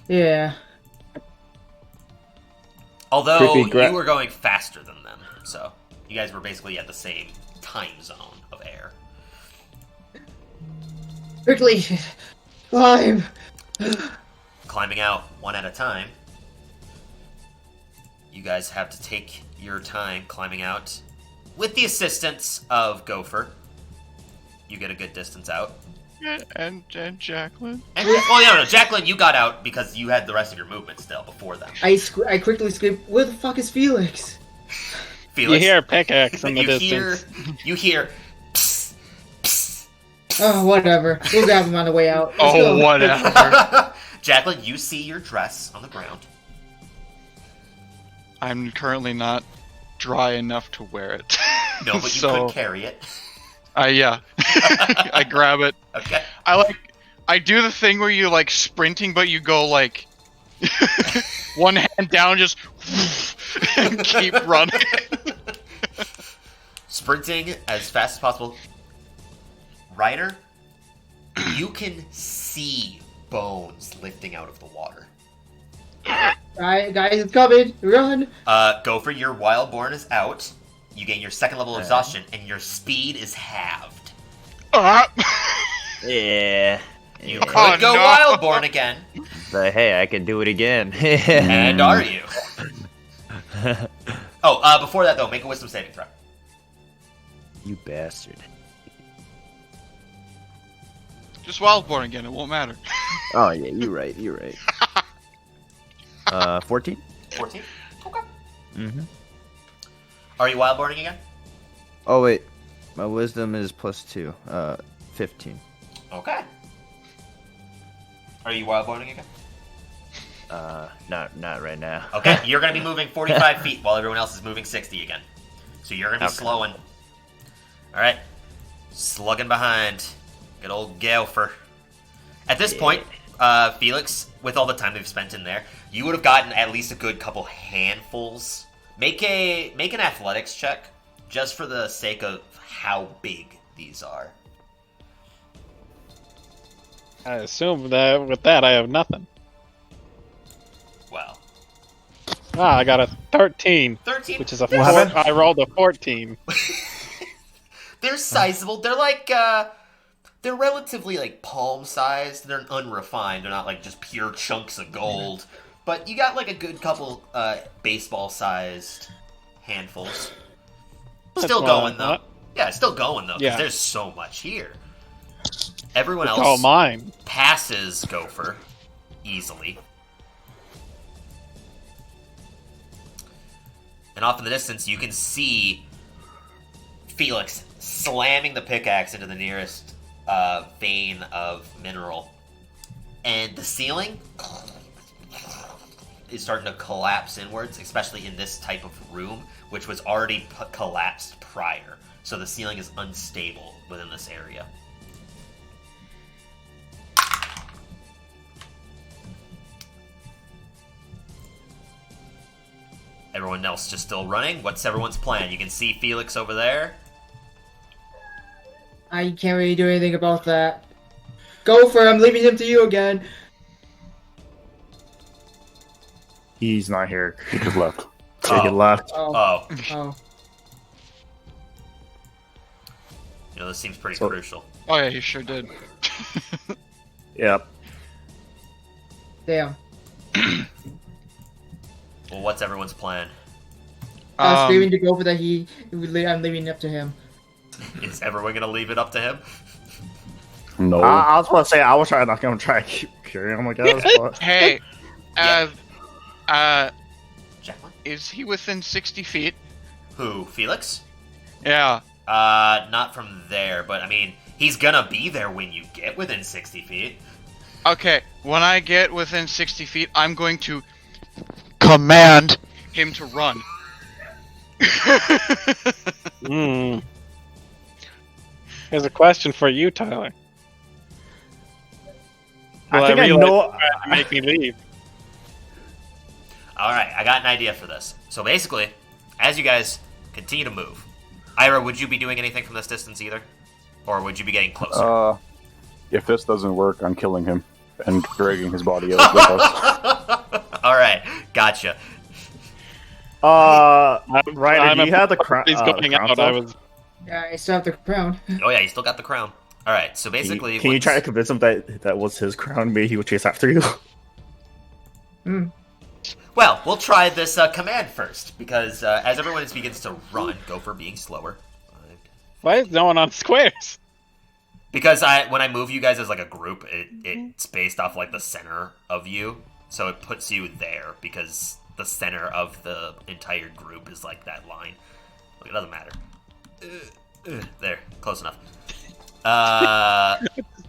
Yeah. Although you were going faster than them, so you guys were basically at the same time zone of air. Quickly, climb. Climbing out one at a time. You guys have to take your time climbing out with the assistance of Gopher. You get a good distance out. And Jacqueline? And, well, no, Jacqueline, you got out because you had the rest of your movement still before them. I quickly scream, "Where the fuck is Felix?" Felix, you hear a pickaxe in the distance. You hear... Oh, whatever. We'll grab him on the way out. Let's Oh, go. whatever. Jacqueline, you see your dress on the ground. I'm currently not dry enough to wear it. No, but you So- could carry it. Yeah. I grab it. Okay. I do the thing where you like sprinting, but you go like one hand down, just and keep running. Sprinting as fast as possible. Ryder, you can see bones lifting out of the water. Guys, it's coming. Run. Gopher, your Wildborn is out. You gain your 2nd level exhaustion, and your speed is halved. Yeah. You Yeah. could Oh, go no. Wildborn again. But hey, I can do it again. And are you? Oh, before that though, make a wisdom saving throw. You bastard. Just Wildborn again, it won't matter. Oh yeah, you're right. You're right. 14. 14. Okay. Mm-hmm. Are you Wildborning again? Oh wait, my wisdom is +2. 15. Okay. Are you Wildborning again? Not right now. Okay, you're going to be moving 45 feet while everyone else is moving 60 again. So you're going to be Okay. slowing. Alright. Slugging behind. Good old Gopher. At this point, Felix, with all the time they've spent in there, you would have gotten at least a good couple handfuls. Make an athletics check, just for the sake of how big these are. I assume that with that I have nothing. Well, Ah, I got a 13, 13. which is a They're 4. I rolled a 14. They're sizable. They're like, they're relatively like palm-sized. They're unrefined. They're not like just pure chunks of gold. But you got like a good couple baseball-sized handfuls. Still That's going though. Yeah, it's still going though. Because Yeah. there's so much here. Everyone It's all else mine. passes Gopher easily. And off in the distance, you can see Felix slamming the pickaxe into the nearest vein of mineral. And the ceiling is starting to collapse inwards, especially in this type of room, which was already collapsed prior. So the ceiling is unstable within this area. Everyone else just still running? What's everyone's plan? You can see Felix over there. I can't really do anything about that. Go for it, I'm leaving him to you again. He's not here. He just left. Yeah, he left. Oh, Oh. you know, this seems pretty So- crucial. Oh yeah, he sure did. Yep. Damn. Well, what's everyone's plan? I was Um, screaming to go for that I'm leaving it up to him. Is everyone gonna leave it up to him? No. I was about to say I was not gonna try to keep carrying him, I guess. But Hey, Yeah. uh, Jacqueline? is he within 60 feet? Who? Felix? Yeah. Not from there, but I mean, he's gonna be there when you get within 60 feet. Okay, when I get within 60 feet, I'm going to command him to run. Hmm. Here's a question for you, Tyler. I Will think I realize know. you tried to make me leave. Alright, I got an idea for this. So basically, as you guys continue to move, Ira, would you be doing anything from this distance either? Or would you be getting closer? If this doesn't work, I'm killing him and dragging his body out with us. Alright, gotcha. Ryder, I'm do you have the crown? He's going out. I was. Yeah, I still have the crown. Oh yeah, you still got the crown. Alright, so basically... Can you what's- try to convince him that was his crown? Maybe he would chase after you. Well, we'll try this command first, because as everyone begins to run, go for being slower. Why is no one on squares? Because when I move you guys as like a group, it's based off like the center of you, so it puts you there because the center of the entire group is like that line. Look, it doesn't matter. There, close enough.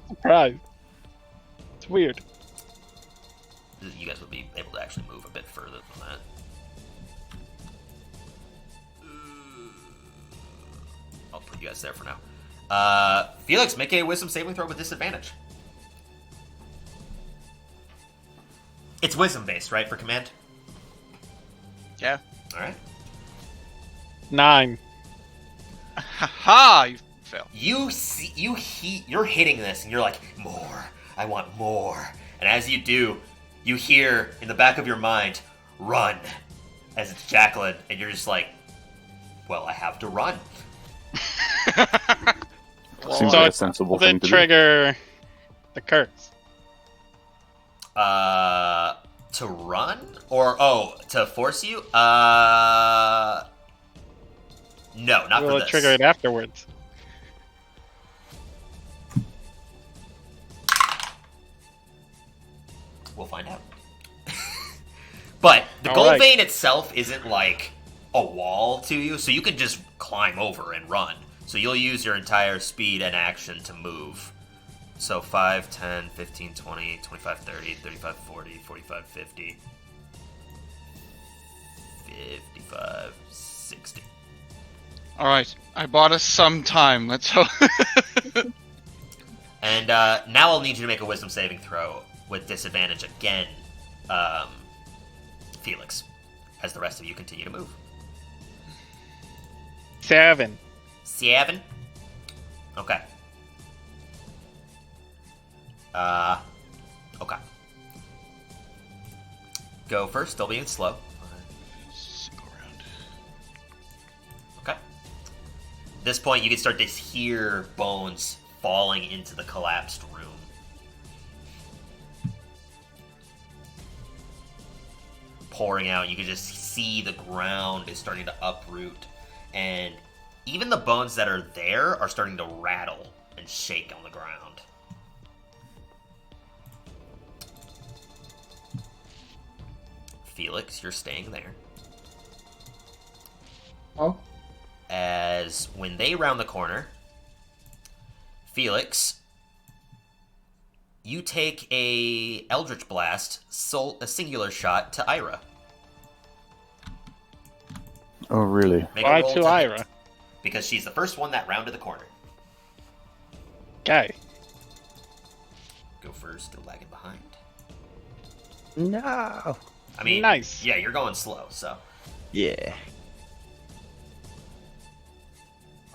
Surprise. It's weird. You guys would be able to actually move a bit further than that. I'll put you guys there for now. Felix, make a wisdom saving throw with disadvantage. It's wisdom based, right, for command? Yeah. Alright. 9. Haha, you fail. You're hitting this and you're like, more. I want more. And as you do, you hear in the back of your mind, run. As it's Jacqueline, and you're just like, well, I have to run. Seems So like a it's sensible The thing to do. trigger The curse. To run? Or, to force you? No, not Will for it this. trigger it afterwards? We'll find out. But the All gold right. vein itself isn't like a wall to you, so you can just climb over and run. So you'll use your entire speed and action to move. So 5, 10, 15, 20, 25, 30, 35, 40, 45, 50, 55, 60. Alright, I bought us some time. Let's hope. And now I'll need you to make a wisdom saving throw with disadvantage again, Felix, as the rest of you continue to move. 7. 7? Okay. Okay. Go first, still being slow. Single round. Okay. At this point, you can start to hear bones falling into the collapsed room. Pouring out, you can just see the ground is starting to uproot, and even the bones that are there are starting to rattle and shake on the ground. Felix, you're staying there. Oh. As when they round the corner, Felix, you take a Eldritch Blast, a singular shot to Ira. Oh, really? Make a Why roll to hit, Ira? because she's the first one that rounded the corner. Okay. Go first, still lagging behind. No. I mean, Nice. Yeah, you're going slow, so. Yeah.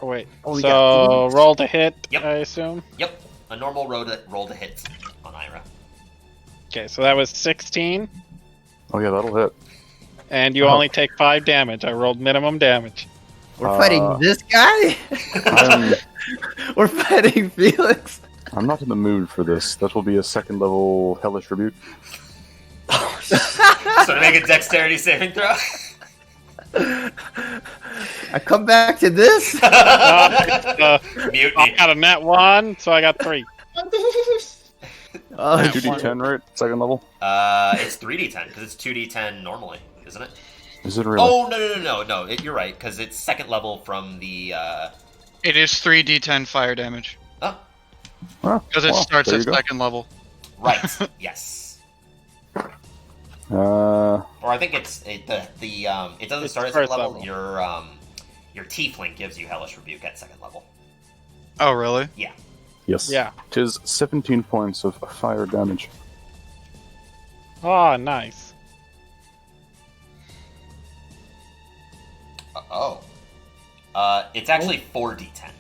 Oh, wait. Oh, we so, got- roll to hit, Yep. I assume? Yep, a normal roll to hit on Ira. Okay, so that was 16, Oh, yeah, that'll hit. and you Oh. only take 5 damage. I rolled minimum damage. We're fighting this guy? I'm, We're fighting Felix? I'm not in the mood for this. That will be a second level Hellish Rebuke. So to make a dexterity saving throw. I come back to this? Mutiny. I got a nat 1, so I got 3. Oh, 2d10, right? Second level? It's 3d10 because it's 2d10 normally, isn't it? Is it really? Oh no! You're right because it's second level from the. It is 3d10 fire damage. Oh, Huh, Because it well, starts there at you go. second level. right. Yes. Uh, Or I think it doesn't It's start at second first level. level. Your tiefling gives you Hellish Rebuke at second level. Oh, really? Yeah. yes. Yeah. 'Tis 17 points of fire damage. Oh, nice. It's actually 4d10.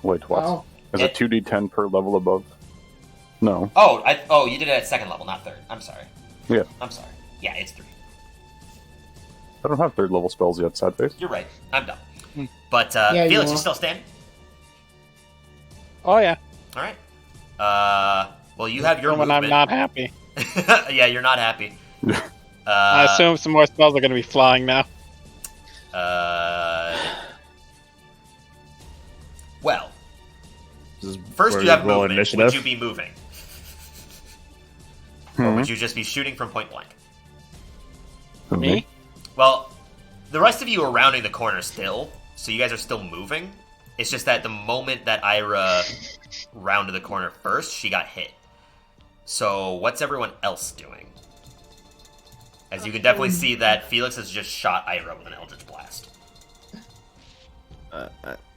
Wait, what? Wow. Is it 2d10 per level above? No. Oh, you did it at second level, not third. I'm sorry. Yeah. I'm sorry. Yeah, it's 3. I don't have third level spells yet, sad face. You're right. I'm done. But Yeah, you Felix, are. you still standing? Oh, yeah. All right. Well, you have your When movement. I'm not happy. Yeah, you're not happy. I assume some more spells are going to be flying now. Well, This is first where you we have roll movement. initiative. Would you be moving? Or Hmm. would you just be shooting from point blank? Me? Well, the rest of you are rounding the corner still, so you guys are still moving. It's just that the moment that Ira rounded the corner first, she got hit. So what's everyone else doing? As you can definitely see that Felix has just shot Ira with an Eldritch Blast.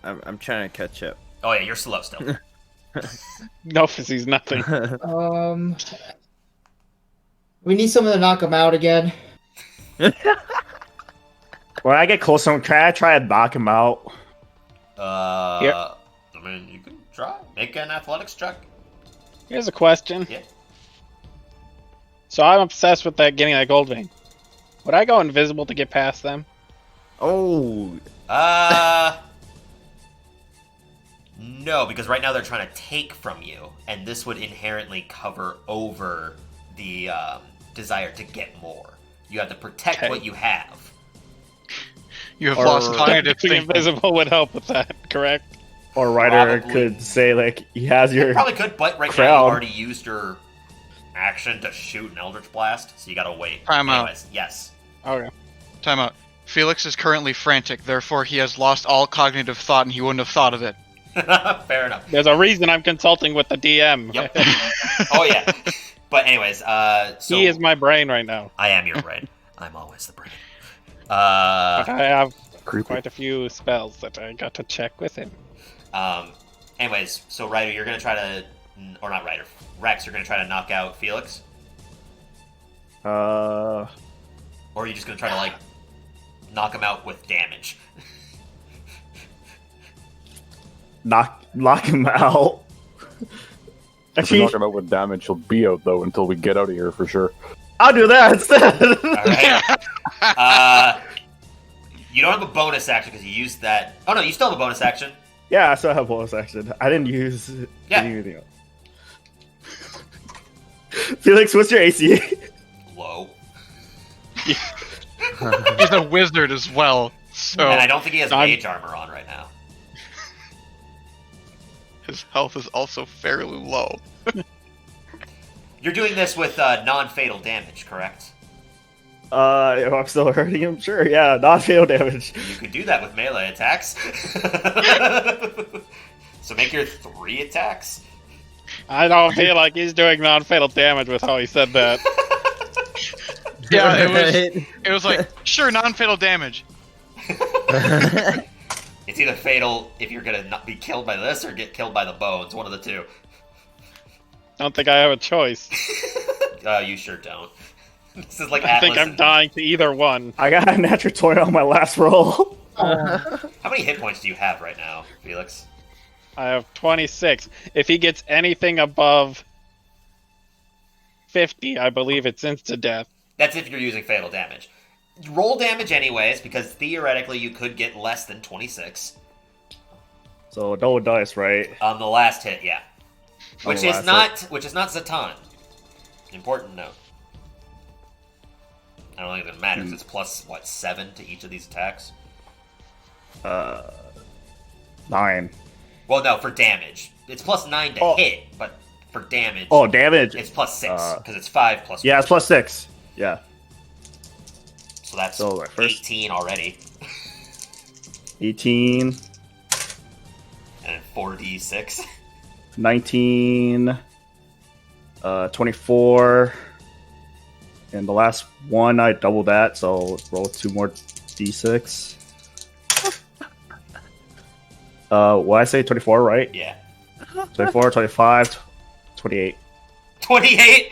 I'm trying to catch up. Oh yeah, you're slow still. No fizzies, nothing. We need someone to knock him out again. When I get close to him, can I try to knock him out? Here. I mean, you can try. Make an athletics check. Here's a question. Yeah. So I'm obsessed with that getting that gold vein. Would I go invisible to get past them? Oh, No, because right now they're trying to take from you, and this would inherently cover over the desire to get more. You have to protect what you have. You have lost cognitive being thinking. invisible would help with that, correct? Or Ryder Probably. could say, like, he has your... Probably could, but right now crowd. you already used your action to shoot an Eldritch Blast, so you gotta wait. Time out. Anyways, yes. Okay. Time out. Felix is currently frantic, therefore he has lost all cognitive thought and he wouldn't have thought of it. Fair enough. There's a reason I'm consulting with the DM. Yep. Oh yeah. But anyways, so He is my brain right now. I am your brain. I'm always the brain. But I have Creepy. quite a few spells that I got to check with him. Anyways, so Ryder, you're gonna try to, or not Ryder, Rex, you're gonna try to knock out Felix, or are you just gonna try to like knock him out with damage? knock him out. If we knock him out with damage, he'll be out though until we get out of here for sure. I'll do that instead. All right. You don't have a bonus action because you used that. Oh no, you still have a bonus action. Yeah, I still have bonus action. I didn't use Yeah. anything else. Felix, what's your AC? Low. He's a wizard as well, so And I don't think he has I'm- mage armor on right now. his health is also fairly low. You're doing this with non-fatal damage, correct? If I'm still hurting him, sure, yeah, non-fatal damage. You could do that with melee attacks. So make your 3 attacks. I don't feel like he's doing non-fatal damage with how he said that. Yeah, it was like, sure, non-fatal damage. It's either fatal if you're gonna not be killed by this or get killed by the bones. One of the two. Don't think I have a choice. You sure don't. This is like I think Atlas I'm and- dying to either one. I got a natural 20 on my last roll. How many hit points do you have right now, Felix? I have 26. If he gets anything above 50, I believe it's insta-death. That's if you're using fatal damage. Roll damage anyways, because theoretically you could get less than 26 So double dice, right? on the last hit. Yeah, On which the is last not Zatan. Important note. I don't think it matters. It's plus what 7 to each of these attacks. 9. Well, no, for damage. It's plus 9 to Oh. hit, but for damage, Oh, damage. it's plus 6, because it's 5 plus Yeah, it's plus 6. Yeah. so that's So, like, first- 18 already. 18, And 4d6. 19, 24. And the last one, I doubled that, so roll 2 more d6. What I say, 24, right? Yeah. 24, 25, 28. 28!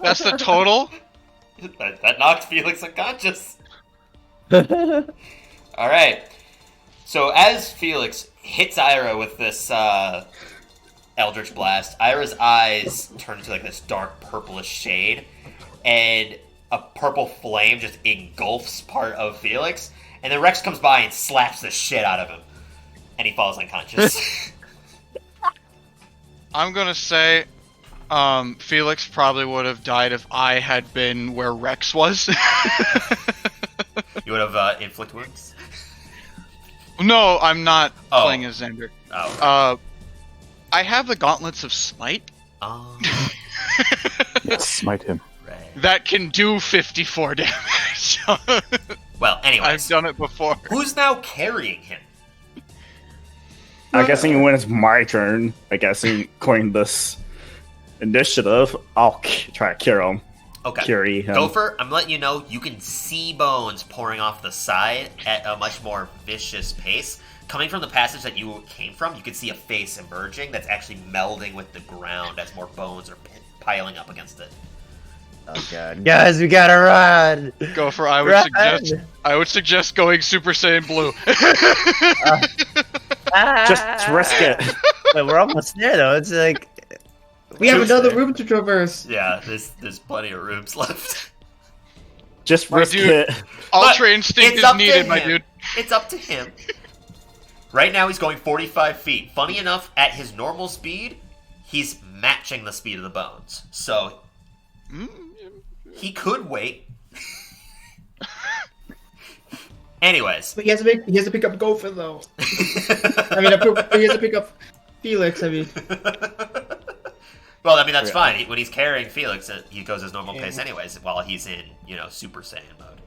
That's the total? that knocked Felix unconscious. Alright. So as Felix hits Ira with this Eldritch Blast, Ira's eyes turn into like this dark purplish shade, and a purple flame just engulfs part of Felix, and then Rex comes by and slaps the shit out of him, and he falls unconscious. I'm gonna say, Felix probably would have died if I had been where Rex was. You would have inflict wounds? No, I'm not Oh. playing as Xander. Oh. I have the Gauntlets of Smite Oh. Smite him. Right. that can do 54 damage. Well, anyways. I've done it before. Who's now carrying him? I'm guessing when it's my turn, I guess according to this initiative, I'll try to cure him. Okay. Carry him. Gopher, I'm letting you know you can see bones pouring off the side at a much more vicious pace. Coming from the passage that you came from, you can see a face emerging that's actually melding with the ground as more bones are piling up against it. Oh god, guys, we gotta run. Gopher, I would suggest going Super Saiyan Blue. Just risk it. But we're almost there though. It's like We have another room to traverse. Yeah, there's plenty of rooms left. Just risk dude. it. Ultra Instinct It's is up to needed, my him. dude. It's up to him. Right now he's going 45 feet. Funny enough, at his normal speed, he's matching the speed of the bones. So he could wait. Anyways. But he has to pick up Gopher though. I mean, he has to pick up Felix. I mean. Well, I mean that's fine. When he's carrying Felix, he goes his normal pace anyways. While he's in, Super Saiyan mode.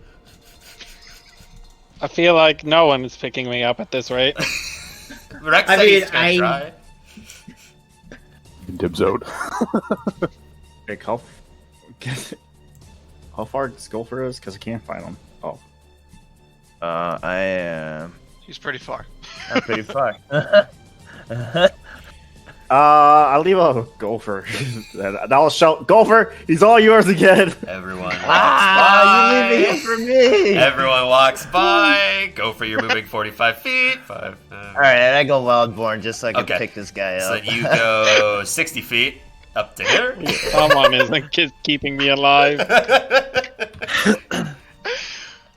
I feel like no one is picking me up at this rate. Rex said he's gonna try. Dibs out. Hey, how far does Gopher is? Because I can't find him. Oh. I am. He's pretty far. I'm pretty far. I'll leave a Gopher. And I'll shout, Gopher, he's all yours again. Everyone walks by. You leave it for me. Everyone walks by. Gopher, you're moving 45 feet. All right, I go Wildborn just so I can pick this guy So up. you go 60 feet up to here. Someone isn't keeping me alive.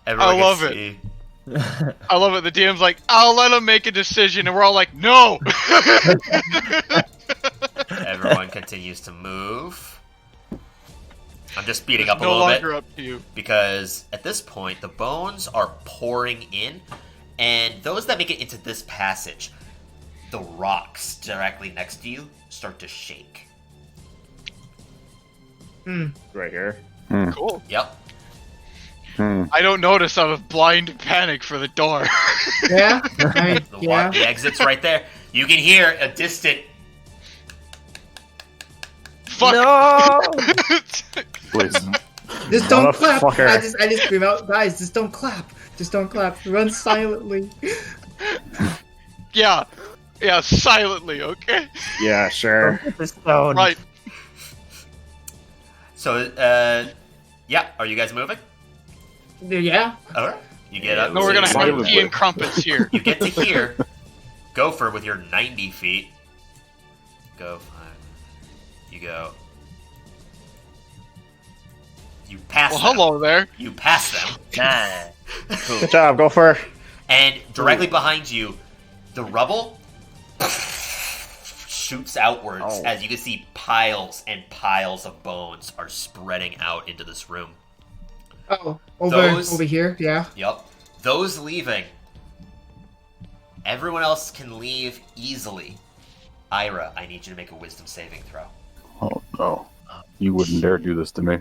Everyone I love it. I love it. The DM's like, I'll let him make a decision, and we're all like, no! Everyone continues to move. I'm just speeding up a no little bit. longer up to you. Because at this point, the bones are pouring in, and those that make it into this passage, the rocks directly next to you start to shake. Right here. Cool. Yep. I don't notice out of blind panic for the door. Yeah. I mean, The exit's right there. You can hear a distant. Fuck. No! Please. Just don't clap. Motherfucker. I just scream out, guys. Just don't clap. Just don't clap. Run silently. Yeah, silently, okay? Yeah, sure. The stone. Right. So, yeah, are you guys moving? Yeah. All right. You get up. No, we're gonna so have tea and crumpets here. You get to here. Gopher with your 90 feet. Go 5. You go. You pass Well, them. hello there. You pass them. Nah. Cool. Good job, Gopher. And directly behind you, the rubble shoots outwards Oh. as you can see piles and piles of bones are spreading out into this room. Oh, over Those- here. Yeah. Yup. Those leaving. Everyone else can leave easily. Ira, I need you to make a wisdom saving throw. Oh no. You wouldn't dare do this to me.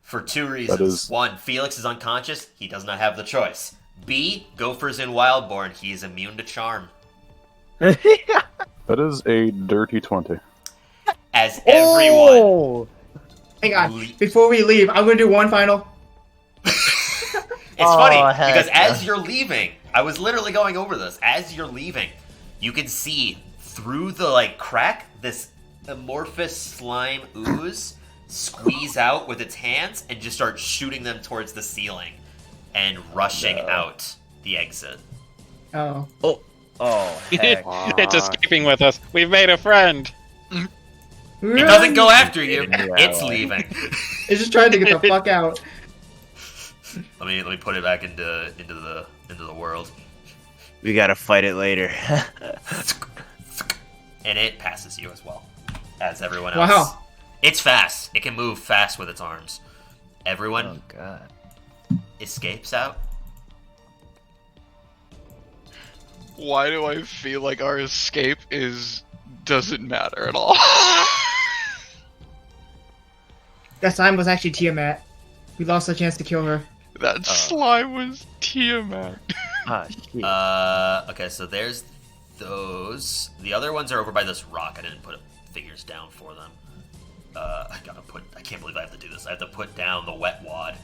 For 2 reasons. That is- 1, Felix is unconscious. He does not have the choice. B, Gopher's in Wildborn. He is immune to charm. That is a dirty 20. As everyone... Oh! Hang on. Before we leave, I'm gonna do one final. It's Oh, funny, heck because no. as you're leaving, I was literally going over this. As you're leaving, you can see through the, crack, this amorphous slime ooze squeeze out with its hands and just start shooting them towards the ceiling and rushing out the exit. Oh. Oh, heck. It's escaping with us. We've made a friend. It doesn't go after you. Yeah, It's well. leaving. It's just trying to get the fuck out. Let me put it back into the world. We gotta fight it later. And it passes you as well as everyone else. Wow. It's fast. It can move fast with its arms. Everyone Oh, God. escapes out. Why do I feel like our escape doesn't matter at all? That slime was actually Tiamat. We lost a chance to kill her. That slime was Tiamat. Ah, shit. Okay, so there's those. The other ones are over by this rock. I didn't put figures down for them. I can't believe I have to do this. I have to put down the wet wad.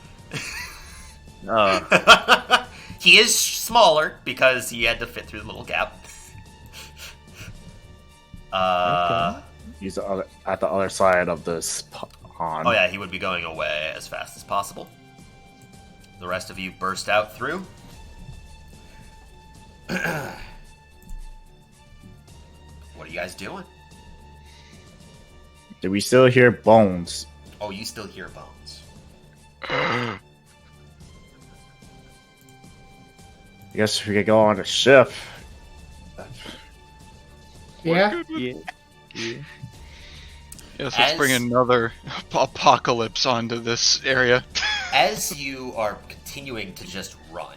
Oh. He is smaller because he had to fit through the little gap. He's at the other side of this pond. Oh yeah, he would be going away as fast as possible. The rest of you burst out through. What are you guys doing? Do we still hear bones? Oh, you still hear bones. I guess we could go on a ship. Yeah. Yeah. Yeah. Yes, let's bring As- another apocalypse onto this area. As you are continuing to just run,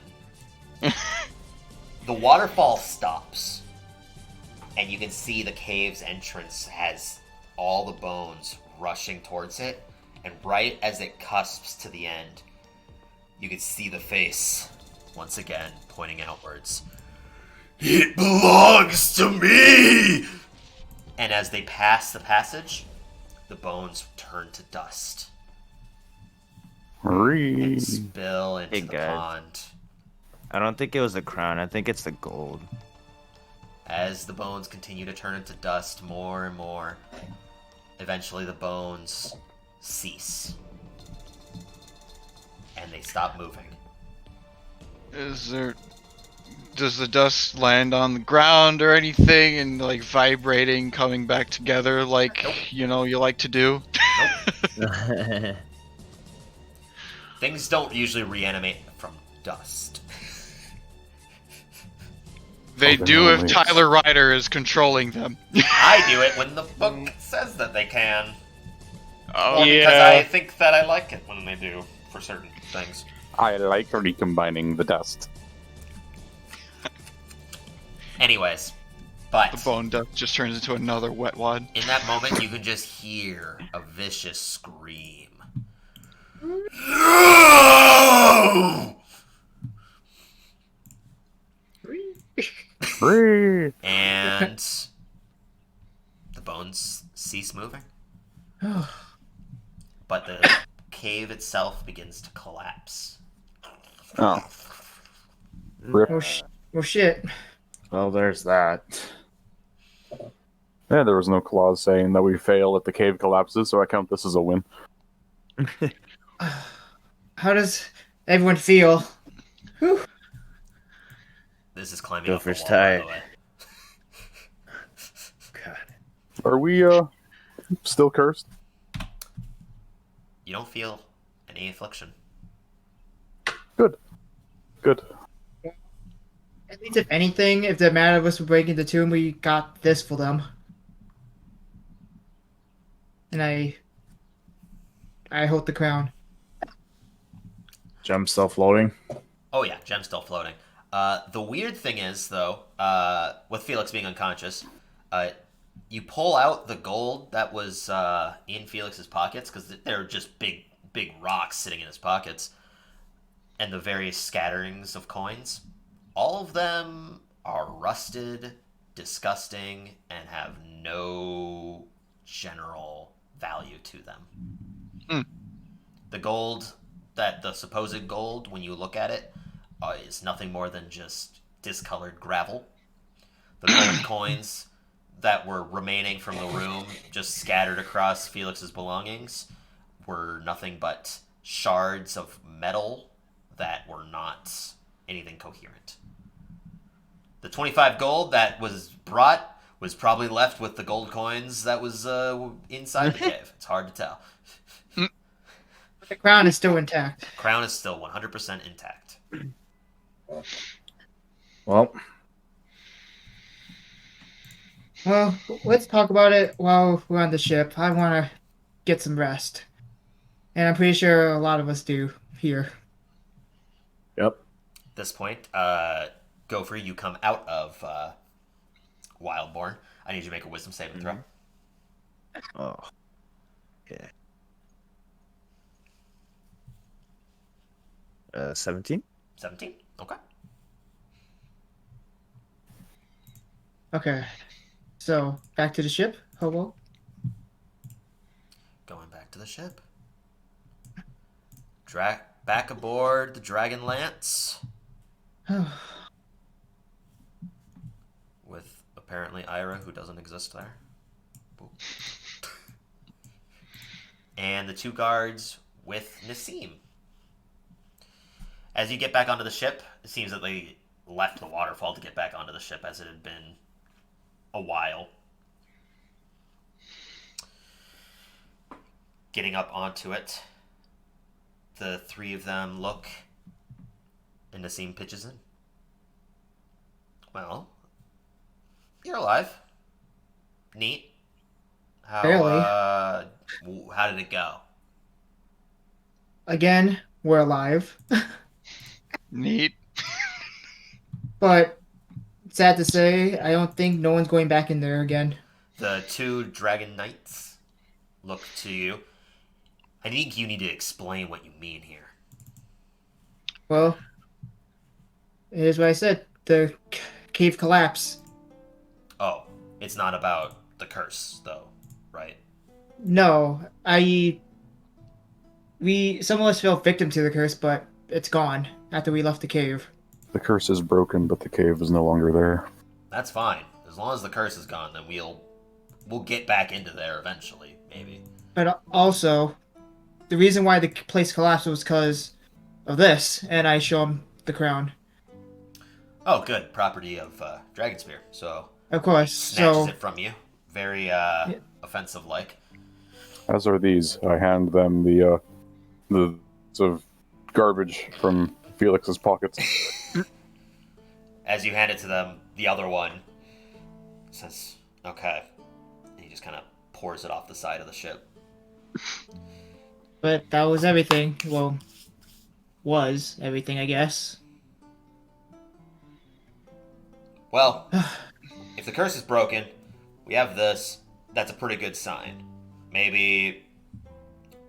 the waterfall stops, and you can see the cave's entrance has all the bones rushing towards it, and right as it cusps to the end, you can see the face, once again, pointing outwards. It belongs to me! And as they pass the passage, the bones turn to dust Hurry. and spill into Hey, the guys. pond. I don't think it was the crown. I think it's the gold. As the bones continue to turn into dust more and more, eventually the bones cease. And they stop moving. Does the dust land on the ground or anything and like vibrating, coming back together like you like to do? Things don't usually reanimate from dust. They Oh, do if nice. Tyler Ryder is controlling them. I do it when the book says that they can. Oh, Or because yeah. I think that I like it when they do, for certain things. I like recombining the dust. Anyways, but the bone dust just turns into another wet wad. in that moment you can just hear a vicious scream. No! Hurry. And the bones cease moving. But the cave itself begins to collapse. Oh. Rip. Oh shit. Well, there's that. Yeah, there was no clause saying that we fail if the cave collapses, so I count this as a win. How does everyone feel? Whew. This is climbing up the Gopher's wall, by the tired. way. God. Are we, still cursed? You don't feel any affliction. Good. Good. At least if anything, if the amount of us were breaking the tomb, we got this for them. And I hold the crown. Gem still floating. Oh yeah, gem's still floating. The weird thing is, though, with Felix being unconscious, you pull out the gold that was in Felix's pockets, because they're just big rocks sitting in his pockets, and the various scatterings of coins. All of them are rusted, disgusting, and have no general value to them. The gold, the supposed gold, when you look at it, is nothing more than just discolored gravel. The gold coins that were remaining from the room, just scattered across Felix's belongings, were nothing but shards of metal that were not anything coherent. The 25 gold that was brought was probably left with the gold coins that was inside the cave. It's hard to tell. But the crown is still intact. Crown is still 100% intact. Well, Well, let's talk about it while we're on the ship. I want to get some rest. And I'm pretty sure a lot of us do here. yep. At this point, Gopher, you come out of Wildborn. I need you to make a wisdom saving throw. Oh. Okay. 17? 17? Okay. Okay. So, back to the ship, Hobo. Going back to the ship. Back aboard the Dragon Lance with apparently Ira, who doesn't exist there. Boop. And the two guards with Nassim. As you get back onto the ship, it seems that they left the waterfall to get back onto the ship, as it had been a while. Getting up onto it, the three of them look, and Nassim pitches in. Well, you're alive. Neat. Barely. How did it go? Again, we're alive. Neat. But sad to say, I don't think no one's going back in there again. The two dragon knights look to you. I think you need to explain what you mean here. Well, here's what I said. The cave collapsed. Oh, it's not about the curse, though, right? No, some of us fell victim to the curse, but it's gone after we left the cave. The curse is broken, but the cave is no longer there. That's fine. As long as the curse is gone, then we'll get back into there eventually, maybe. But also, the reason why the place collapsed was because of this, and I show him the crown. Oh, good. Property of Dragonspear. So Of course. snatches So it from you. Very offensive-like. As are these. I hand them the sort of garbage from Felix's pockets. As you hand it to them, the other one says, "Okay." And he just kind of pours it off the side of the ship. but that was everything. Well, was everything, I guess. Well, if the curse is broken, we have this. That's a pretty good sign. Maybe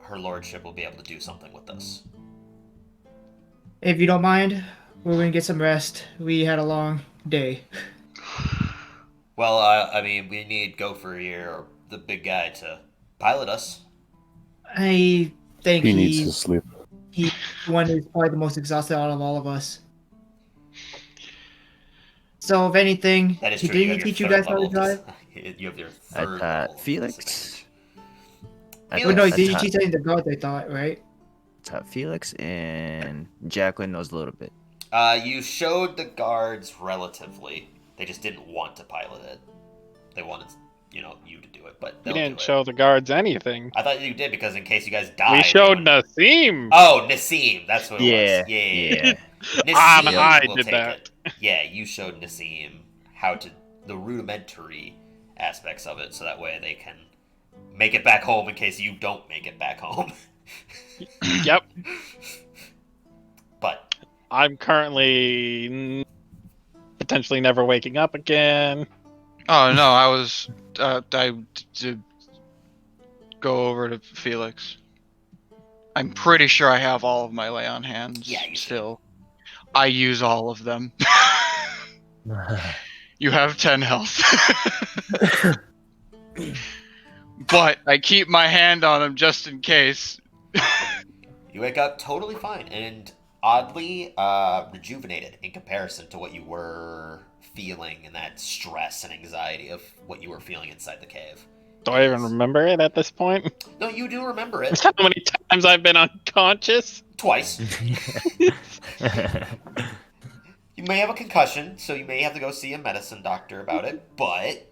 her lordship will be able to do something with this. If you don't mind, we're gonna get some rest. We had a long day. Well, I mean, we need Gopher here, or the big guy, to pilot us. I think He needs to sleep. he's the one who's probably the most exhausted out of all of us. So, if anything, That is did true. he teach you guys how to drive? You have your third level Felix? disadvantage. Well, no, Felix. did you teach any of the gods, I thought, right? Felix and Jacqueline knows a little bit. You showed the guards relatively. They just didn't want to pilot it. They wanted, you to do it, but We they'll didn't do show the guards anything. I thought you did because in case you guys died. We they showed wouldn't- Nassim. Oh, Nassim. That's what it Yeah, was. Yeah. Ah, Nassim I will did take that. it. Yeah, you showed Nassim the rudimentary aspects of it, so that way they can make it back home in case you don't make it back home. Yep. But I'm currently potentially never waking up again. Oh no, I was to go over to Felix. I'm pretty sure I have all of my lay on hands. Yeah, you do. still. I use all of them. You have 10 health. But I keep my hand on them just in case. you wake up totally fine and oddly rejuvenated in comparison to what you were feeling and that stress and anxiety of what you were feeling inside the cave. Do I even remember it at this point? No, you do remember That's it. how many times I've been unconscious. Twice. You may have a concussion, so you may have to go see a medicine doctor about it, but...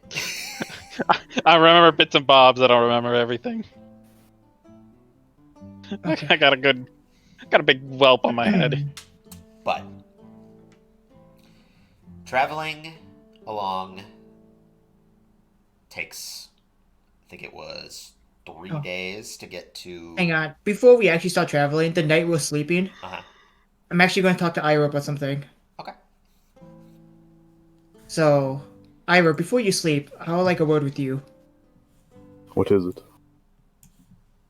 I remember bits and bobs. I don't remember everything. I got a big whelp on my head. But traveling along takes, I think it was 3 Oh. days to get to. Hang on. Before we actually start traveling, the night we're sleeping, Uh-huh. I'm actually going to talk to Ira about something. Okay. So, Ira, before you sleep, I would like a word with you. What is it?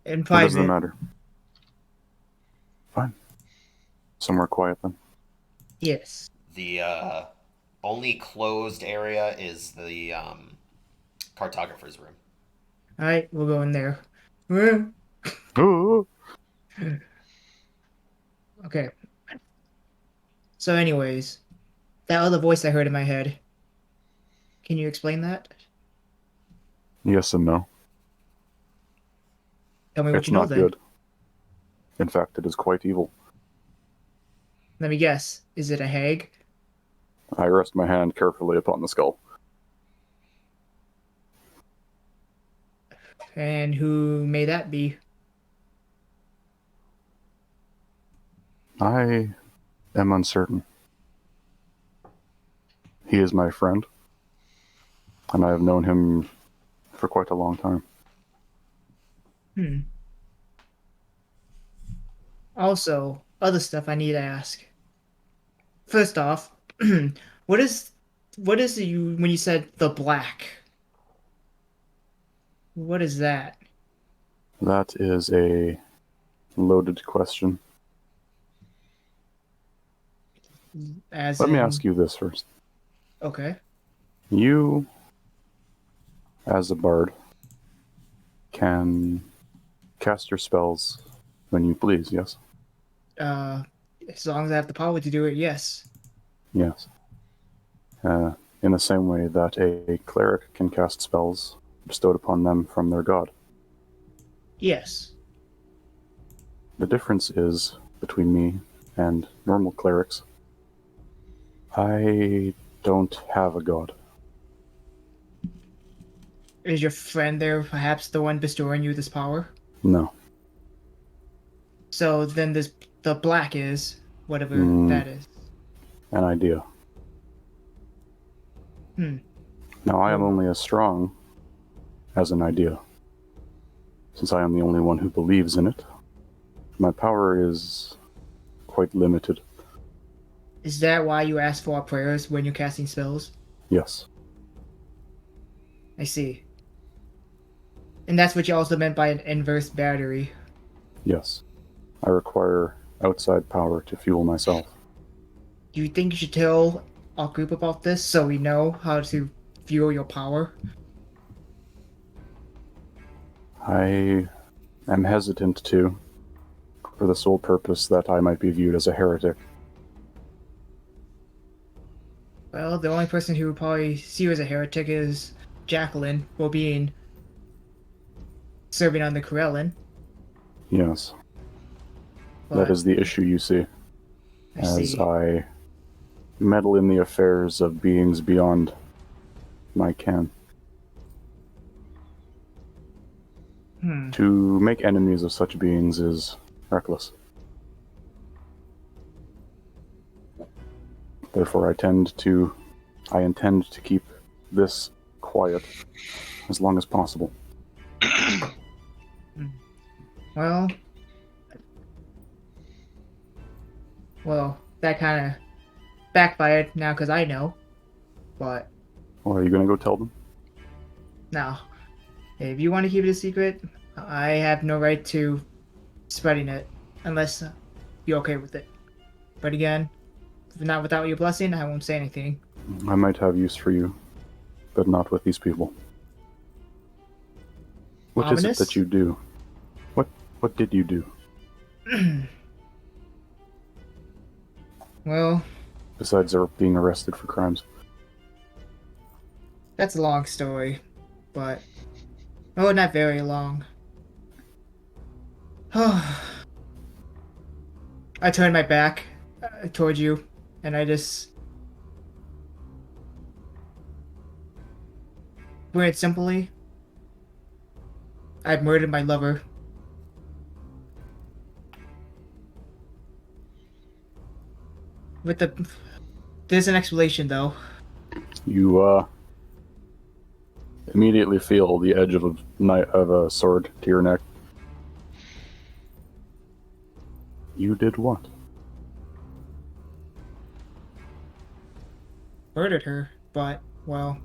In What does it private. matter? Fine. Somewhere quiet then. Yes. The only closed area is the cartographer's room. Alright, we'll go in there. Oh, Okay. So, anyways, that other voice I heard in my head. Can you explain that? yes and no. Tell me what It's you know not then. good. In fact, it is quite evil. Let me guess. Is it a hag? I rest my hand carefully upon the skull. And who may that be? I am uncertain. He is my friend, and I have known him for quite a long time. Hmm. Also, other stuff I need to ask. First off, what is you when you said the black? What is that? That is a loaded question. As Let me in, ask you this first. okay. You, as a bard, can cast your spells when you please, yes? Uh, as long as I have the power to do it, yes. Yes. In the same way that a cleric can cast spells bestowed upon them from their god. Yes. The difference is, between me and normal clerics, I don't have a god. Is your friend there perhaps the one bestowing you this power? No. So then the black is whatever that is. An idea. Hmm. Now, I am only as strong as an idea. Since I am the only one who believes in it, my power is quite limited. Is that why you ask for prayers when you're casting spells? Yes. I see. And that's what you also meant by an inverse battery. Yes. I require outside power to fuel myself. Do you think you should tell our group about this so we know how to fuel your power? I am hesitant to, for the sole purpose that I might be viewed as a heretic. Well, the only person who would probably see you as a heretic is Jacqueline, for being serving on the Corellin. Yes. But That is the issue, you see. I As see. I meddle in the affairs of beings beyond my ken. To make enemies of such beings is reckless. Therefore, I intend to keep this quiet as long as possible. Well, that kind of backfired now because I know. But Well, are you gonna go tell them? now, if you want to keep it a secret, I have no right to spreading it unless you're okay with it. But again, if not without your blessing, I won't say anything. I might have use for you, but not with these people. What is it Ominous? that you do? What did you do? Well, Besides being arrested for crimes? that's a long story, but not very long. I turned my back toward you, and I just put it simply, I murdered my lover. There's an explanation though. You immediately feel the edge of a sword to your neck. You did what? Murdered her, but well,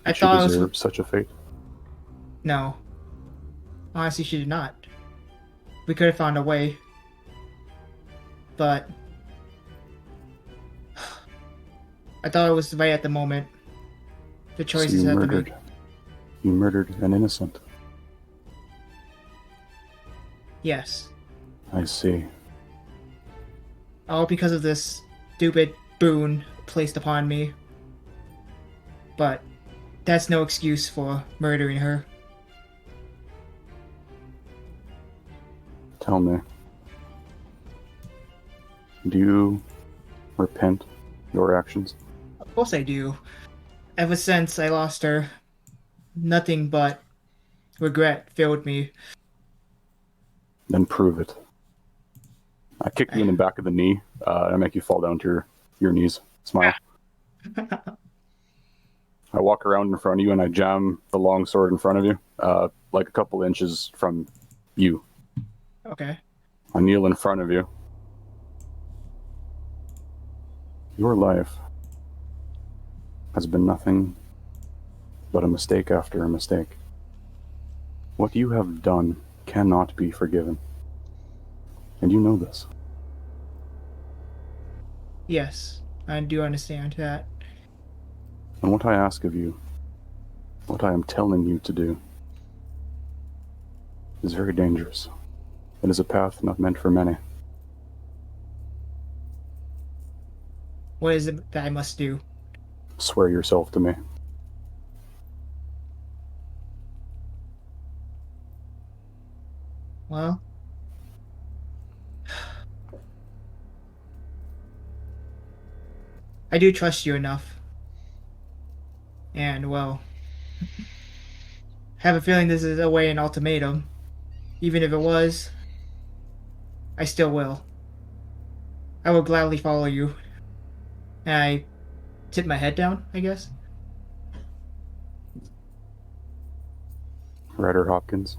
I Did she thought it was deserve such a fate? no. Honestly, she did not. We could have found a way, but I thought it was right at the moment. The So choices had to be. You murdered an innocent. Yes, I see. all because of this stupid boon placed upon me. But that's no excuse for murdering her. Tell me. Do you repent your actions? Of course I do. Ever since I lost her, nothing but regret filled me. Then prove it. I kick you in the back of the knee, and I make you fall down to your knees. Smile. I walk around in front of you, and I jam the long sword in front of you, like a couple inches from you. Okay. I kneel in front of you. Your life has been nothing but a mistake after a mistake. What you have done cannot be forgiven. And you know this. Yes, I do understand that. And what I ask of you, what I am telling you to do, is very dangerous. It is a path not meant for many. What is it that I must do? Swear yourself to me. Well, I do trust you enough. And, well, I have a feeling this is a way an ultimatum. Even if it was, I still will. I will gladly follow you. And I tip my head down, I guess. Ryder Hopkins,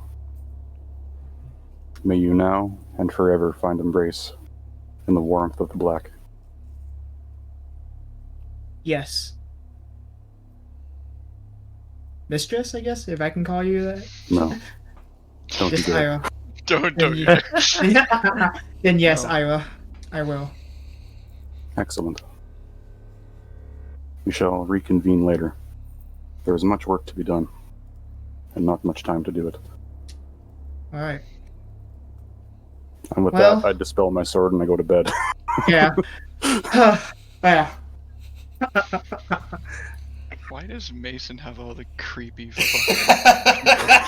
may you now and forever find embrace in the warmth of the black. Yes. Mistress, I guess, if I can call you that. No. Don't you Just dare. Ira. Don't Then, you ye- dare. then yes, No. Ira. I will. Excellent. We shall reconvene later. There is much work to be done, and not much time to do it. Alright. And with Well- that, I dispel my sword and I go to bed. Yeah. Yeah. Why does Mason have all the creepy fucking...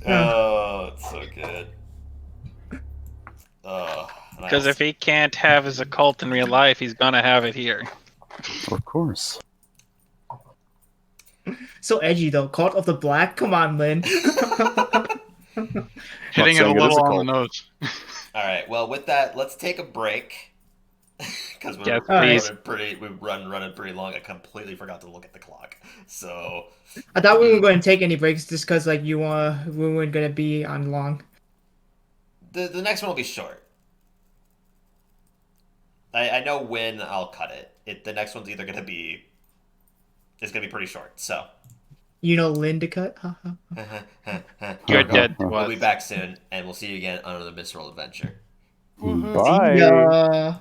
Oh, it's so good. Because if he can't have his occult in real life, he's gonna have it here. Of course. So edgy though. Cult of the Black? Come on, Lynn. Hitting it a saying it is little a on the cult. nose. All right. Well, with that, let's take a break because we're Yes, please. running pretty long. I completely forgot to look at the clock. So I thought we weren't going to take any breaks just because like we weren't going to be on long. the next one will be short. I know when I'll cut it. The next one's either gonna be pretty short. So You know Lynn to cut? Haha. You're Uh-huh. dead to we'll be us. back soon, and we'll see you again on another Misroll adventure. Bye. Yeah.